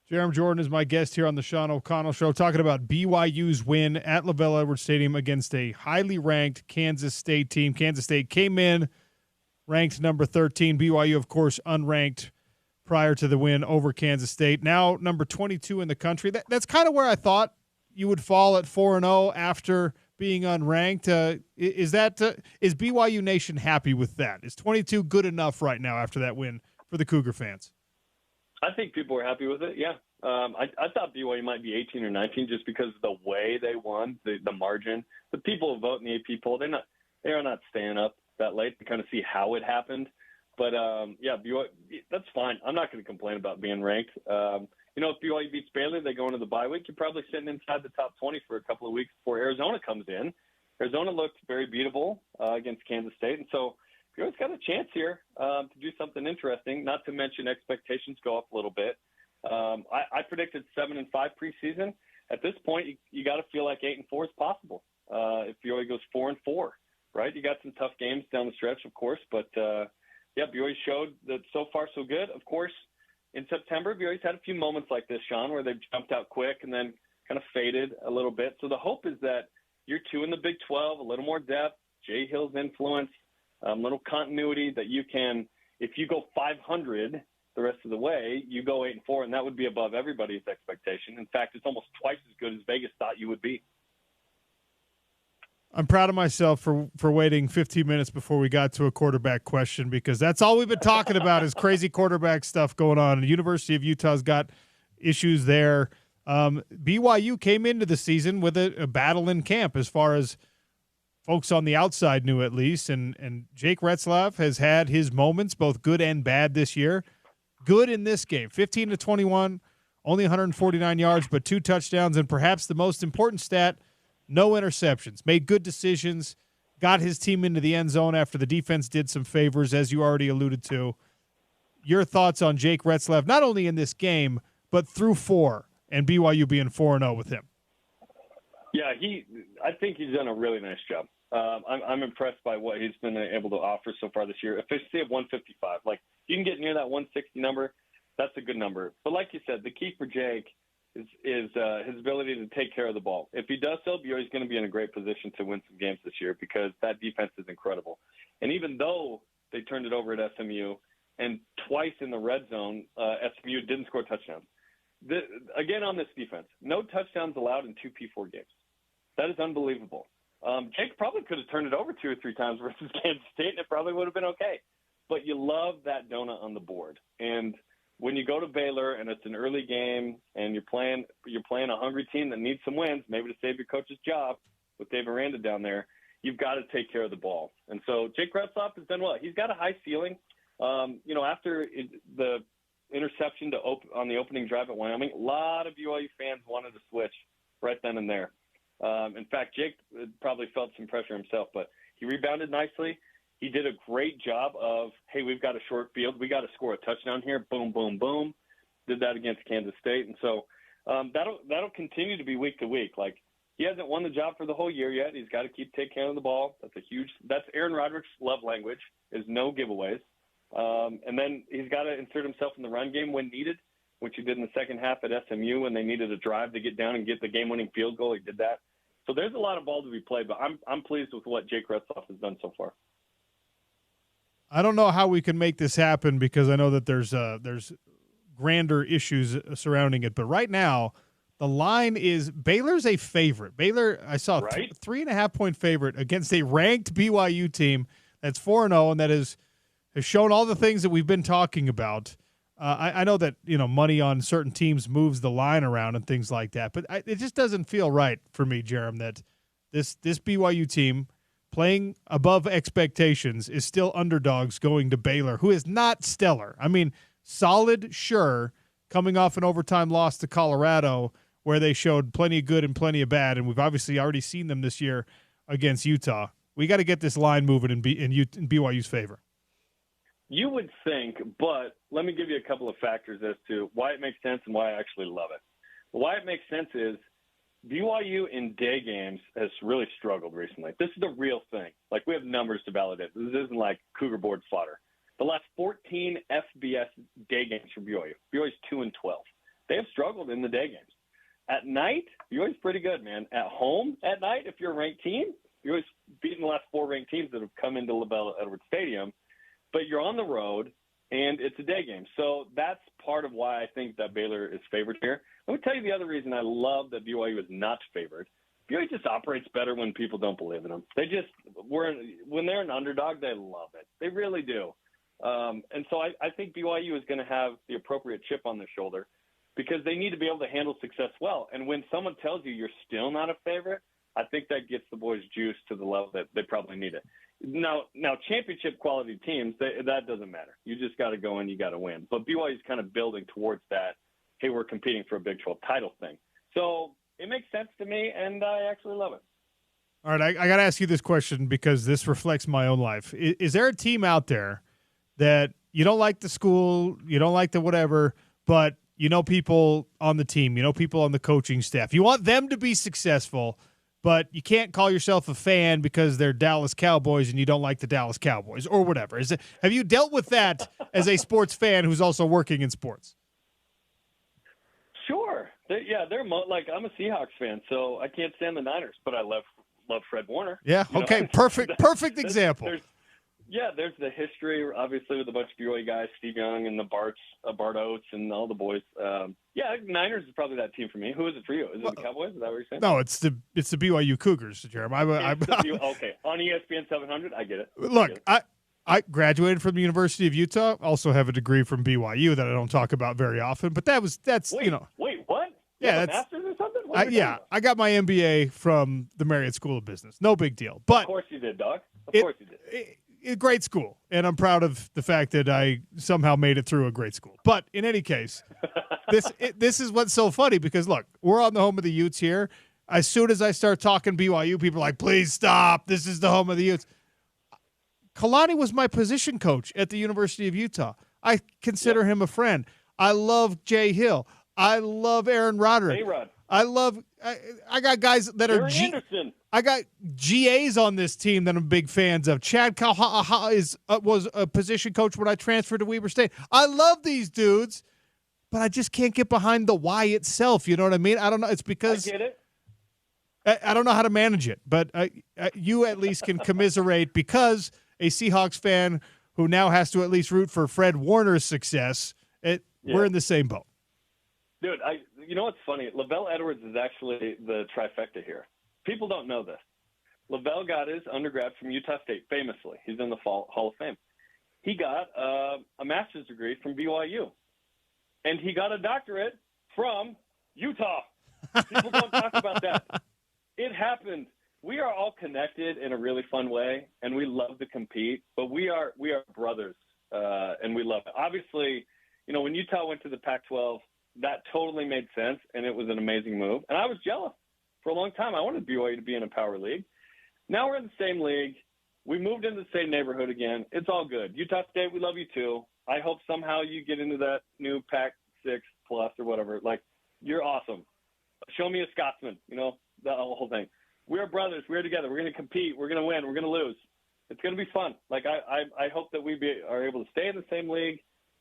Jerem Jordan is my guest here on the Sean O'Connell Show, talking about BYU's win at LaVell Edwards Stadium against a highly ranked Kansas State team. Kansas State came in ranked number 13. BYU, of course, unranked prior to the win over Kansas State. Now number 22 in the country. That's kind of where I thought you would fall at 4-0 after being unranked. Is BYU Nation happy with that? Is 22 good enough right now after that win for the Cougar fans? I think people are happy with it, yeah. I thought BYU might be 18 or 19 just because of the way they won, the margin. The people who vote in the AP poll, they are not staying up that late to kind of see how it happened. But, BYU, that's fine. I'm not going to complain about being ranked. If BYU beats Baylor, they go into the bye week. You're probably sitting inside the top 20 for a couple of weeks before Arizona comes in. Arizona looked very beatable against Kansas State, and so BYU's got a chance here to do something interesting, not to mention expectations go up a little bit. I predicted 7-5 preseason. At this point, you got to feel like 8-4 is possible if BYU goes 4-4, right? You got some tough games down the stretch, of course, but BYU showed that so far so good. Of course, in September, BYU's had a few moments like this, Sean, where they've jumped out quick and then kind of faded a little bit. So the hope is that year 2 in the Big 12, a little more depth, Jay Hill's influence, little continuity that you can, if you go 500 the rest of the way, you go 8-4, and that would be above everybody's expectation. In fact, it's almost twice as good as Vegas thought you would be. I'm proud of myself for waiting 15 minutes before we got to a quarterback question, because that's all we've been talking about is crazy quarterback stuff going on. The University of Utah's got issues there. BYU came into the season with a battle in camp, as far as folks on the outside knew, at least. And Jake Retzlaff has had his moments, both good and bad, this year. Good in this game, 15-21, only 149 yards, but 2 touchdowns, and perhaps the most important stat, no interceptions. Made good decisions, got his team into the end zone after the defense did some favors, as you already alluded to. Your thoughts on Jake Retzlaff, not only in this game, but through 4, and BYU being 4-0 with him? Yeah, I think he's done a really nice job. I'm impressed by what he's been able to offer so far this year. Efficiency of 155. Like, you can get near that 160 number, that's a good number. But like you said, the key for Jake is his ability to take care of the ball. If he does so, BYU is going to be in a great position to win some games this year, because that defense is incredible. And even though they turned it over at SMU, and twice in the red zone, SMU didn't score touchdowns. Again, on this defense, no touchdowns allowed in 2 P4 games. That is unbelievable. Jake probably could have turned it over 2 or 3 times versus Kansas State, and it probably would have been okay. But you love that donut on the board. And when you go to Baylor and it's an early game and you're playing a hungry team that needs some wins, maybe to save your coach's job with Dave Aranda down there, you've got to take care of the ball. And so Jake Retzlaff has done well. He's got a high ceiling. After the interception on the opening drive at Wyoming, a lot of BYU fans wanted to switch right then and there. In fact, Jake probably felt some pressure himself, but he rebounded nicely. He did a great job of, hey, we've got a short field. We got to score a touchdown here. Boom, boom, boom. Did that against Kansas State. And so that'll continue to be week to week. Like, he hasn't won the job for the whole year yet. He's got to keep taking care of the ball. That's Aaron Roderick's love language, is no giveaways. And then he's got to insert himself in the run game when needed, which he did in the second half at SMU when they needed a drive to get down and get the game-winning field goal. He did that. So there's a lot of ball to be played, but I'm pleased with what Jake Retzlaff has done so far. I don't know how we can make this happen, because I know that there's grander issues surrounding it. But right now, the line is Baylor's a favorite. Baylor, I saw right? 3.5-point favorite against a ranked BYU team that's 4-0 and that has shown all the things that we've been talking about. I know that money on certain teams moves the line around and things like that, but it just doesn't feel right for me, Jerem, that this BYU team playing above expectations is still underdogs going to Baylor, who is not stellar. I mean, solid, sure, coming off an overtime loss to Colorado, where they showed plenty of good and plenty of bad, and we've obviously already seen them this year against Utah. We got to get this line moving in BYU's favor. You would think, but let me give you a couple of factors as to why it makes sense and why I actually love it. Why it makes sense is BYU in day games has really struggled recently. This is the real thing. Like, we have numbers to validate. This isn't like Cougar board fodder. The last 14 FBS day games for BYU. BYU's 2-12. They have struggled in the day games. At night, BYU's pretty good, man. At home at night, if you're a ranked team, BYU's beaten the last 4 ranked teams that have come into LaBelle Edwards Stadium. But you're on the road, and it's a day game. So that's part of why I think that Baylor is favored here. Let me tell you the other reason I love that BYU is not favored. BYU just operates better when people don't believe in them. When they're an underdog, they love it. They really do. And so I think BYU is going to have the appropriate chip on their shoulder, because they need to be able to handle success well. And when someone tells you you're still not a favorite, I think that gets the boys juice to the level that they probably need it. Now championship quality teams, that doesn't matter. You just got to go in, you got to win. But BYU is kind of building towards that, hey, we're competing for a Big 12 title thing. So it makes sense to me, and I actually love it. All right, I got to ask you this question, because this reflects my own life. Is there a team out there that you don't like the school, you don't like the whatever, but you know people on the team, you know people on the coaching staff, you want them to be successful, but you can't call yourself a fan because they're Dallas Cowboys and you don't like the Dallas Cowboys or whatever? Have you dealt with that as a sports fan who's also working in sports? Sure. I'm a Seahawks fan, so I can't stand the Niners, but I love Fred Warner. Yeah, okay, perfect example. Yeah, there's the history, obviously, with a bunch of BYU guys, Steve Young and the Bart Oates and all the boys. Yeah, Niners is probably that team for me. Who is it for you? Is it the Cowboys? Is that what you're saying? No, it's the BYU Cougars, Jeremy. Okay, on ESPN 700, I get it. Look, I graduated from the University of Utah. Also have a degree from BYU that I don't talk about very often. But that's wait, you know. Wait, what? You Yeah, have a that's master's or something? What are you talking about? I got my MBA from the Marriott School of Business. No big deal. But Of course you did, dog. Of course you did. A great school, and I'm proud of the fact that I somehow made it through a great school. But in any case, this is what's so funny because, look, we're on the home of the Utes here. As soon as I start talking BYU, people are like, please stop. This is the home of the Utes. Kalani was my position coach at the University of Utah. I consider him a friend. I love Jay Hill. I love Aaron Roderick. A-Rod. I got guys that are Anderson. I got GAs on this team that I'm big fans of. Chad Kalha was a position coach when I transferred to Weber State. I love these dudes, but I just can't get behind the why itself. You know what I mean? I don't know. It's because I get it. I don't know how to manage it, but you at least can commiserate because a Seahawks fan who now has to at least root for Fred Warner's success. We're in the same boat. Dude, you know what's funny? Lavelle Edwards is actually the trifecta here. People don't know this. Lavelle got his undergrad from Utah State, famously. He's in the Hall of Fame. He got a master's degree from BYU. And he got a doctorate from Utah. People don't talk about that. It happened. We are all connected in a really fun way, and we love to compete, but we are brothers, and we love it. Obviously, you know, when Utah went to the Pac-12, that totally made sense, and it was an amazing move. And I was jealous for a long time. I wanted BYU to be in a power league. Now we're in the same league. We moved into the same neighborhood again. It's all good. Utah State, we love you too. I hope somehow you get into that new Pac-6 plus or whatever. Like, you're awesome. Show me a Scotsman, you know, the whole thing. We're brothers. We're together. We're going to compete. We're going to win. We're going to lose. It's going to be fun. Like, I hope that we are able to stay in the same league.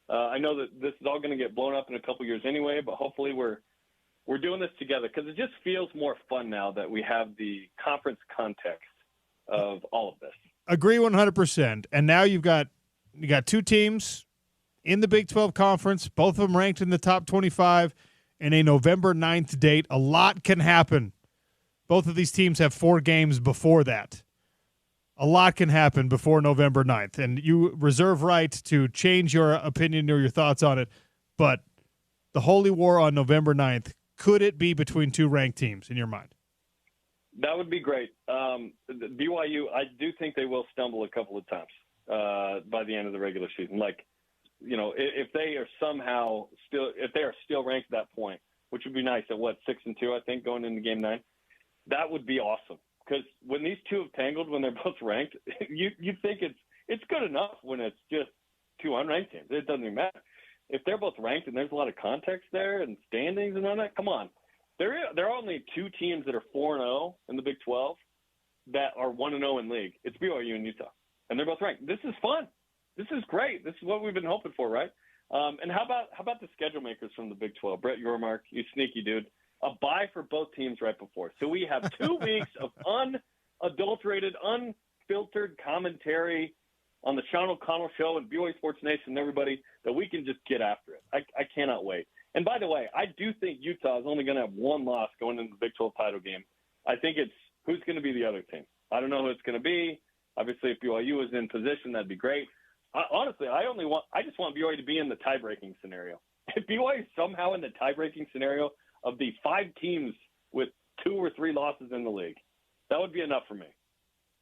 I know that this is all going to get blown up in a couple years anyway, but hopefully we're doing this together because it just feels more fun now that we have the conference context of all of this. Agree 100%. And now you got two teams in the Big 12 Conference, both of them ranked in the top 25, and a November 9th date. A lot can happen. Both of these teams have 4 games before that. A lot can happen before November 9th, and you reserve right to change your opinion or your thoughts on it. But the Holy War on November 9th, could it be between two ranked teams in your mind? That would be great. BYU, I do think they will stumble a couple of times by the end of the regular season. Like, you know, if they are somehow still ranked at that point, which would be nice at 6-2, I think, going into game 9, that would be awesome. Because when these two have tangled, when they're both ranked, you think it's good enough when it's just two unranked teams. It doesn't even matter. If they're both ranked and there's a lot of context there and standings and all that, come on. There are only 2 teams that are 4-0 in the Big 12 that are 1-0 in league. It's BYU and Utah, and they're both ranked. This is fun. This is great. This is what we've been hoping for, right? And how about the schedule makers from the Big 12? Brett Yormark, you sneaky dude. A bye for both teams right before. So we have 2 weeks of unadulterated, unfiltered commentary on the Sean O'Connell Show and BYU Sports Nation and everybody that we can just get after it. I cannot wait. And by the way, I do think Utah is only going to have 1 loss going into the Big 12 title game. I think it's who's going to be the other team. I don't know who it's going to be. Obviously, if BYU is in position, that'd be great. Honestly, I just want BYU to be in the tie-breaking scenario. If BYU is somehow in the tie-breaking scenario of the 5 teams with 2 or 3 losses in the league, that would be enough for me.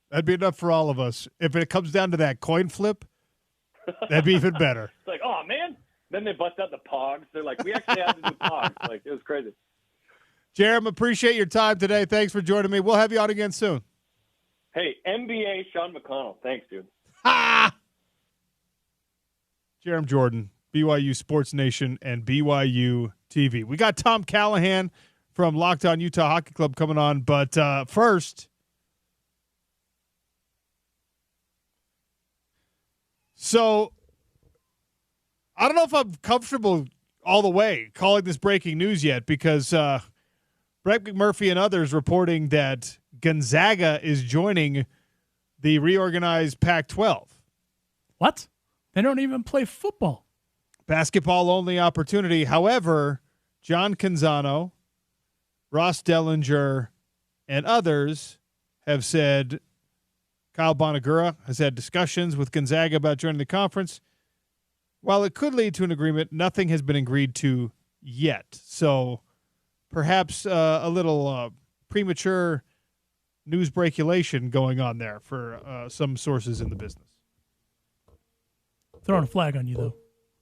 That'd be enough for all of us. If it comes down to that coin flip, that'd be even better. It's like, oh, man. Then they bust out the pogs. They're like, we actually had to do pogs. Like, it was crazy. Jerem, appreciate your time today. Thanks for joining me. We'll have you on again soon. Hey, NBA Sean McConnell. Thanks, dude. Ha! Jerem Jordan, BYU Sports Nation and BYU TV. We got Tom Callahan from Locked On Utah Hockey Club coming on, but first, so I don't know if I'm comfortable all the way calling this breaking news yet because Brett McMurphy and others reporting that Gonzaga is joining the reorganized Pac-12. What? They don't even play football. Basketball only opportunity. However, John Canzano, Ross Dellinger, and others have said Kyle Bonagura has had discussions with Gonzaga about joining the conference. While it could lead to an agreement, nothing has been agreed to yet. So perhaps a little premature news breakulation going on there for some sources in the business. Throwing a flag on you, though.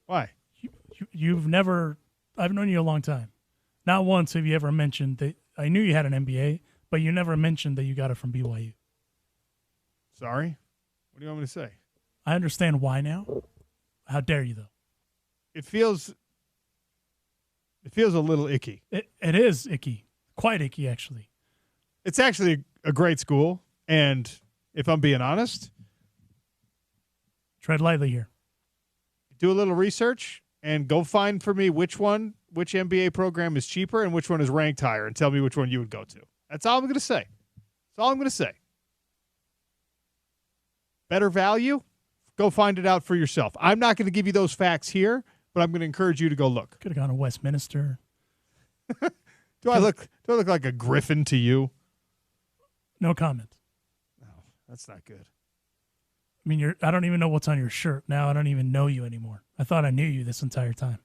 Why? You've never – I've known you a long time. Not once have you ever mentioned that – I knew you had an MBA, but you never mentioned that you got it from BYU. Sorry? What do you want me to say? I understand why now. How dare you, though? It feels a little icky. It is icky. Quite icky, actually. It's actually a great school, and if I'm being honest, tread lightly here. Do a little research and go find for me which MBA program is cheaper and which one is ranked higher, and tell me which one you would go to. That's all I'm going to say. That's all I'm going to say. Better value? Go find it out for yourself. I'm not going to give you those facts here, but I'm going to encourage you to go look. Could have gone to Westminster. Do I look like a griffin to you? No comment. No, that's not good. I mean, I don't even know what's on your shirt. Now I don't even know you anymore. I thought I knew you this entire time.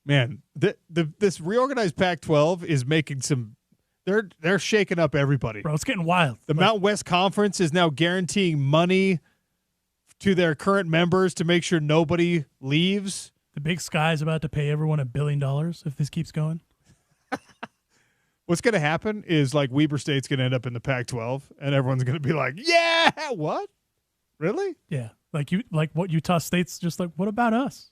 Man, this reorganized Pac-12 is making some they're shaking up everybody. Bro, it's getting wild. The Mountain West Conference is now guaranteeing money to their current members to make sure nobody leaves. The Big Sky is about to pay everyone $1 billion if this keeps going. What's going to happen is like Weber State's going to end up in the Pac-12, and everyone's going to be like, "Yeah, what? Really? Yeah, like what Utah State's just like. What about us?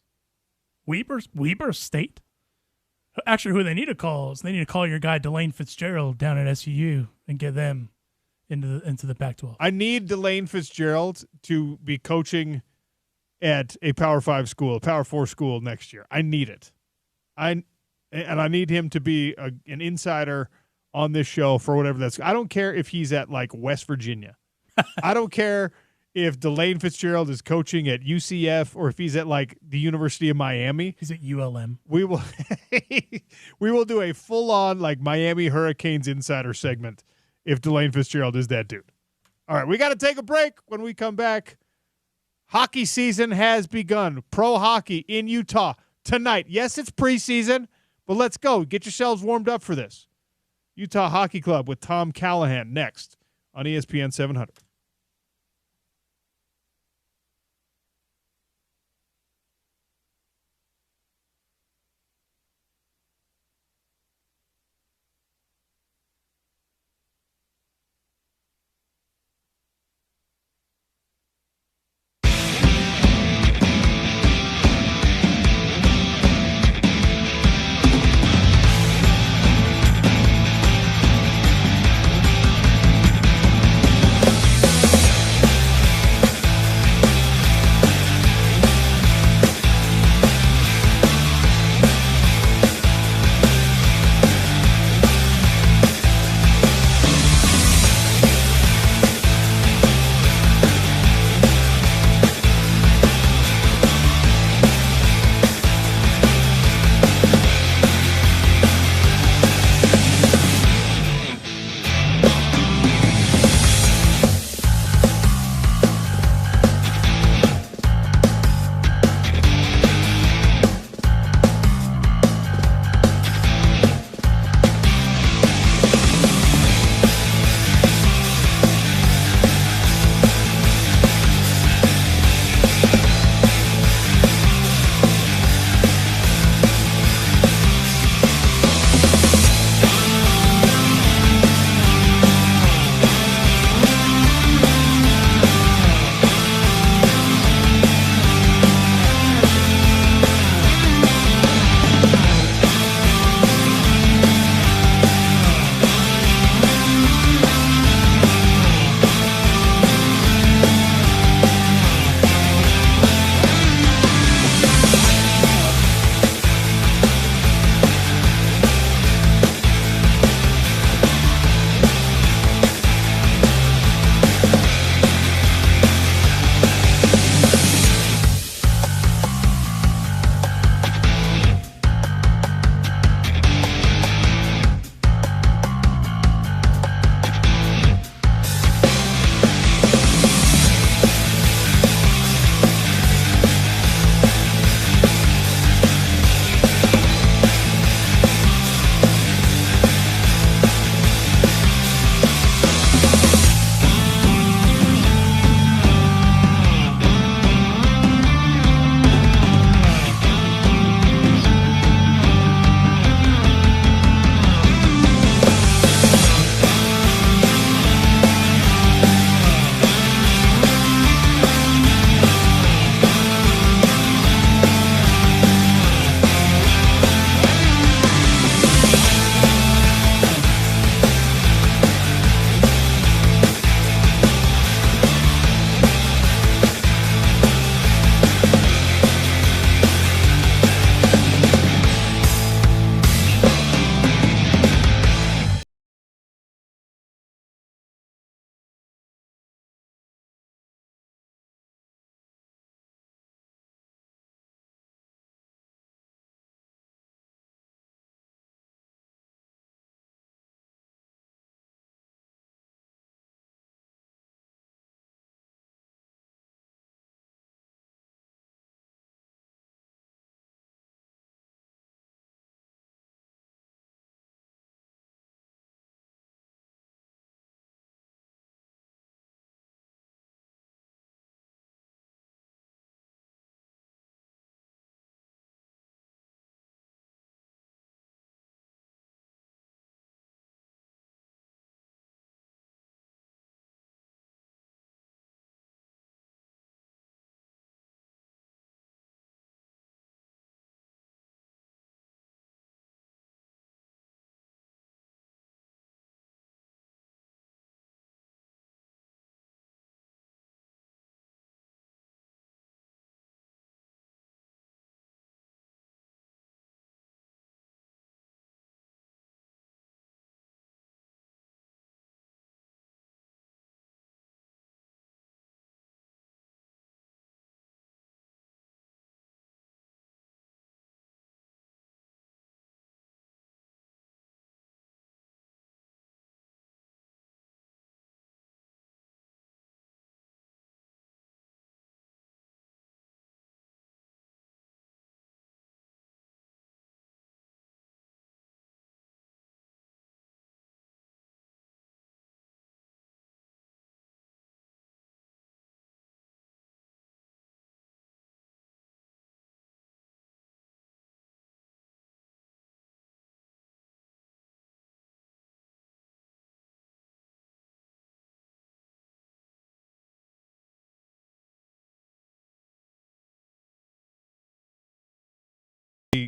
Weber State? Actually, who they need to call is they need to call your guy Delane Fitzgerald down at SUU and get them into the Pac-12. I need Delane Fitzgerald to be coaching at a Power 5 school, a Power 4 school next year. I need it. I need him to be an insider on this show for whatever that's. I don't care if he's at like West Virginia. I don't care if Delane Fitzgerald is coaching at UCF or if he's at like the University of Miami. He's at ULM. We will do a full-on like Miami Hurricanes insider segment if Delane Fitzgerald is that dude. All right, we got to take a break. When we come back, hockey season has begun. Pro hockey in Utah tonight. Yes, it's preseason, but let's go. Get yourselves warmed up for this. Utah Hockey Club with Tom Callahan next on ESPN 700.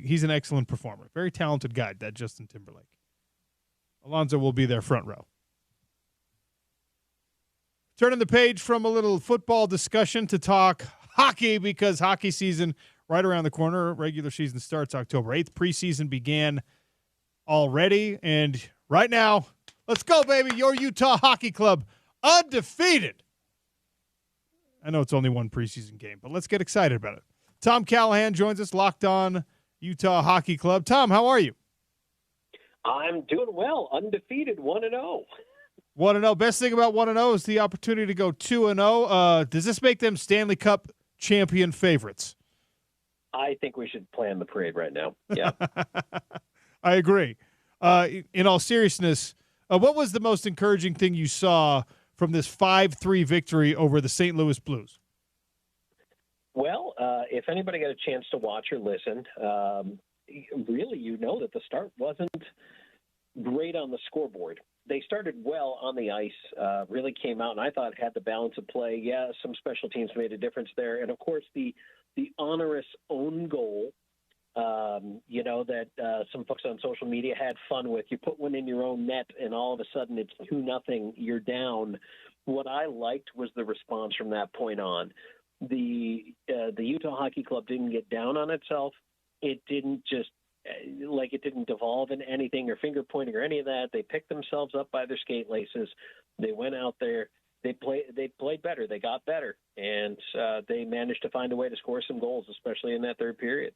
he's an excellent performer. Very talented guy, that Justin Timberlake. Alonzo will be there front row. Turning the page from a little football discussion to talk hockey, because hockey season right around the corner. Regular season starts October 8th. Preseason began already. And right now, let's go, baby. Your Utah Hockey Club, undefeated. I know it's only one preseason game, but let's get excited about it. Tom Callahan joins us, Locked On Utah Hockey Club. Tom, how are you? I'm doing well. Undefeated, 1-0. 1-0. Best thing about 1-0 is the opportunity to go 2-0. Does this make them Stanley Cup champion favorites? I think we should plan the parade right now. Yeah. I agree. In all seriousness, what was the most encouraging thing you saw from this 5-3 victory over the St. Louis Blues? Well, if anybody got a chance to watch or listen, really, you know that the start wasn't great on the scoreboard. They started well on the ice, really came out, and I thought had the balance of play. Yeah, some special teams made a difference there. And, of course, the onerous own goal, that some folks on social media had fun with. You put one in your own net, and all of a sudden it's 2-0, you're down. What I liked was the response from that point on. The Utah Hockey Club didn't get down on itself. It didn't just it didn't devolve into anything or finger pointing or any of that. They picked themselves up by their skate laces. They went out there. They played better. They got better, and they managed to find a way to score some goals, especially in that third period.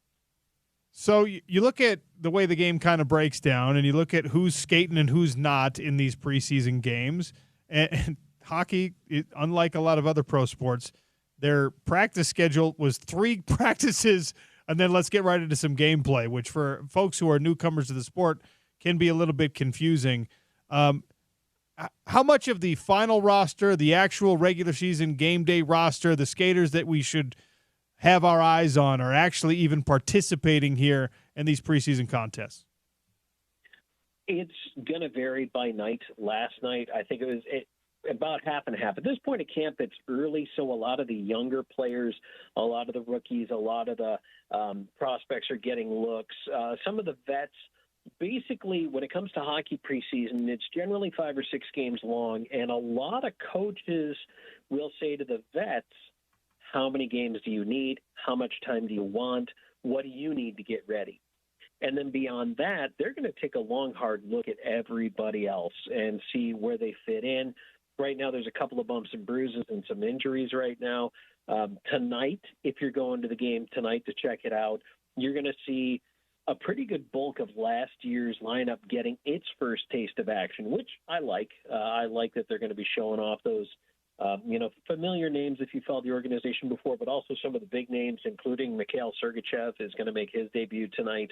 So you look at the way the game kind of breaks down, and you look at who's skating and who's not in these preseason games. And hockey, unlike a lot of other pro sports, their practice schedule was 3 practices, and then let's get right into some gameplay, which for folks who are newcomers to the sport can be a little bit confusing. How much of the final roster, the actual regular season game day roster, the skaters that we should have our eyes on are actually even participating here in these preseason contests? It's going to vary by night. Last night, I think it was about half and half. At this point of camp, it's early, so a lot of the younger players, a lot of the rookies, a lot of the prospects are getting looks. Some of the vets, basically, when it comes to hockey preseason, it's generally 5 or 6 games long, and a lot of coaches will say to the vets, how many games do you need? How much time do you want? What do you need to get ready? And then beyond that, they're going to take a long, hard look at everybody else and see where they fit in. Right now, there's a couple of bumps and bruises and some injuries right now. Tonight, if you're going to the game tonight to check it out, you're going to see a pretty good bulk of last year's lineup getting its first taste of action, which I like. I like that they're going to be showing off those familiar names if you followed the organization before, but also some of the big names, including Mikhail Sergachev is going to make his debut tonight.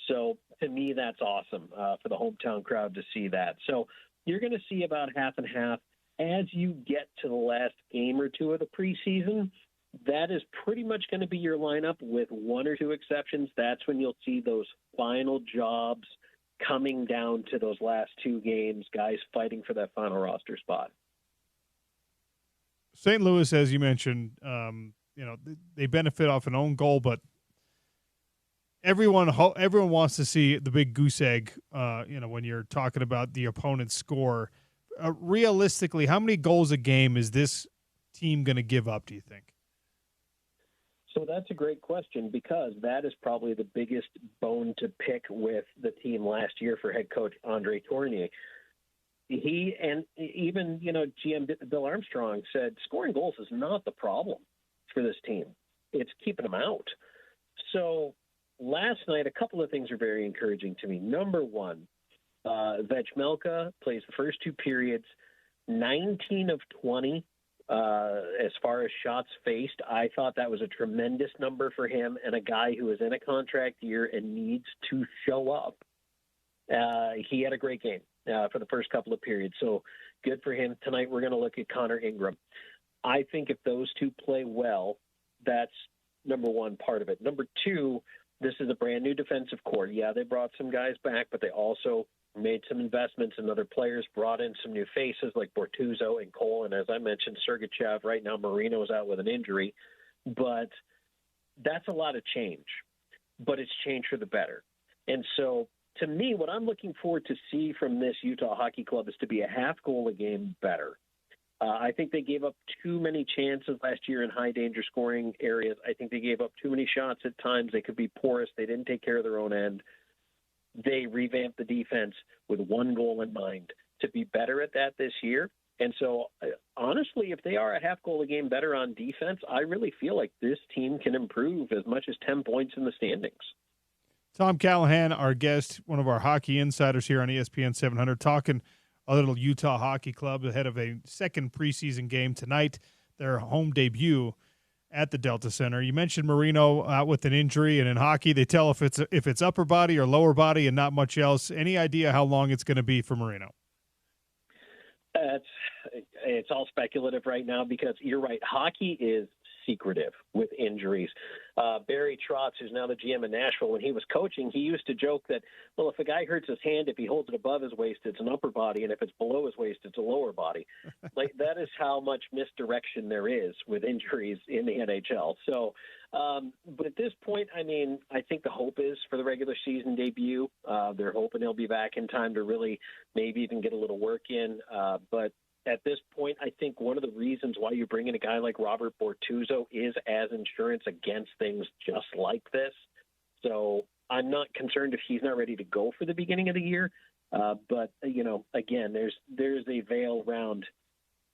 So to me, that's awesome for the hometown crowd to see that. So you're going to see about half and half. As you get to the last game or two of the preseason, that is pretty much going to be your lineup with 1 or 2 exceptions. That's when you'll see those final jobs coming down to those last 2 games, guys fighting for that final roster spot. St. Louis, as you mentioned, they benefit off an own goal, but everyone wants to see the big goose egg. When you're talking about the opponent's score, realistically, how many goals a game is this team going to give up? Do you think? So that's a great question, because that is probably the biggest bone to pick with the team last year for head coach Andre Tournier. He and even, GM Bill Armstrong said scoring goals is not the problem for this team. It's keeping them out. So last night, a couple of things are very encouraging to me. Number one, Vejmelka plays the first 2 periods, 19 of 20 as far as shots faced. I thought that was a tremendous number for him and a guy who is in a contract year and needs to show up. He had a great game for the first couple of periods, so good for him. Tonight we're going to look at Connor Ingram. I think if those 2 play well, that's number one part of it. Number 2, this is a brand new defensive core. Yeah, they brought some guys back, but they also made some investments in other players, brought in some new faces like Bortuzzo and Cole, and as I mentioned, Sergachev. Right now, Marino's out with an injury, but that's a lot of change. but it's changed for the better. And so, to me, what I'm looking forward to see from this Utah Hockey Club is to be a half goal a game better. I think they gave up too many chances last year in high-danger scoring areas. I think they gave up too many shots at times. They could be porous. They didn't take care of their own end. They revamped the defense with one goal in mind to be better at that this year. And so, honestly, if they are a half goal a game better on defense, I really feel like this team can improve as much as 10 points in the standings. Tom Callahan, our guest, one of our hockey insiders here on ESPN 700, talking a little Utah Hockey Club ahead of a second preseason game tonight, their home debut at the Delta Center. You mentioned Marino out with an injury, and in hockey they tell if it's upper body or lower body and not much else. Any idea how long it's going to be for Marino? It's all speculative right now because you're right. Hockey is secretive with injuries. Barry Trotz, who's now the GM in Nashville, when he was coaching, he used to joke that, well, if a guy hurts his hand, if he holds it above his waist, it's an upper body, and if it's below his waist, it's a lower body. Like, that is how much misdirection there is with injuries in the NHL. So, but at this point, I mean, I think the hope is for the regular season debut. They're hoping he'll be back in time to really maybe even get a little work in. But at this point, I think one of the reasons why you bring in a guy like Robert Bortuzzo is as insurance against things just like this. So I'm not concerned if he's not ready to go for the beginning of the year. But, you know, again, there's a veil around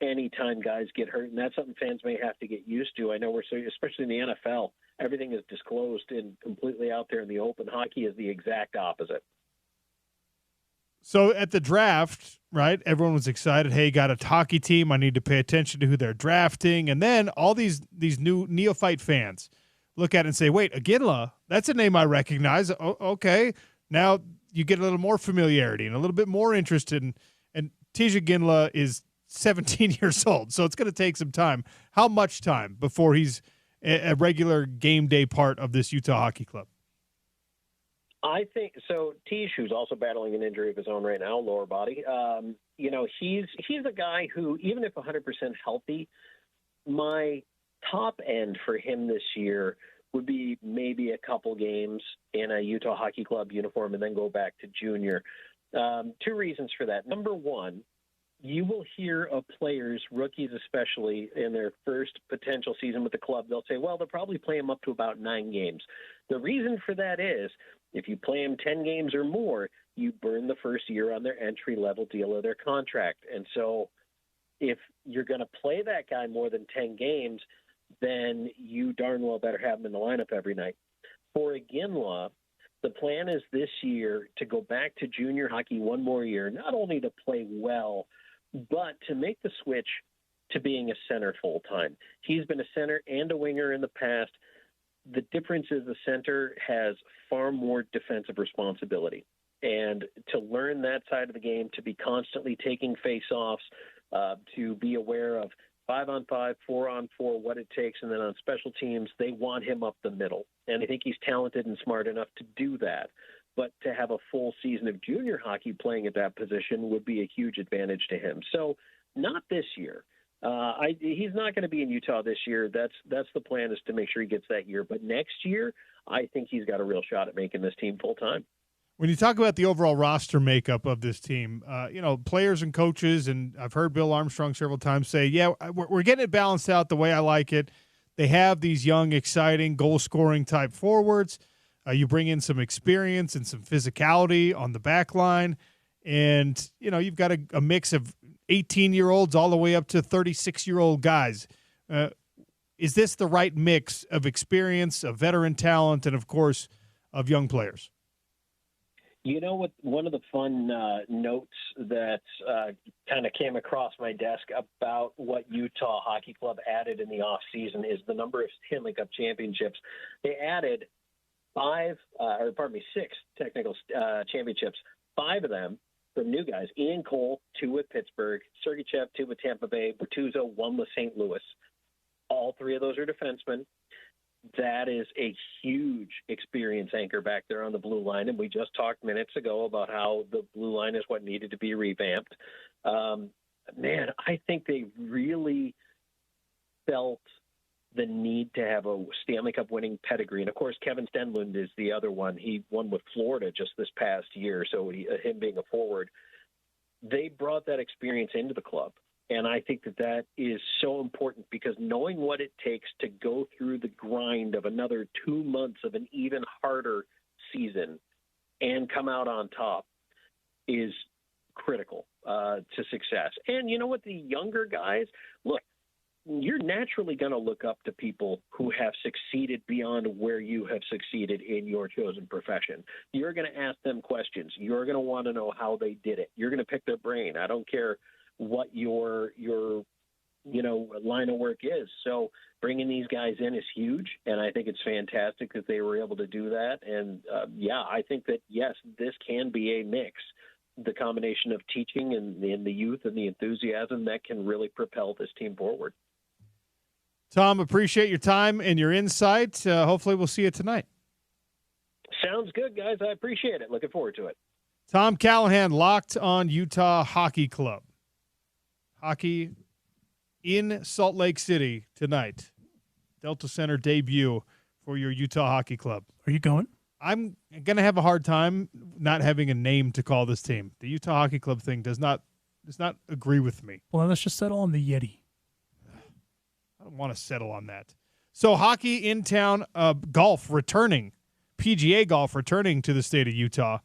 any time guys get hurt, and that's something fans may have to get used to. I know especially in the NFL, everything is disclosed and completely out there in the open. Hockey is the exact opposite. So at the draft, right, everyone was excited. Hey, got a hockey team. I need to pay attention to who they're drafting. And then all these new neophyte fans look at it and say, wait, Iginla, that's a name I recognize. Okay. Now you get a little more familiarity and a little bit more interest in. And Tij Iginla is 17 years old, so it's going to take some time. How much time before he's a regular game day part of this Utah Hockey Club? I think so. Tish, who's also battling an injury of his own right now, lower body. You know, he's a guy who, even if 100% healthy, my top end for him this year would be maybe a couple games in a Utah Hockey Club uniform and then go back to junior. Two reasons for that. Number one, you will hear of players, rookies especially, in their first potential season with the club. They'll say, well, they'll probably play him up to about 9 games. The reason for that is if you play him 10 games or more, you burn the first year on their entry-level deal of their contract. And so if you're going to play that guy more than 10 games, then you darn well better have him in the lineup every night. For Iginla, the plan is this year to go back to junior hockey one more year, not only to play well, but to make the switch to being a center full-time. He's been a center and a winger in the past. The difference is the center has far more defensive responsibility. And to learn that side of the game, to be constantly taking face-offs, to be aware of 5-on-5, 4-on-4, what it takes, and then on special teams, they want him up the middle. And I think he's talented and smart enough to do that. But to have a full season of junior hockey playing at that position would be a huge advantage to him. So not this year. He's not going to be in Utah this year. That's the plan, is to make sure he gets that year. But next year, I think he's got a real shot at making this team full-time. When you talk about the overall roster makeup of this team, you know, players and coaches, and I've heard Bill Armstrong several times say, yeah, we're getting it balanced out the way I like it. They have these young, exciting, goal-scoring type forwards. You bring in some experience and some physicality on the back line. And, you know, you've got a mix of 18-year-olds all the way up to 36-year-old guys. Is this the right mix of experience, of veteran talent, and, of course, of young players? You know what? One of the fun notes that kind of came across my desk about what Utah Hockey Club added in the offseason is the number of Stanley Cup championships. They added 6 technical championships. 5 of them from new guys. Ian Cole, 2 with Pittsburgh. Sergachev, 2 with Tampa Bay. Bortuzzo, 1 with St. Louis. All 3 of those are defensemen. That is a huge experience anchor back there on the blue line. And we just talked minutes ago about how the blue line is what needed to be revamped. Man, I think they really felt the need to have a Stanley Cup winning pedigree. And, of course, Kevin Stenlund is the other one. He won with Florida just this past year, so him being a forward. They brought that experience into the club. And I think that is so important because knowing what it takes to go through the grind of another 2 months of an even harder season and come out on top is critical to success. And you know what? The younger guys, look, you're naturally going to look up to people who have succeeded beyond where you have succeeded in your chosen profession. You're going to ask them questions. You're going to want to know how they did it. You're going to pick their brain. I don't care what your line of work is. So bringing these guys in is huge, and I think it's fantastic that they were able to do that. And, I think that, yes, this can be a mix, the combination of teaching and the youth and the enthusiasm that can really propel this team forward. Tom, appreciate your time and your insight. Hopefully we'll see you tonight. Sounds good, guys. I appreciate it. Looking forward to it. Tom Callahan, Locked On Utah Hockey Club. Hockey in Salt Lake City tonight. Delta Center debut for your Utah Hockey Club. Are you going? I'm going to have a hard time not having a name to call this team. The Utah Hockey Club thing does not agree with me. Well, then let's just settle on the Yeti. I don't want to settle on that. So hockey in town, golf returning, PGA golf returning to the state of Utah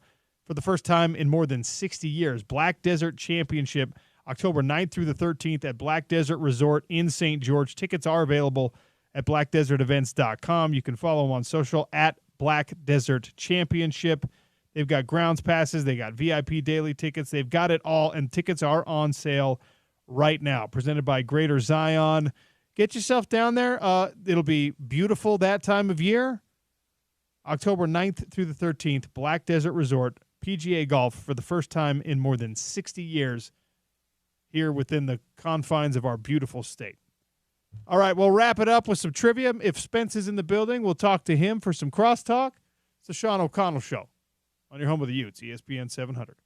for the first time in more than 60 years. Black Desert Championship, October 9th through the 13th at Black Desert Resort in St. George. Tickets are available at blackdesertevents.com. You can follow them on social at Black Desert Championship. They've got grounds passes. They got VIP daily tickets. They've got it all, and tickets are on sale right now. Presented by Greater Zion. Get yourself down there. It'll be beautiful that time of year. October 9th through the 13th, Black Desert Resort, PGA Golf for the first time in more than 60 years here within the confines of our beautiful state. All right, we'll wrap it up with some trivia. If Spence is in the building, we'll talk to him for some crosstalk. It's the Sean O'Connell Show on your home of the Utes, ESPN 700.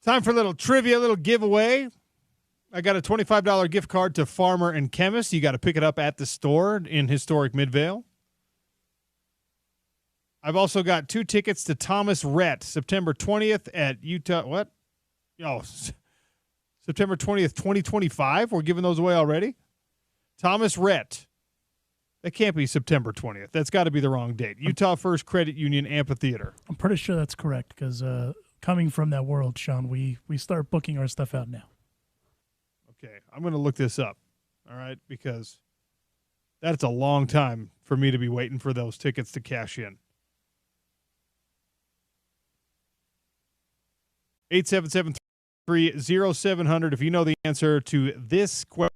Time for a little trivia, a little giveaway. I got a $25 gift card to Farmer and Chemist. You got to pick it up at the store in historic Midvale. I've also got 2 tickets to Thomas Rhett, September 20th at Utah. What? Oh, September 20th, 2025. We're giving those away already. Thomas Rhett. That can't be September 20th. That's got to be the wrong date. Utah First Credit Union Amphitheater. I'm pretty sure that's correct because coming from that world, Sean, we start booking our stuff out now. Okay, I'm going to look this up, all right, because that's a long time for me to be waiting for those tickets to cash in. 877-30700 if you know the answer to this question.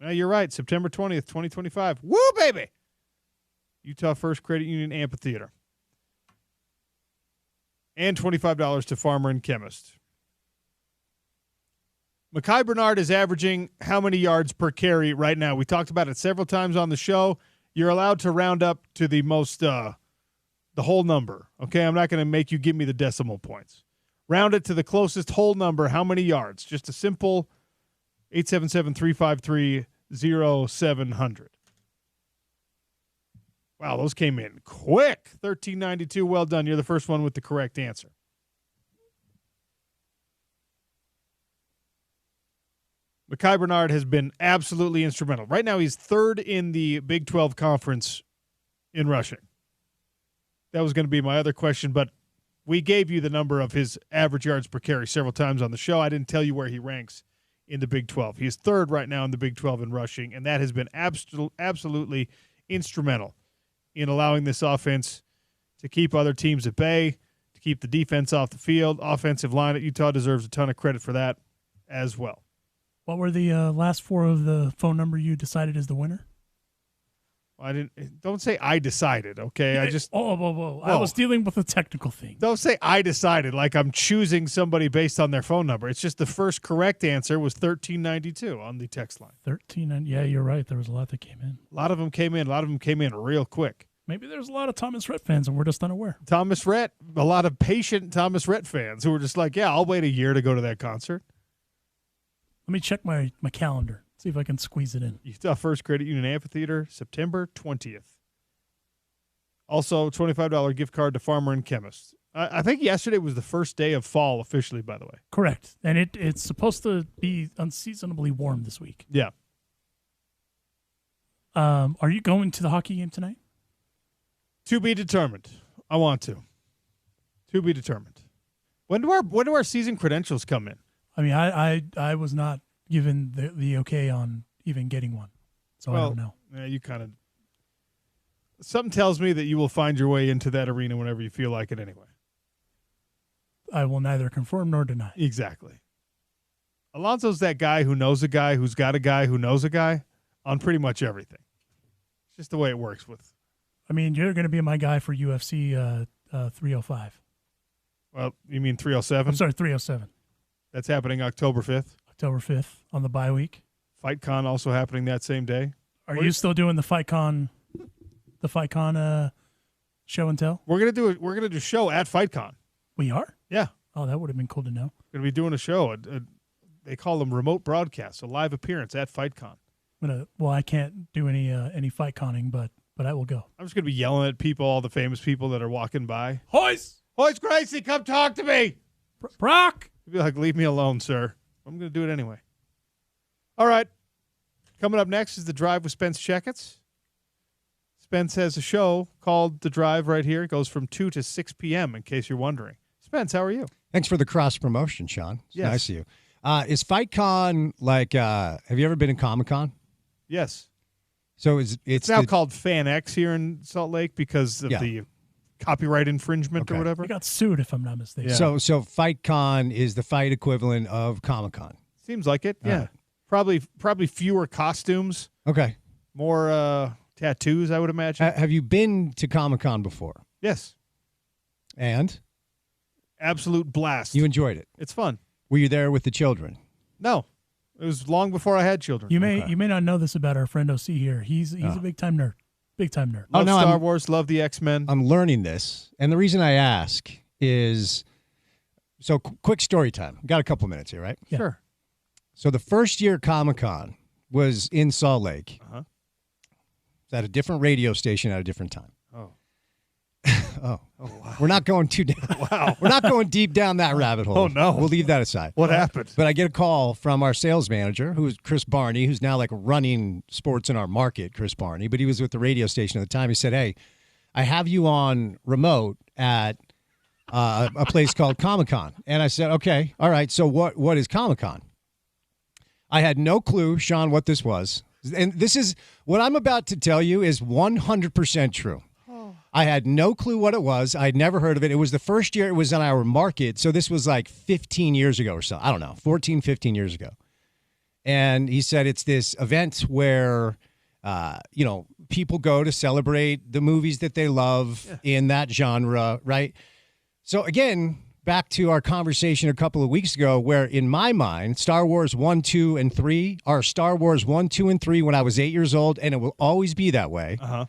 Well, you're right, September 20th, 2025. Woo, baby! Utah First Credit Union Amphitheater. And $25 to Farmer and Chemist. Mekhi Bernard is averaging how many yards per carry right now? We talked about it several times on the show. You're allowed to round up to the most, the whole number. Okay, I'm not going to make you give me the decimal points. Round it to the closest whole number. How many yards? Just a simple 877-353-0700. Wow, those came in quick. 1392. Well done. You're the first one with the correct answer. Mekhi Bernard has been absolutely instrumental. Right now, he's third in the Big 12 Conference in rushing. That was going to be my other question, but we gave you the number of his average yards per carry several times on the show. I didn't tell you where he ranks in the Big 12. He's third right now in the Big 12 in rushing, and that has been absolutely instrumental in allowing this offense to keep other teams at bay, to keep the defense off the field. Offensive line at Utah deserves a ton of credit for that as well. What were the last 4 of the phone number you decided is the winner? Don't say I decided, okay? Whoa. I was dealing with a technical thing. Don't say I decided like I'm choosing somebody based on their phone number. It's just the first correct answer was 1392 on the text line. 13, yeah, you're right. There was a lot that came in. A lot of them came in. A lot of them came in real quick. Maybe there's a lot of Thomas Rhett fans and we're just unaware. Thomas Rhett, a lot of patient Thomas Rhett fans who were just like, yeah, I'll wait a year to go to that concert. Let me check my calendar, see if I can squeeze it in. Utah First Credit Union Amphitheater, September 20th. Also, $25 gift card to Farmer and Chemist. I think yesterday was the first day of fall officially, by the way. Correct. And it's supposed to be unseasonably warm this week. Yeah. Are you going to the hockey game tonight? To be determined. I want to. To be determined. When do our season credentials come in? I mean, I was not given the okay on even getting one, so I don't know. Yeah, you kind of. Something tells me that you will find your way into that arena whenever you feel like it anyway. I will neither confirm nor deny. Exactly. Alonso's that guy who knows a guy who's got a guy who knows a guy on pretty much everything. It's just the way it works with. I mean, you're going to be my guy for UFC 305. Well, you mean 307? I'm sorry, 307. That's happening October 5th. October 5th on the bye week. FightCon also happening that same day. Are you still doing the FightCon show and tell? We're gonna do a show at FightCon. We are? Yeah. Oh, that would have been cool to know. We're gonna be doing a show. They call them remote broadcasts, a live appearance at FightCon. I can't do any FightConning, but I will go. I'm just gonna be yelling at people, all the famous people that are walking by. Hoist Gracie, come talk to me. Brock. You'd be like, leave me alone, sir. I'm going to do it anyway. All right. Coming up next is The Drive with Spence Checketts. Spence has a show called The Drive right here. It goes from 2 to 6 p.m., in case you're wondering. Spence, how are you? Thanks for the cross-promotion, Sean. It's Yes. nice of you. Is FightCon like, have you ever been in Comic-Con? Yes. So it's now called FanX here in Salt Lake because of the copyright infringement or whatever. I got sued, if I'm not mistaken. So FightCon is the fight equivalent of Comic-Con. Seems like it, yeah. Probably fewer costumes. Okay. More tattoos, I would imagine. Have you been to Comic-Con before? Yes. And? Absolute blast. You enjoyed it? It's fun. Were you there with the children? No. It was long before I had children. You may not know this about our friend OC here. He's a big-time nerd. Big time nerd. Love Star Wars, love the X-Men. I'm learning this. And the reason I ask is So quick story time. Got a couple minutes here, right? Yeah. Sure. So the first year Comic-Con was in Salt Lake. Uh-huh. It's at a different radio station at a different time. Oh. Oh. Wow. We're not going too down. Wow. We're not going deep down that rabbit hole. Oh, no. We'll leave that aside. What happened? But I get a call from our sales manager, who's Chris Barney, who's now like running sports in our market, Chris Barney, but he was with the radio station at the time. He said, hey, I have you on remote at a place called Comic-Con. And I said, okay, all right, so what is Comic-Con? I had no clue, Sean, what this was. And this is, what I'm about to tell you is 100% true. I had no clue what it was. I'd never heard of it. It was the first year it was in our market. So this was like 15 years ago or so. I don't know, 14, 15 years ago. And he said it's this event where, people go to celebrate the movies that they love in that genre, right? So again, back to our conversation a couple of weeks ago where in my mind, Star Wars 1, 2, and 3 are Star Wars 1, 2, and 3 when I was 8 years old, and it will always be that way. Uh-huh.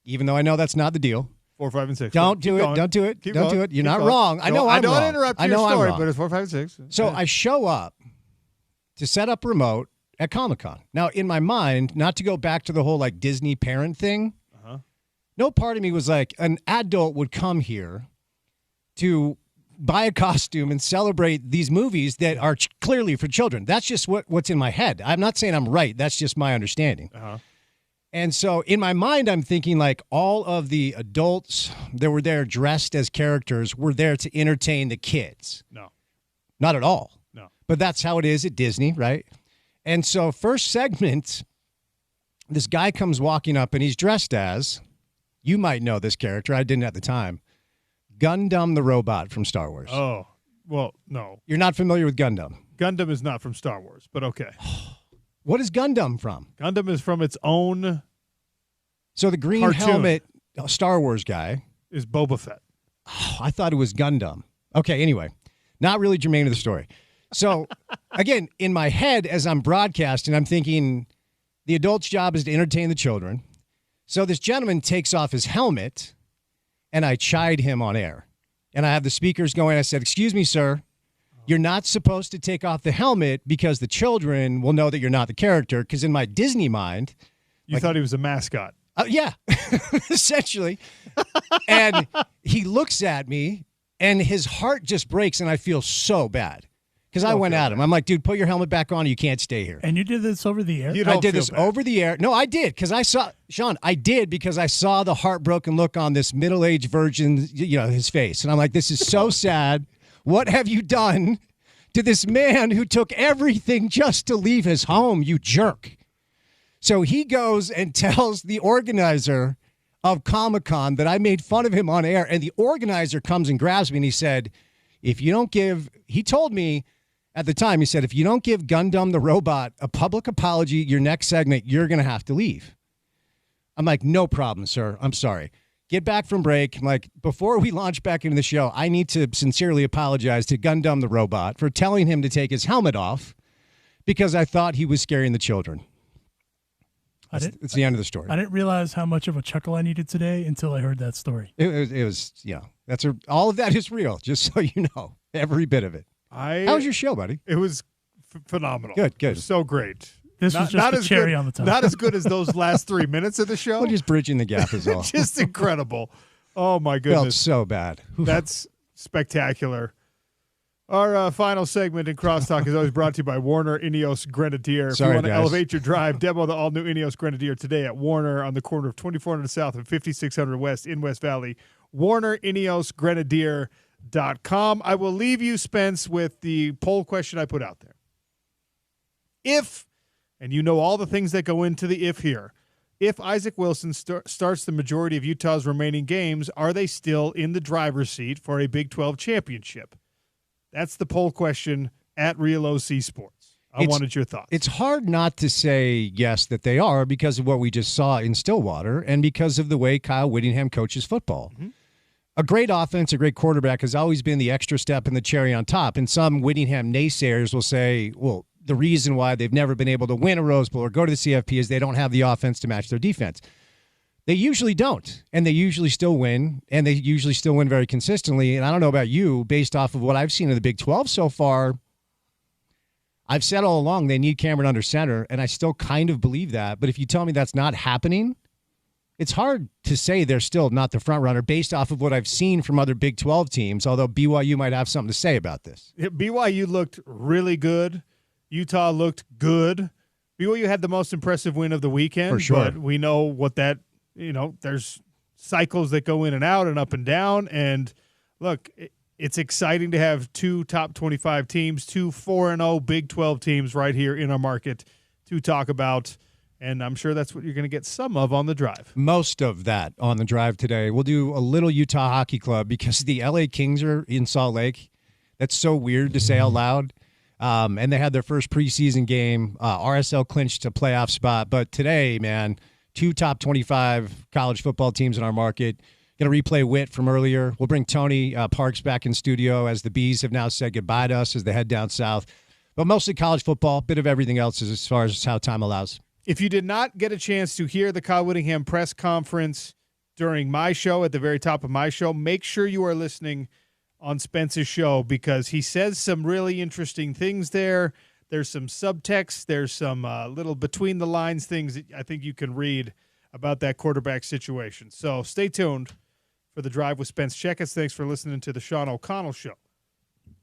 Even though I know that's not the deal. 4, 5, and 6. Don't do it. Going. Don't do it. Keep Don't going. do it. You're Keep not going. wrong. I know I'm don't wrong. interrupt I your know I'm story, wrong. but it's 4, 5, and 6. So I show up to set up remote at Comic-Con. Now, in my mind, not to go back to the whole like Disney parent thing, no part of me was like, an adult would come here to buy a costume and celebrate these movies that are clearly for children. That's just what's in my head. I'm not saying I'm right. That's just my understanding. And so in my mind, I'm thinking like all of the adults that were there dressed as characters were there to entertain the kids. No. Not at all. No. But that's how it is at Disney, right? And so first segment, this guy comes walking up and he's dressed as, you might know this character, I didn't at the time, Gundam the robot from Star Wars. Oh, well, no. You're not familiar with Gundam? Gundam is not from Star Wars, but okay. What is Gundam from? Gundam is from its own So the green cartoon. helmet Star Wars guy Is Boba Fett. Oh, I thought it was Gundam. Okay, anyway, not really germane to the story. So again, in my head as I'm broadcasting, I'm thinking the adult's job is to entertain the children. So this gentleman takes off his helmet and I chide him on air. And I have the speakers going. I said, excuse me, sir, you're not supposed to take off the helmet because the children will know that you're not the character. Because in my Disney mind, You thought he was a mascot. yeah, essentially. And he looks at me and his heart just breaks and I feel so bad. Because I went at him. I'm like, dude, put your helmet back on. You can't stay here. And you did this over the air? I did this over the air. No, I did because I saw, Sean, I did because I saw the heartbroken look on this middle-aged virgin, his face. And I'm like, this is so sad. What have you done to this man who took everything just to leave his home, you jerk? So he goes and tells the organizer of Comic-Con that I made fun of him on air. And the organizer comes and grabs me and he said, if you don't give, he told me, at the time, he said, if you don't give Gundam the robot a public apology, your next segment, you're going to have to leave. I'm like, no problem, sir. I'm sorry. Get back from break. I'm like, before we launch back into the show, I need to sincerely apologize to Gundam the robot for telling him to take his helmet off because I thought he was scaring the children. It's the end of the story. I didn't realize how much of a chuckle I needed today until I heard that story. It was all of that is real, just so you know, every bit of it. How was your show, buddy? It was phenomenal. Good. It was so great. This was just the cherry on the top. Not as good as those last 3 minutes of the show. We're just bridging the gap is all. Just incredible. Oh, my goodness. Felt so bad. That's spectacular. Our final segment in Crosstalk is always brought to you by Warner Ineos Grenadier. If you want to elevate your drive, demo the all-new Ineos Grenadier today at Warner on the corner of 2400 South and 5600 West in West Valley. WarnerIneosGrenadier.com. I will leave you, Spence, with the poll question I put out there. If, and you know all the things that go into the if here, if Isaac Wilson starts the majority of Utah's remaining games, are they still in the driver's seat for a Big 12 championship? That's the poll question at Real OC Sports. I wanted your thoughts. It's hard not to say yes that they are because of what we just saw in Stillwater and because of the way Kyle Whittingham coaches football. Mm-hmm. A great offense, a great quarterback has always been the extra step and the cherry on top. And some Whittingham naysayers will say, well, the reason why they've never been able to win a Rose Bowl or go to the CFP is they don't have the offense to match their defense. They usually don't, and they usually still win, and they usually still win very consistently. And I don't know about you, based off of what I've seen in the Big 12 so far, I've said all along they need Cameron under center, and I still kind of believe that. But if you tell me that's not happening, it's hard to say they're still not the front runner based off of what I've seen from other Big 12 teams, although BYU might have something to say about this. BYU looked really good. Utah looked good. BYU had the most impressive win of the weekend. For sure. But we know what that, there's cycles that go in and out and up and down. And look, it's exciting to have two top 25 teams, two 4-0 Big 12 teams right here in our market to talk about. And I'm sure that's what you're going to get some of on the drive. Most of that on the drive today. We'll do a little Utah Hockey Club because the LA Kings are in Salt Lake. That's so weird to say out loud. And they had their first preseason game. RSL clinched a playoff spot. But today, man, two top 25 college football teams in our market. Going to replay Witt from earlier. We'll bring Tony Parks back in studio as the Bees have now said goodbye to us as they head down south. But mostly college football, bit of everything else as far as how time allows. If you did not get a chance to hear the Kyle Whittingham press conference during my show, at the very top of my show, make sure you are listening on Spence's show because he says some really interesting things there. There's some subtext. There's some little between the lines things that I think you can read about that quarterback situation. So stay tuned for the drive with Spence Checketts. Thanks for listening to the Sean O'Connell Show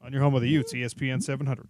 on your home of the Utes, ESPN 700.